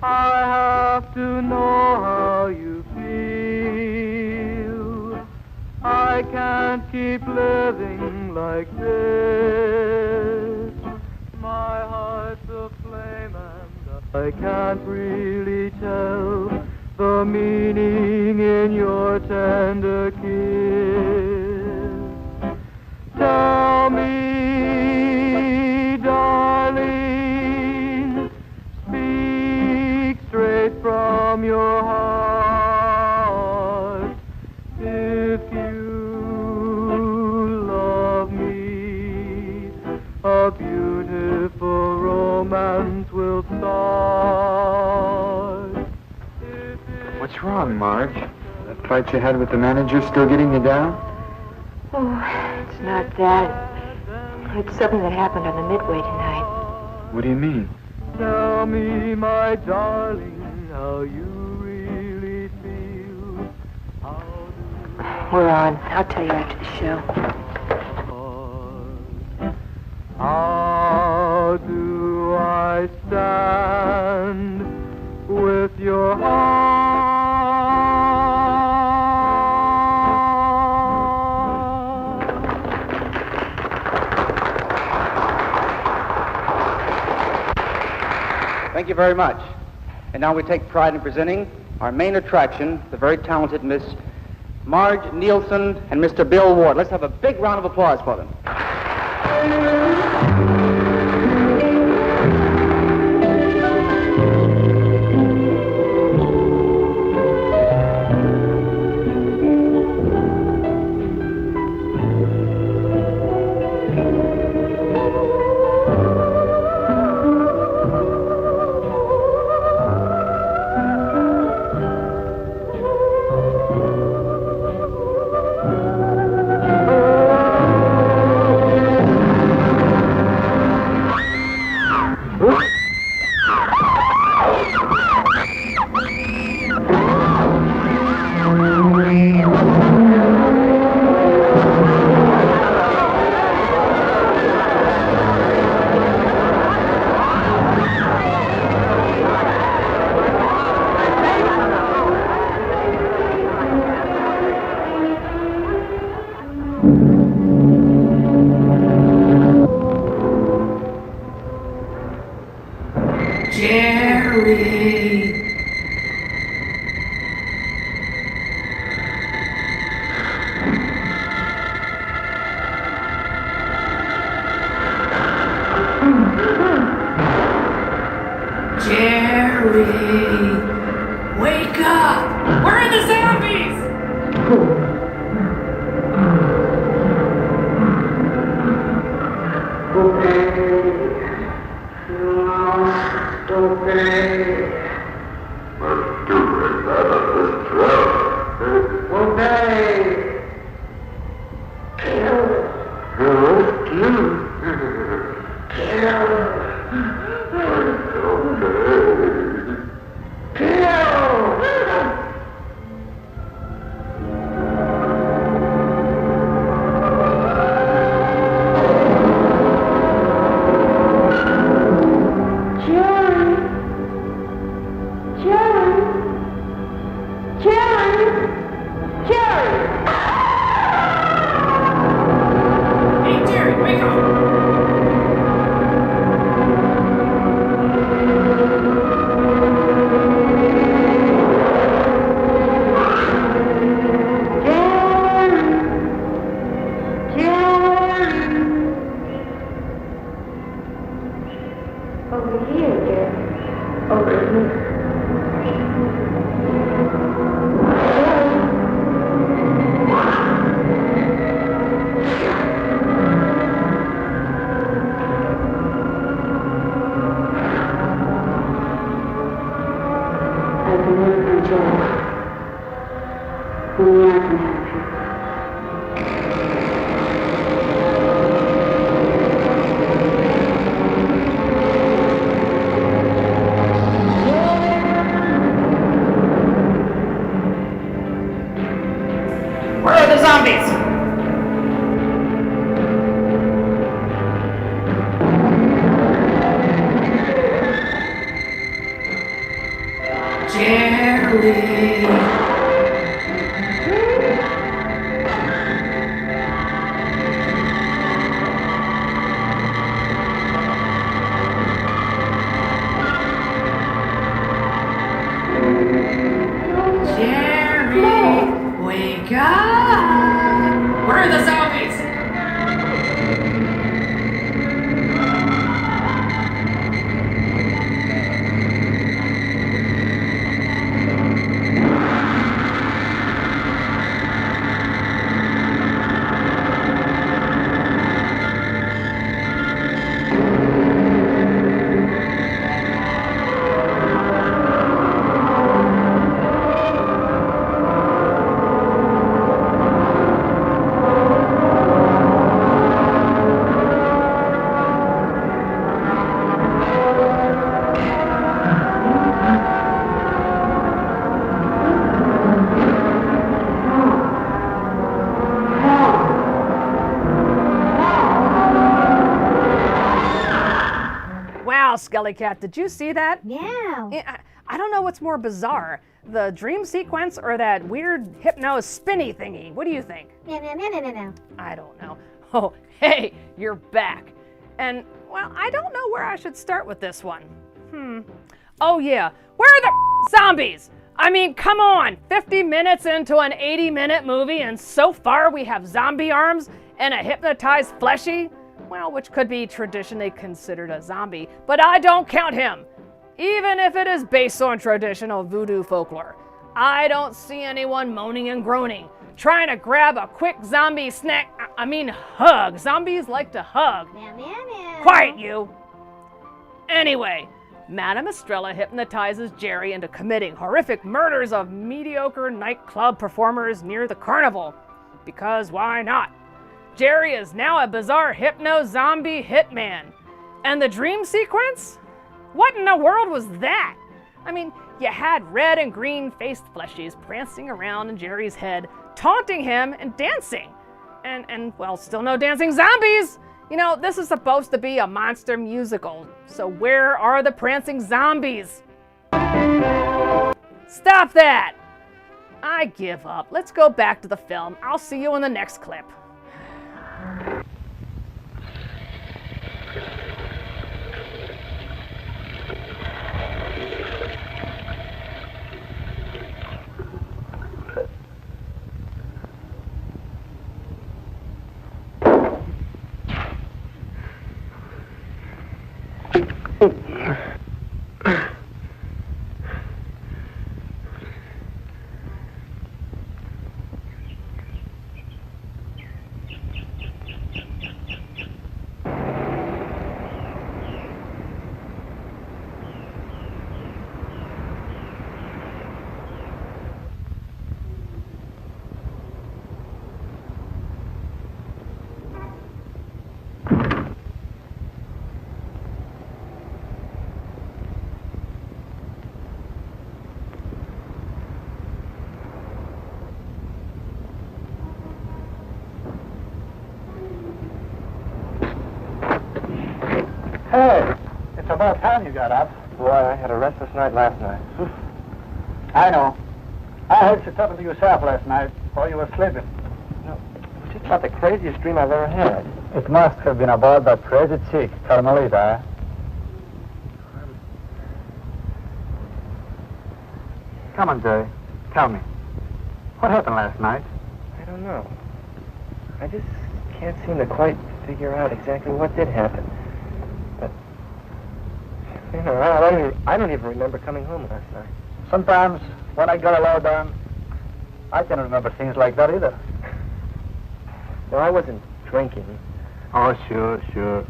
I have to know how you feel. I can't keep living like this. My heart's aflame and I can't really tell the meaning in your tender kiss. Tell me, darling, speak straight from your heart. If you love me, a beautiful romance will start. What's wrong, Marge? That fight you had with the manager still getting you down? Oh, it's not that. It's something that happened on the Midway tonight. What do you mean? Tell me, my darling, how you really feel. We're on. I'll tell you after the show. How do I stand with your heart? Thank you very much. And now we take pride in presenting our main attraction, the very talented Miss Marge Nielsen and Mr. Bill Ward. Let's have a big round of applause for them. Wake up! Where are the zombies? Over here, Jerry. Over here. I've been working, Jerry. Only I can help you. Where are the zombies? Jerry. Jerry, wake up! Where are the zombies? Wow, Skelly Cat, did you see that? Yeah. I don't know what's more bizarre, the dream sequence or that weird hypno spinny thingy. What do you think? No. I don't know. Oh, hey, you're back. And, well, I don't know where I should start with this one. Oh, yeah. Where are the zombies? I mean, come on. 50 minutes into an 80-minute movie, and so far we have zombie arms and a hypnotized fleshy? Well, which could be traditionally considered a zombie, but I don't count him. Even if it is based on traditional voodoo folklore. I don't see anyone moaning and groaning, trying to grab a quick zombie snack. I mean, hug. Zombies like to hug. Quiet, you. Anyway, Madame Estrella hypnotizes Jerry into committing horrific murders of mediocre nightclub performers near the carnival. Because why not? Jerry is now a bizarre hypno-zombie hitman. And the dream sequence? What in the world was that? I mean, you had red and green faced fleshies prancing around in Jerry's head, taunting him and dancing. And well, still no dancing zombies! You know, this is supposed to be a monster musical, so where are the prancing zombies? Stop that! I give up. Let's go back to the film. I'll see you in the next clip. Hey, it's about time you got up. Boy, I had a restless night last night. I know. I heard you talking to yourself last night while you were sleeping. No, it was just about the craziest dream I've ever had. It must have been about that crazy chick, Carmelita. Come on, Jerry. Tell me. What happened last night? I don't know. I just can't seem to quite figure out exactly what did happen. But You know, I don't even remember coming home last night. Sometimes, when I get a low down, I can't remember things like that either. No, I wasn't drinking. Oh, sure.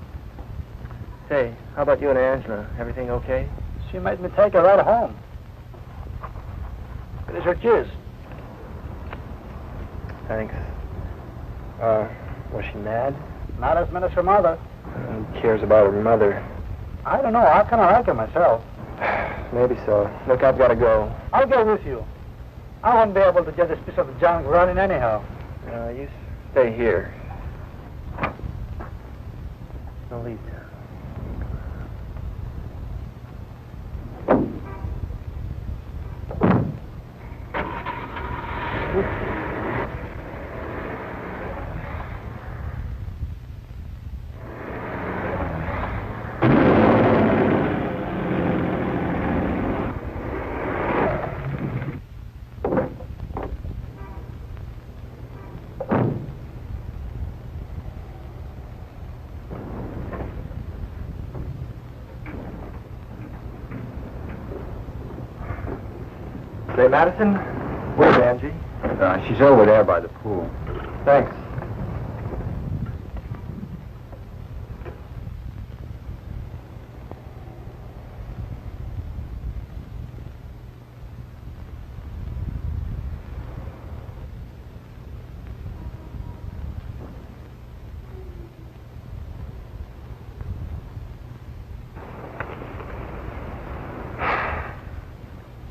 Say, how about you and Angela? Everything okay? She made me take her right home. Here's her kiss. Thanks. Was she mad? Not as mad as her mother. Who cares about her mother? I don't know. I kind of like her myself. Maybe so. Look, I've got to go. I'll go with you. I won't be able to get this piece of junk running anyhow. You stay here. I'll leave town. Say, Madison, where's Angie? She's over there by the pool. Thanks.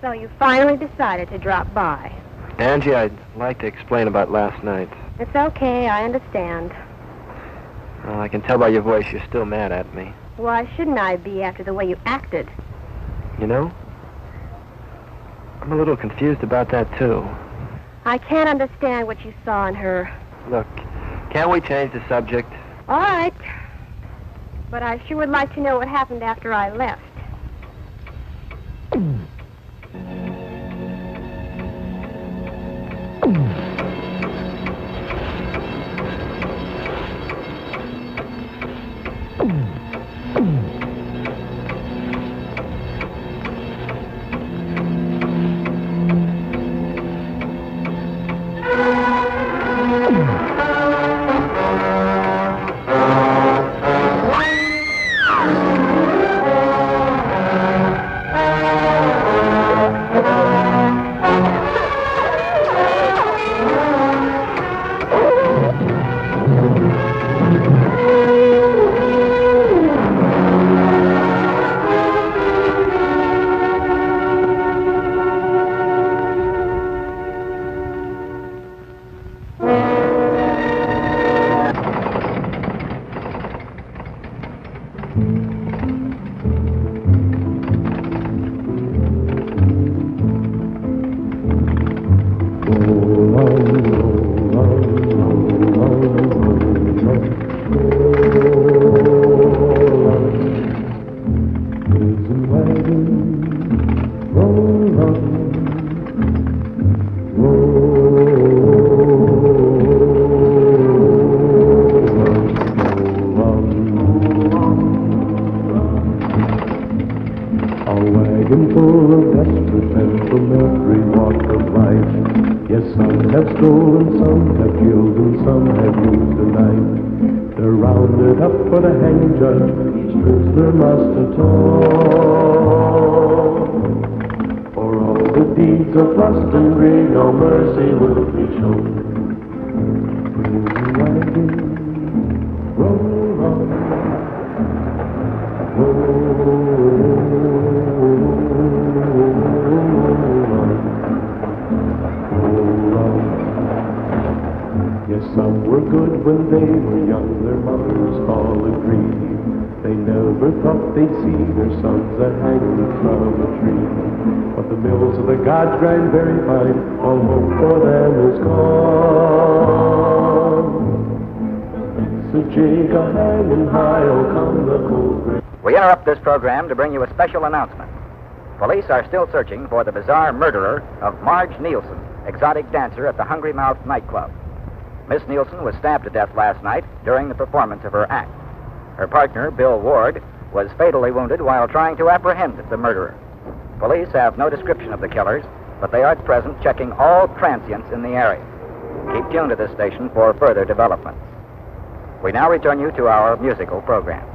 So you finally decided to drop by. Angie, I'd like to explain about last night. It's okay, I understand. Well, I can tell by your voice you're still mad at me. Why shouldn't I be after the way you acted? You know, I'm a little confused about that, too. I can't understand what you saw in her. Look, can't we change the subject? All right. But I sure would like to know what happened after I left. We interrupt this program to bring you a special announcement. Police are still searching for the bizarre murderer of Marge Nielsen, exotic dancer at the Hungry Mouth nightclub. Miss Nielsen was stabbed to death last night during the performance of her act. Her partner, Bill Ward, was fatally wounded while trying to apprehend the murderer. Police have no description of the killers, but they are at present checking all transients in the area. Keep tuned to this station for further developments. We now return you to our musical program.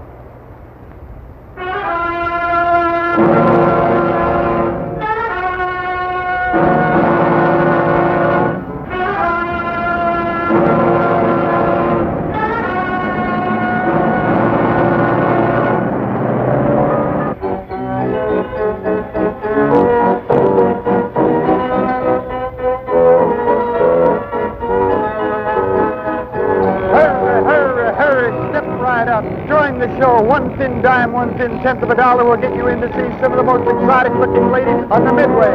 Join the show. 1 thin dime, 1 thin tenth of a dollar will get you in to see some of the most exotic-looking ladies on the Midway.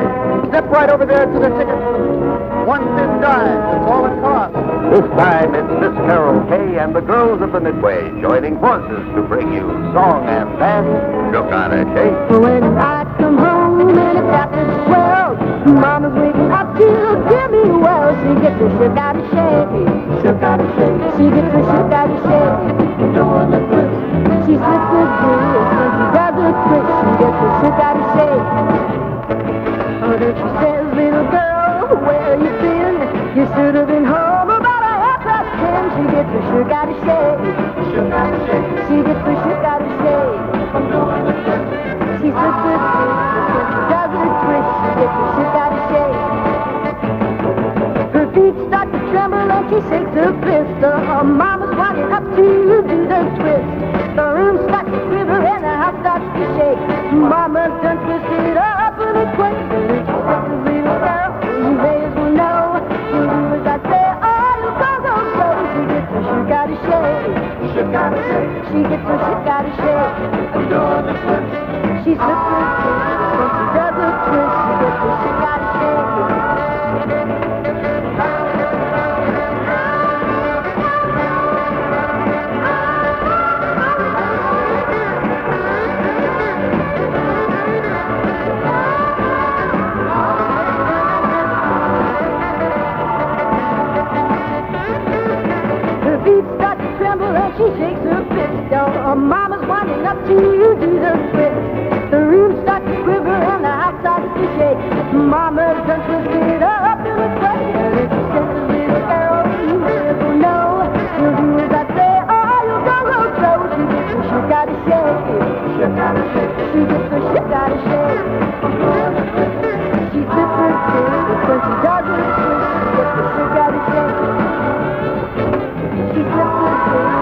Step right over there to the ticket. 1 thin dime. That's all it costs. This time it's Miss Carol Kay and the girls of the Midway joining forces to bring you song and dance. Shook on a shake. When I come home and it's after 12, Mama's waking up to give me well. She gets her shook out of shake. Shook out of shake. She gets her shook out of shake. Doing the twist. She slips the twist when she does the twist. She gets her shook out of shake. Oh, then she says, little girl, where you been? You should have been home about 10:30. She gets her shook out of shake. Shook out of shake. She gets her shook out of shake. She slips the twist when she does the twist. She gets her shook out of shake. Her feet start to tremble and she shakes her fist. Her mama's walking up to do the twist. The room starts to quiver and the house starts to shake. Mama's done twisted up in a quake. And she says to little girl, you may as well know. She'll do as I say, oh, you go, go, go. She gets her shook out of shake. Shook out of shake. She gets her shook out of shake. I'm doing the twist. She slips her twist. When she does the twist, she gets her shook out of shake. She shakes her fist. Her mama's winding up to do the twist. The room starts to quiver and the house starts to shake. Mama's done twisted up in a quake. And if she says to little girl, you never know. You'll do as I say, or you'll go, go, go. She gets her shook out of shake. Shook out of shake. She gets her shook out of shake. She slips her twist. When she does her twist, she gets her shook out of shake. She slips her twist.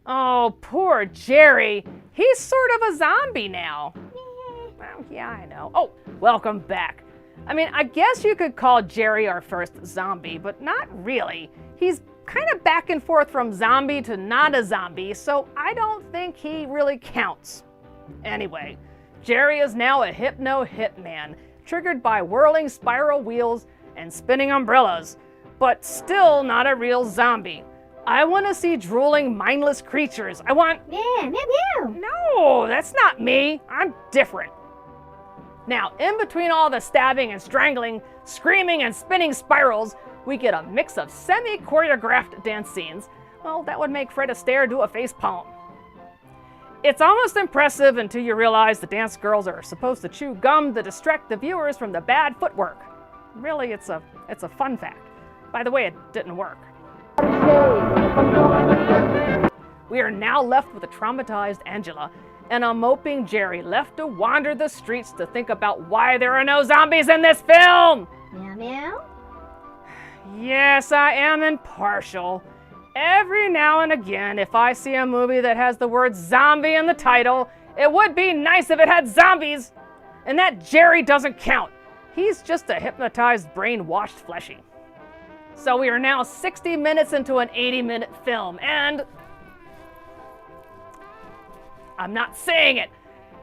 Oh, poor Jerry. He's sort of a zombie now. Well, yeah, I know. Oh, welcome back. I mean, I guess you could call Jerry our first zombie, but not really. He's kind of back and forth from zombie to not a zombie, so I don't think he really counts. Anyway, Jerry is now a hypno-hitman, triggered by whirling spiral wheels and spinning umbrellas, but still not a real zombie. I want to see drooling, mindless creatures. I want... Yeah, meow, meow. No, that's not me. I'm different. Now, in between all the stabbing and strangling, screaming and spinning spirals, we get a mix of semi-choreographed dance scenes. Well, that would make Fred Astaire do a face palm. It's almost impressive until you realize the dance girls are supposed to chew gum to distract the viewers from the bad footwork. Really, it's a fun fact. By the way, it didn't work. We are now left with a traumatized Angela and a moping Jerry left to wander the streets to think about why there are no zombies in this film. Meow, meow. Yes, I am impartial. Every now and again, if I see a movie that has the word zombie in the title, it would be nice if it had zombies. And that Jerry doesn't count. He's just a hypnotized, brainwashed fleshy. So we are now 60 minutes into an 80-minute film, and I'm not saying it.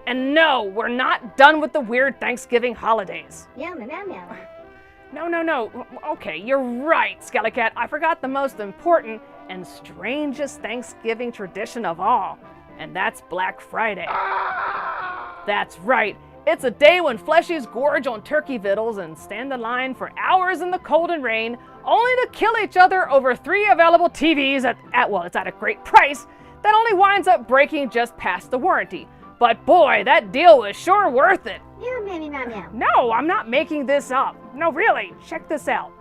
And no, we're not done with the weird Thanksgiving holidays. Meow, meow, meow. No. Okay, you're right, Skellycat. I forgot the most important and strangest Thanksgiving tradition of all, and that's Black Friday. That's right. It's a day when fleshies gorge on turkey victuals and stand in line for hours in the cold and rain, only to kill each other over 3 available TVs it's at a great price that only winds up breaking just past the warranty. But boy, that deal was sure worth it. Meow, meow, meow, meow. No, I'm not making this up. No, really, check this out.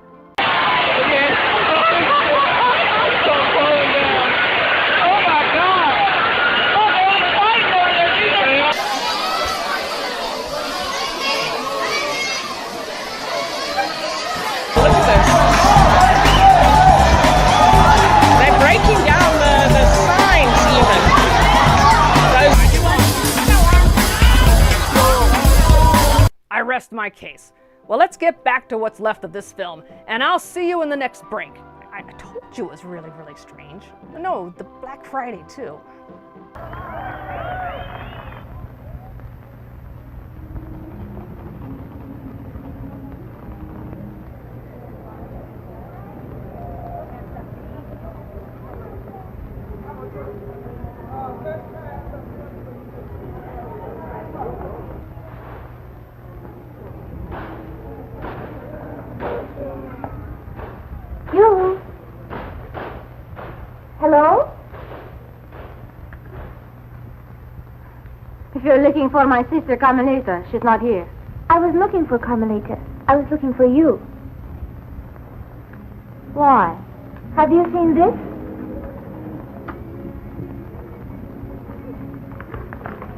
They're breaking down the signs even. I rest my case. Well, let's get back to what's left of this film, and I'll see you in the next break. I told you it was really, really strange. No, the Black Friday, too. You? Hello? If you're looking for my sister Carmelita, she's not here. I was looking for Carmelita. I was looking for you. Why? Have you seen this?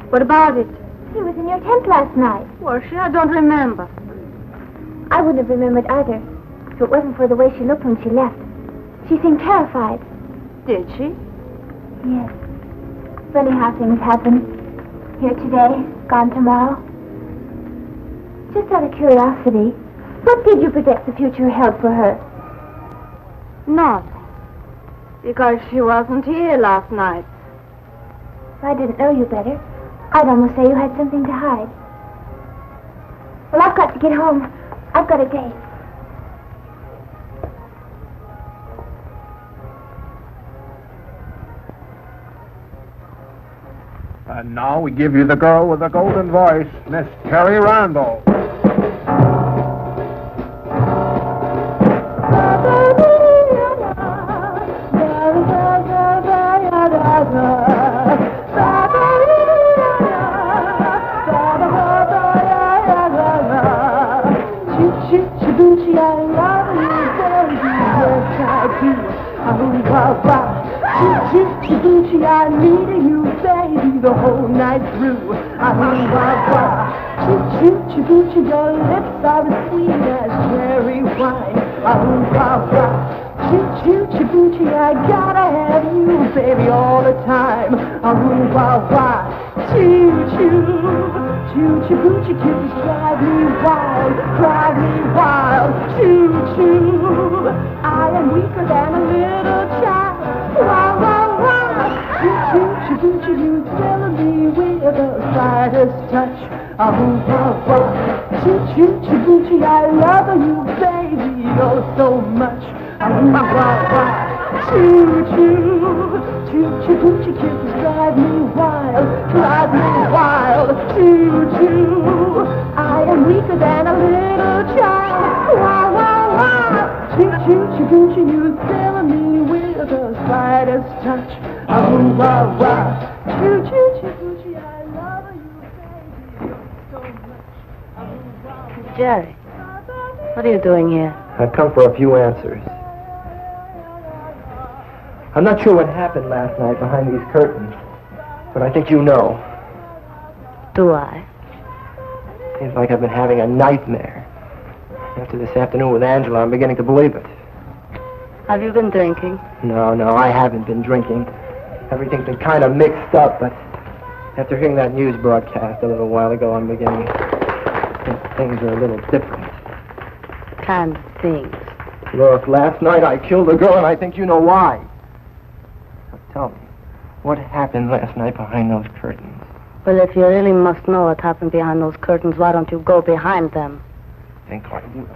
What about it? She was in your tent last night. Was she? I don't remember. I wouldn't have remembered either if it wasn't for the way she looked when she left. She seemed terrified. Did she? Yes. Funny how things happen. Here today, gone tomorrow. Just out of curiosity, what did you predict the future held for her? Nothing. Because she wasn't here last night. If I didn't know you better, I'd almost say you had something to hide. Well, I've got to get home. I've got a date. And now we give you the girl with the golden voice, Miss Terry Randall. I need you, baby, the whole night through. Choo-choo-choo-choo, your lips are as sweet as cherry wine. Choo-choo-choo-choo, I gotta have you, baby, all the time. Choo-choo, choo-choo-choo, kisses drive me wild. Choo-choo, I am weaker than a little child. Choo-choo-choo, you thrill me with the slightest touch. Choo-choo-choo, I love you, baby, oh so much. Choo-choo, kisses drive me wild. Choo-choo, I am weaker than a little child. Choo-choo, you thrill me with the slightest touch. Choo-choo, I love you, baby, oh so much. Jerry, what are you doing here? I've come for a few answers. I'm not sure what happened last night behind these curtains, but I think you know. Do I? Seems like I've been having a nightmare. After this afternoon with Angela, I'm beginning to believe it. Have you been drinking? No, I haven't been drinking. Everything's been kind of mixed up, but after hearing that news broadcast a little while ago, I'm beginning to think things are a little different. Kind of things. Look, last night I killed a girl, and I think you know why. Now tell me, what happened last night behind those curtains? Well, if you really must know what happened behind those curtains, why don't you go behind them? I think I will.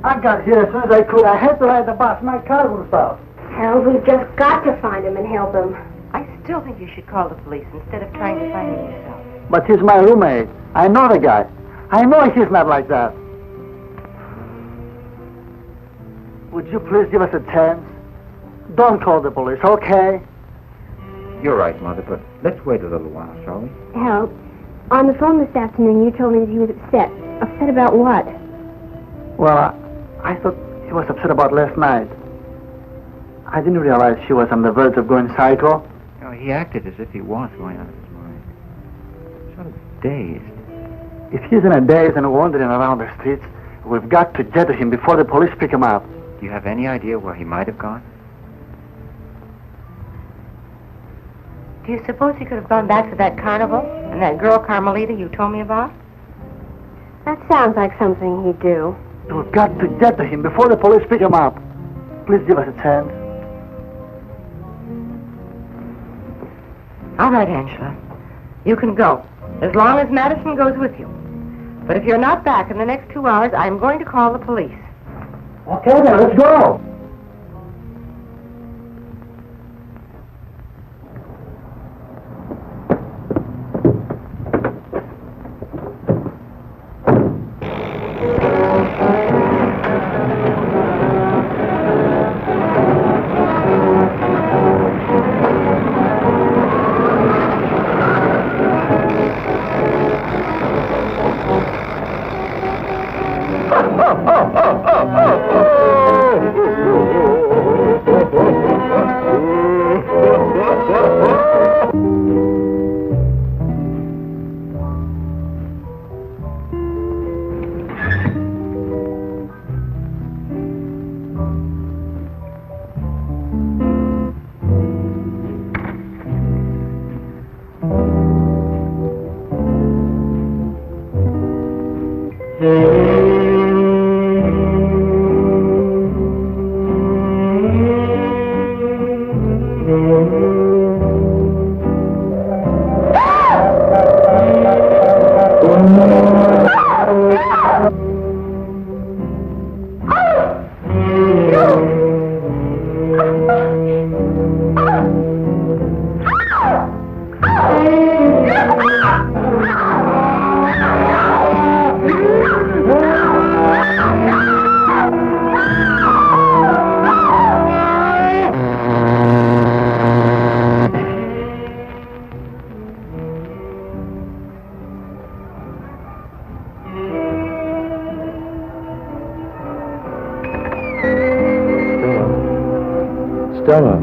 I got here as soon as I could. I had to ride the bus. My car was out. Harold, we've just got to find him and help him. I still think you should call the police instead of trying to find him yourself. But he's my roommate. I know the guy. I know he's not like that. Would you please give us a chance? Don't call the police, okay? You're right, Mother, but let's wait a little while, shall we? Harold, on the phone this afternoon, you told me that he was upset. Upset about what? Well, I thought he was upset about last night. I didn't realize she was on the verge of going psycho. No, he acted as if he was going out of his mind. Sort of dazed. If he's in a daze and wandering around the streets, we've got to get to him before the police pick him up. Do you have any idea where he might have gone? Do you suppose he could have gone back to that carnival and that girl Carmelita you told me about? That sounds like something he'd do. We've got to get to him before the police pick him up. Please give us a chance. All right, Angela. You can go, as long as Madison goes with you. But if you're not back in the next 2 hours, I'm going to call the police. Okay, then, let's go. Stella.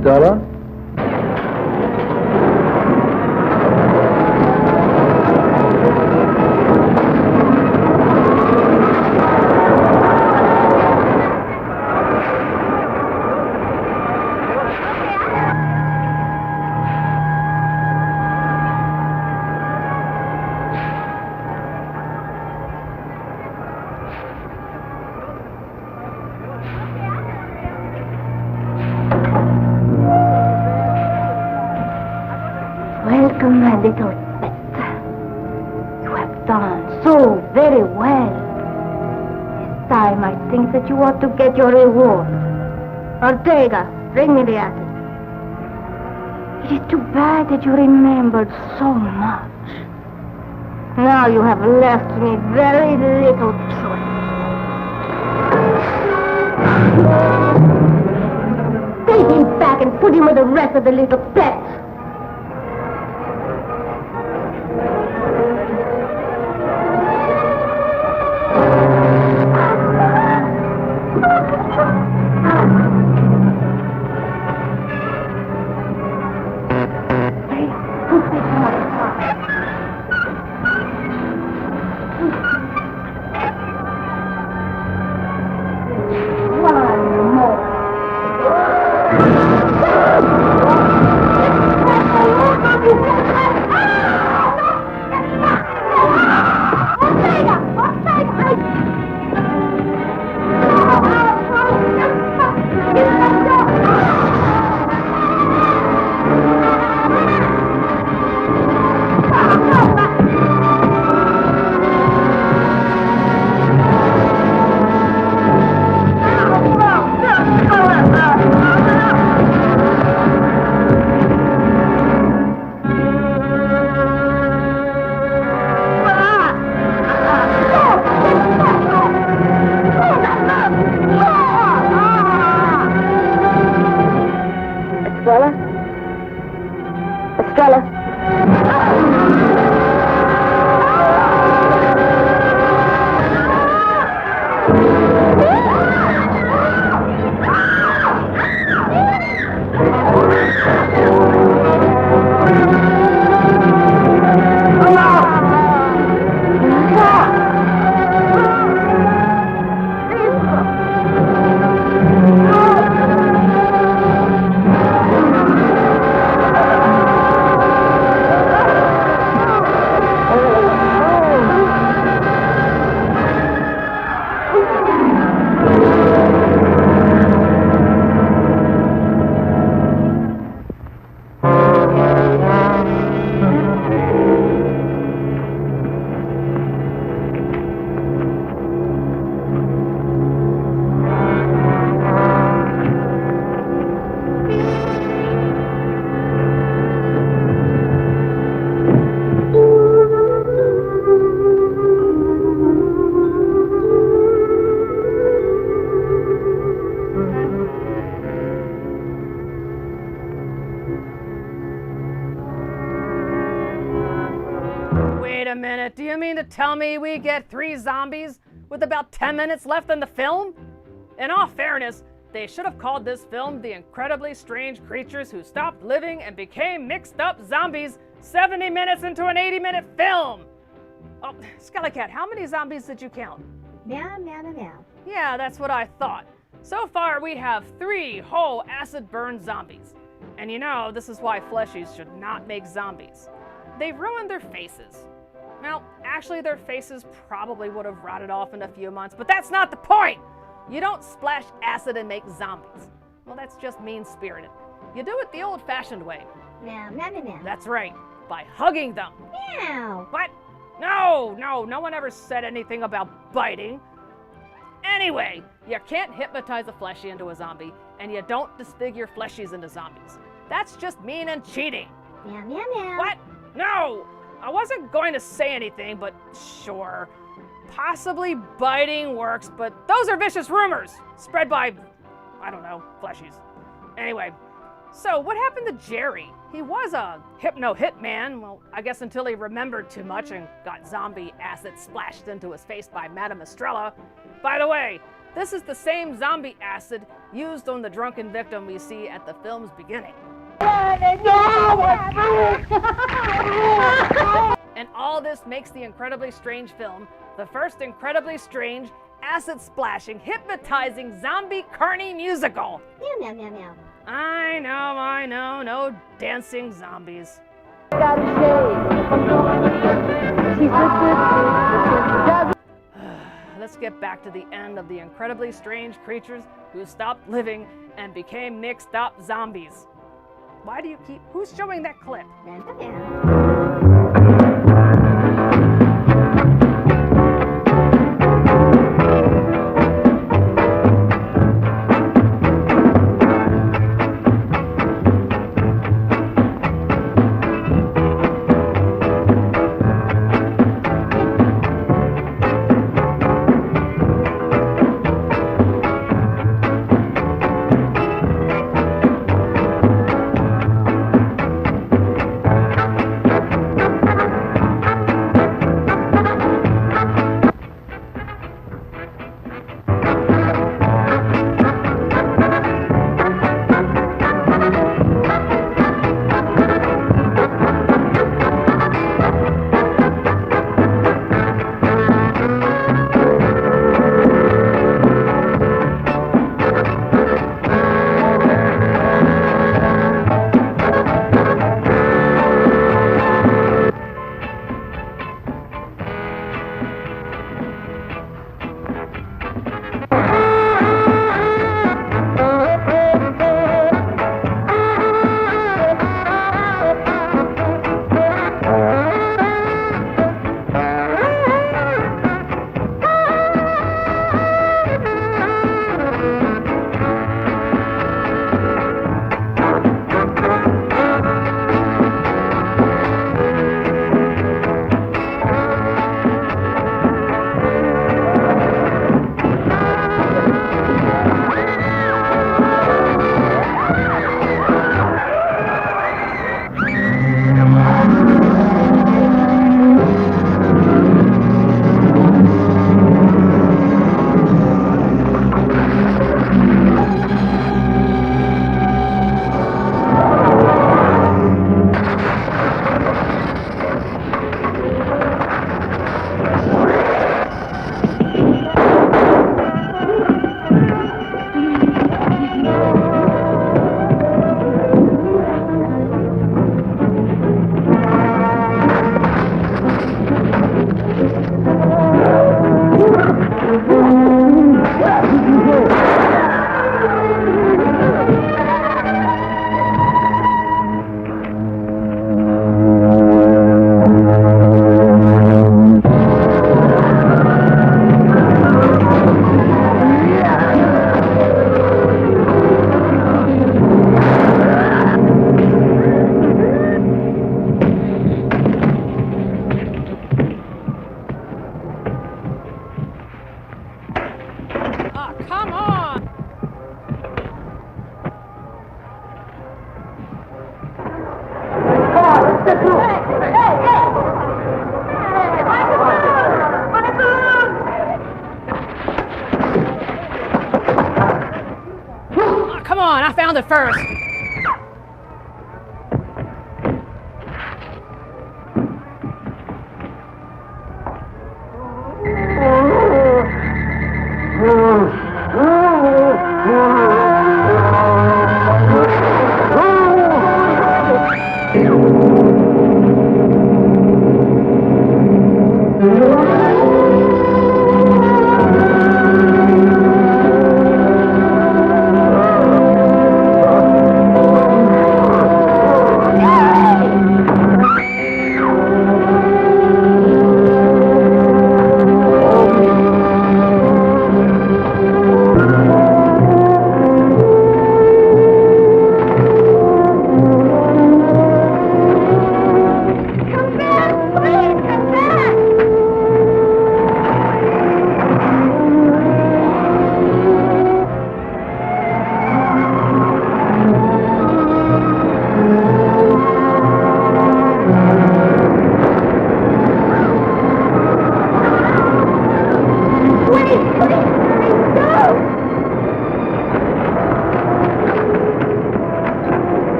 Stella? Welcome, my little pet. You have done so very well. This time I think that you ought to get your reward. Ortega, bring me the acid. It is too bad that you remembered so much. Now you have left me very little choice. Take him back and put him with the rest of the little pets. minute, do you mean to tell me we get 3 zombies with about 10 minutes left in the film? In all fairness, they should have called this film The Incredibly Strange Creatures Who Stopped Living and Became Mixed Up Zombies 70 minutes into an 80-minute film! Oh, Skelly Cat, how many zombies did you count? Meow, meow, meow, meow. Yeah, that's what I thought. So far, we have 3 whole acid burn zombies. And you know, this is why fleshies should not make zombies. They've ruined their faces. Well, actually, their faces probably would have rotted off in a few months, but that's not the point! You don't splash acid and make zombies. Well, that's just mean-spirited. You do it the old-fashioned way. Meow, meow, meow, meow. That's right, by hugging them. Meow. What? No one ever said anything about biting. Anyway, you can't hypnotize a fleshie into a zombie, and you don't disfigure fleshies into zombies. That's just mean and cheating. Meow, meow, meow. What? No! I wasn't going to say anything, but sure. Possibly biting works, but those are vicious rumors spread by, I don't know, fleshies. Anyway, so what happened to Jerry? He was a hypno-hitman, well, I guess until he remembered too much and got zombie acid splashed into his face by Madame Estrella. By the way, this is the same zombie acid used on the drunken victim we see at the film's beginning. And all this makes the incredibly strange film the first incredibly strange, acid-splashing, hypnotizing zombie carny musical. Meow, meow, meow, meow. I know, no dancing zombies. Let's get back to the end of the incredibly strange creatures who stopped living and became mixed up zombies. Why do you keep... Who's showing that clip? Meow, meow. on, I found it first.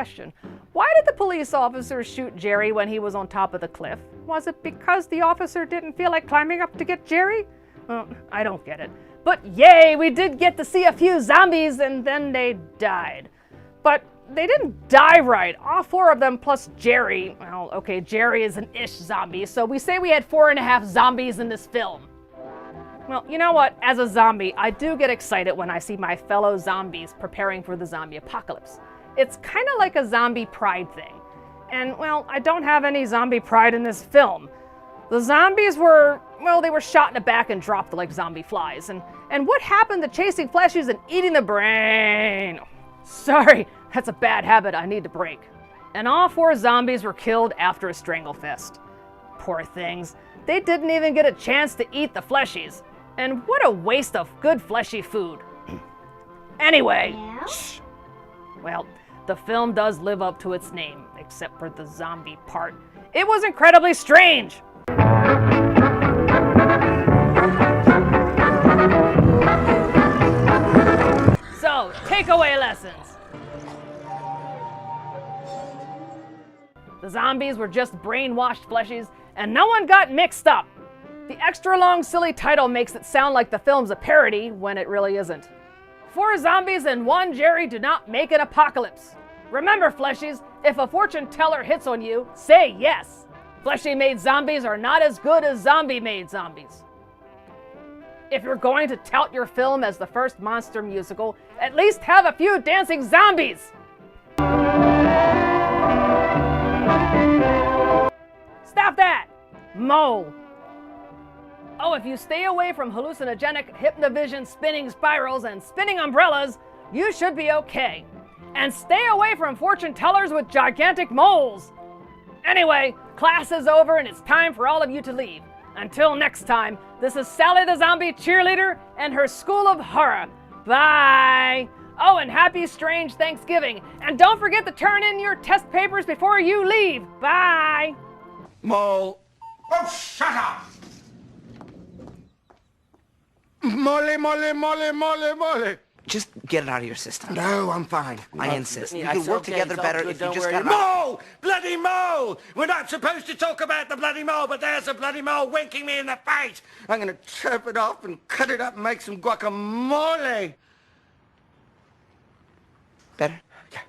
question. Why did the police officer shoot Jerry when he was on top of the cliff? Was it because the officer didn't feel like climbing up to get Jerry? Well, I don't get it. But yay, we did get to see a few zombies and then they died. But they didn't die right. All 4 of them plus Jerry. Well, okay, Jerry is an ish zombie, so we say we had 4.5 zombies in this film. Well, you know what? As a zombie, I do get excited when I see my fellow zombies preparing for the zombie apocalypse. It's kind of like a zombie pride thing. And, well, I don't have any zombie pride in this film. The zombies were, well, they were shot in the back and dropped like zombie flies. And what happened to chasing fleshies and eating the brain? Sorry, that's a bad habit I need to break. And all 4 zombies were killed after a strangle fest. Poor things. They didn't even get a chance to eat the fleshies. And what a waste of good fleshy food. Anyway, shh. Well, the film does live up to its name, except for the zombie part. It was incredibly strange. So, takeaway lessons. The zombies were just brainwashed fleshies, and no one got mixed up. The extra long, silly title makes it sound like the film's a parody when it really isn't. 4 zombies and 1 Jerry do not make an apocalypse. Remember, fleshies, if a fortune teller hits on you, say yes. Fleshy-made zombies are not as good as zombie-made zombies. If you're going to tout your film as the first monster musical, at least have a few dancing zombies. Stop that! Mole. Oh, if you stay away from hallucinogenic hypnovision spinning spirals and spinning umbrellas, you should be okay. And stay away from fortune tellers with gigantic moles. Anyway, class is over and it's time for all of you to leave. Until next time, this is Sally the Zombie Cheerleader and her School of Horror. Bye! Oh, and happy strange Thanksgiving. And don't forget to turn in your test papers before you leave. Bye! Mole. Oh, shut up! Molly, Molly, Molly, Molly, Molly. Just get it out of your system. No, I'm fine. I insist. We Yeah, could it's work okay, together it's all better good, if you don't just worry. got Mole! Bloody mole! We're not supposed to talk about the bloody mole, but there's a bloody mole winking me in the face. I'm gonna chop it off and cut it up and make some guacamole. Better? Yeah.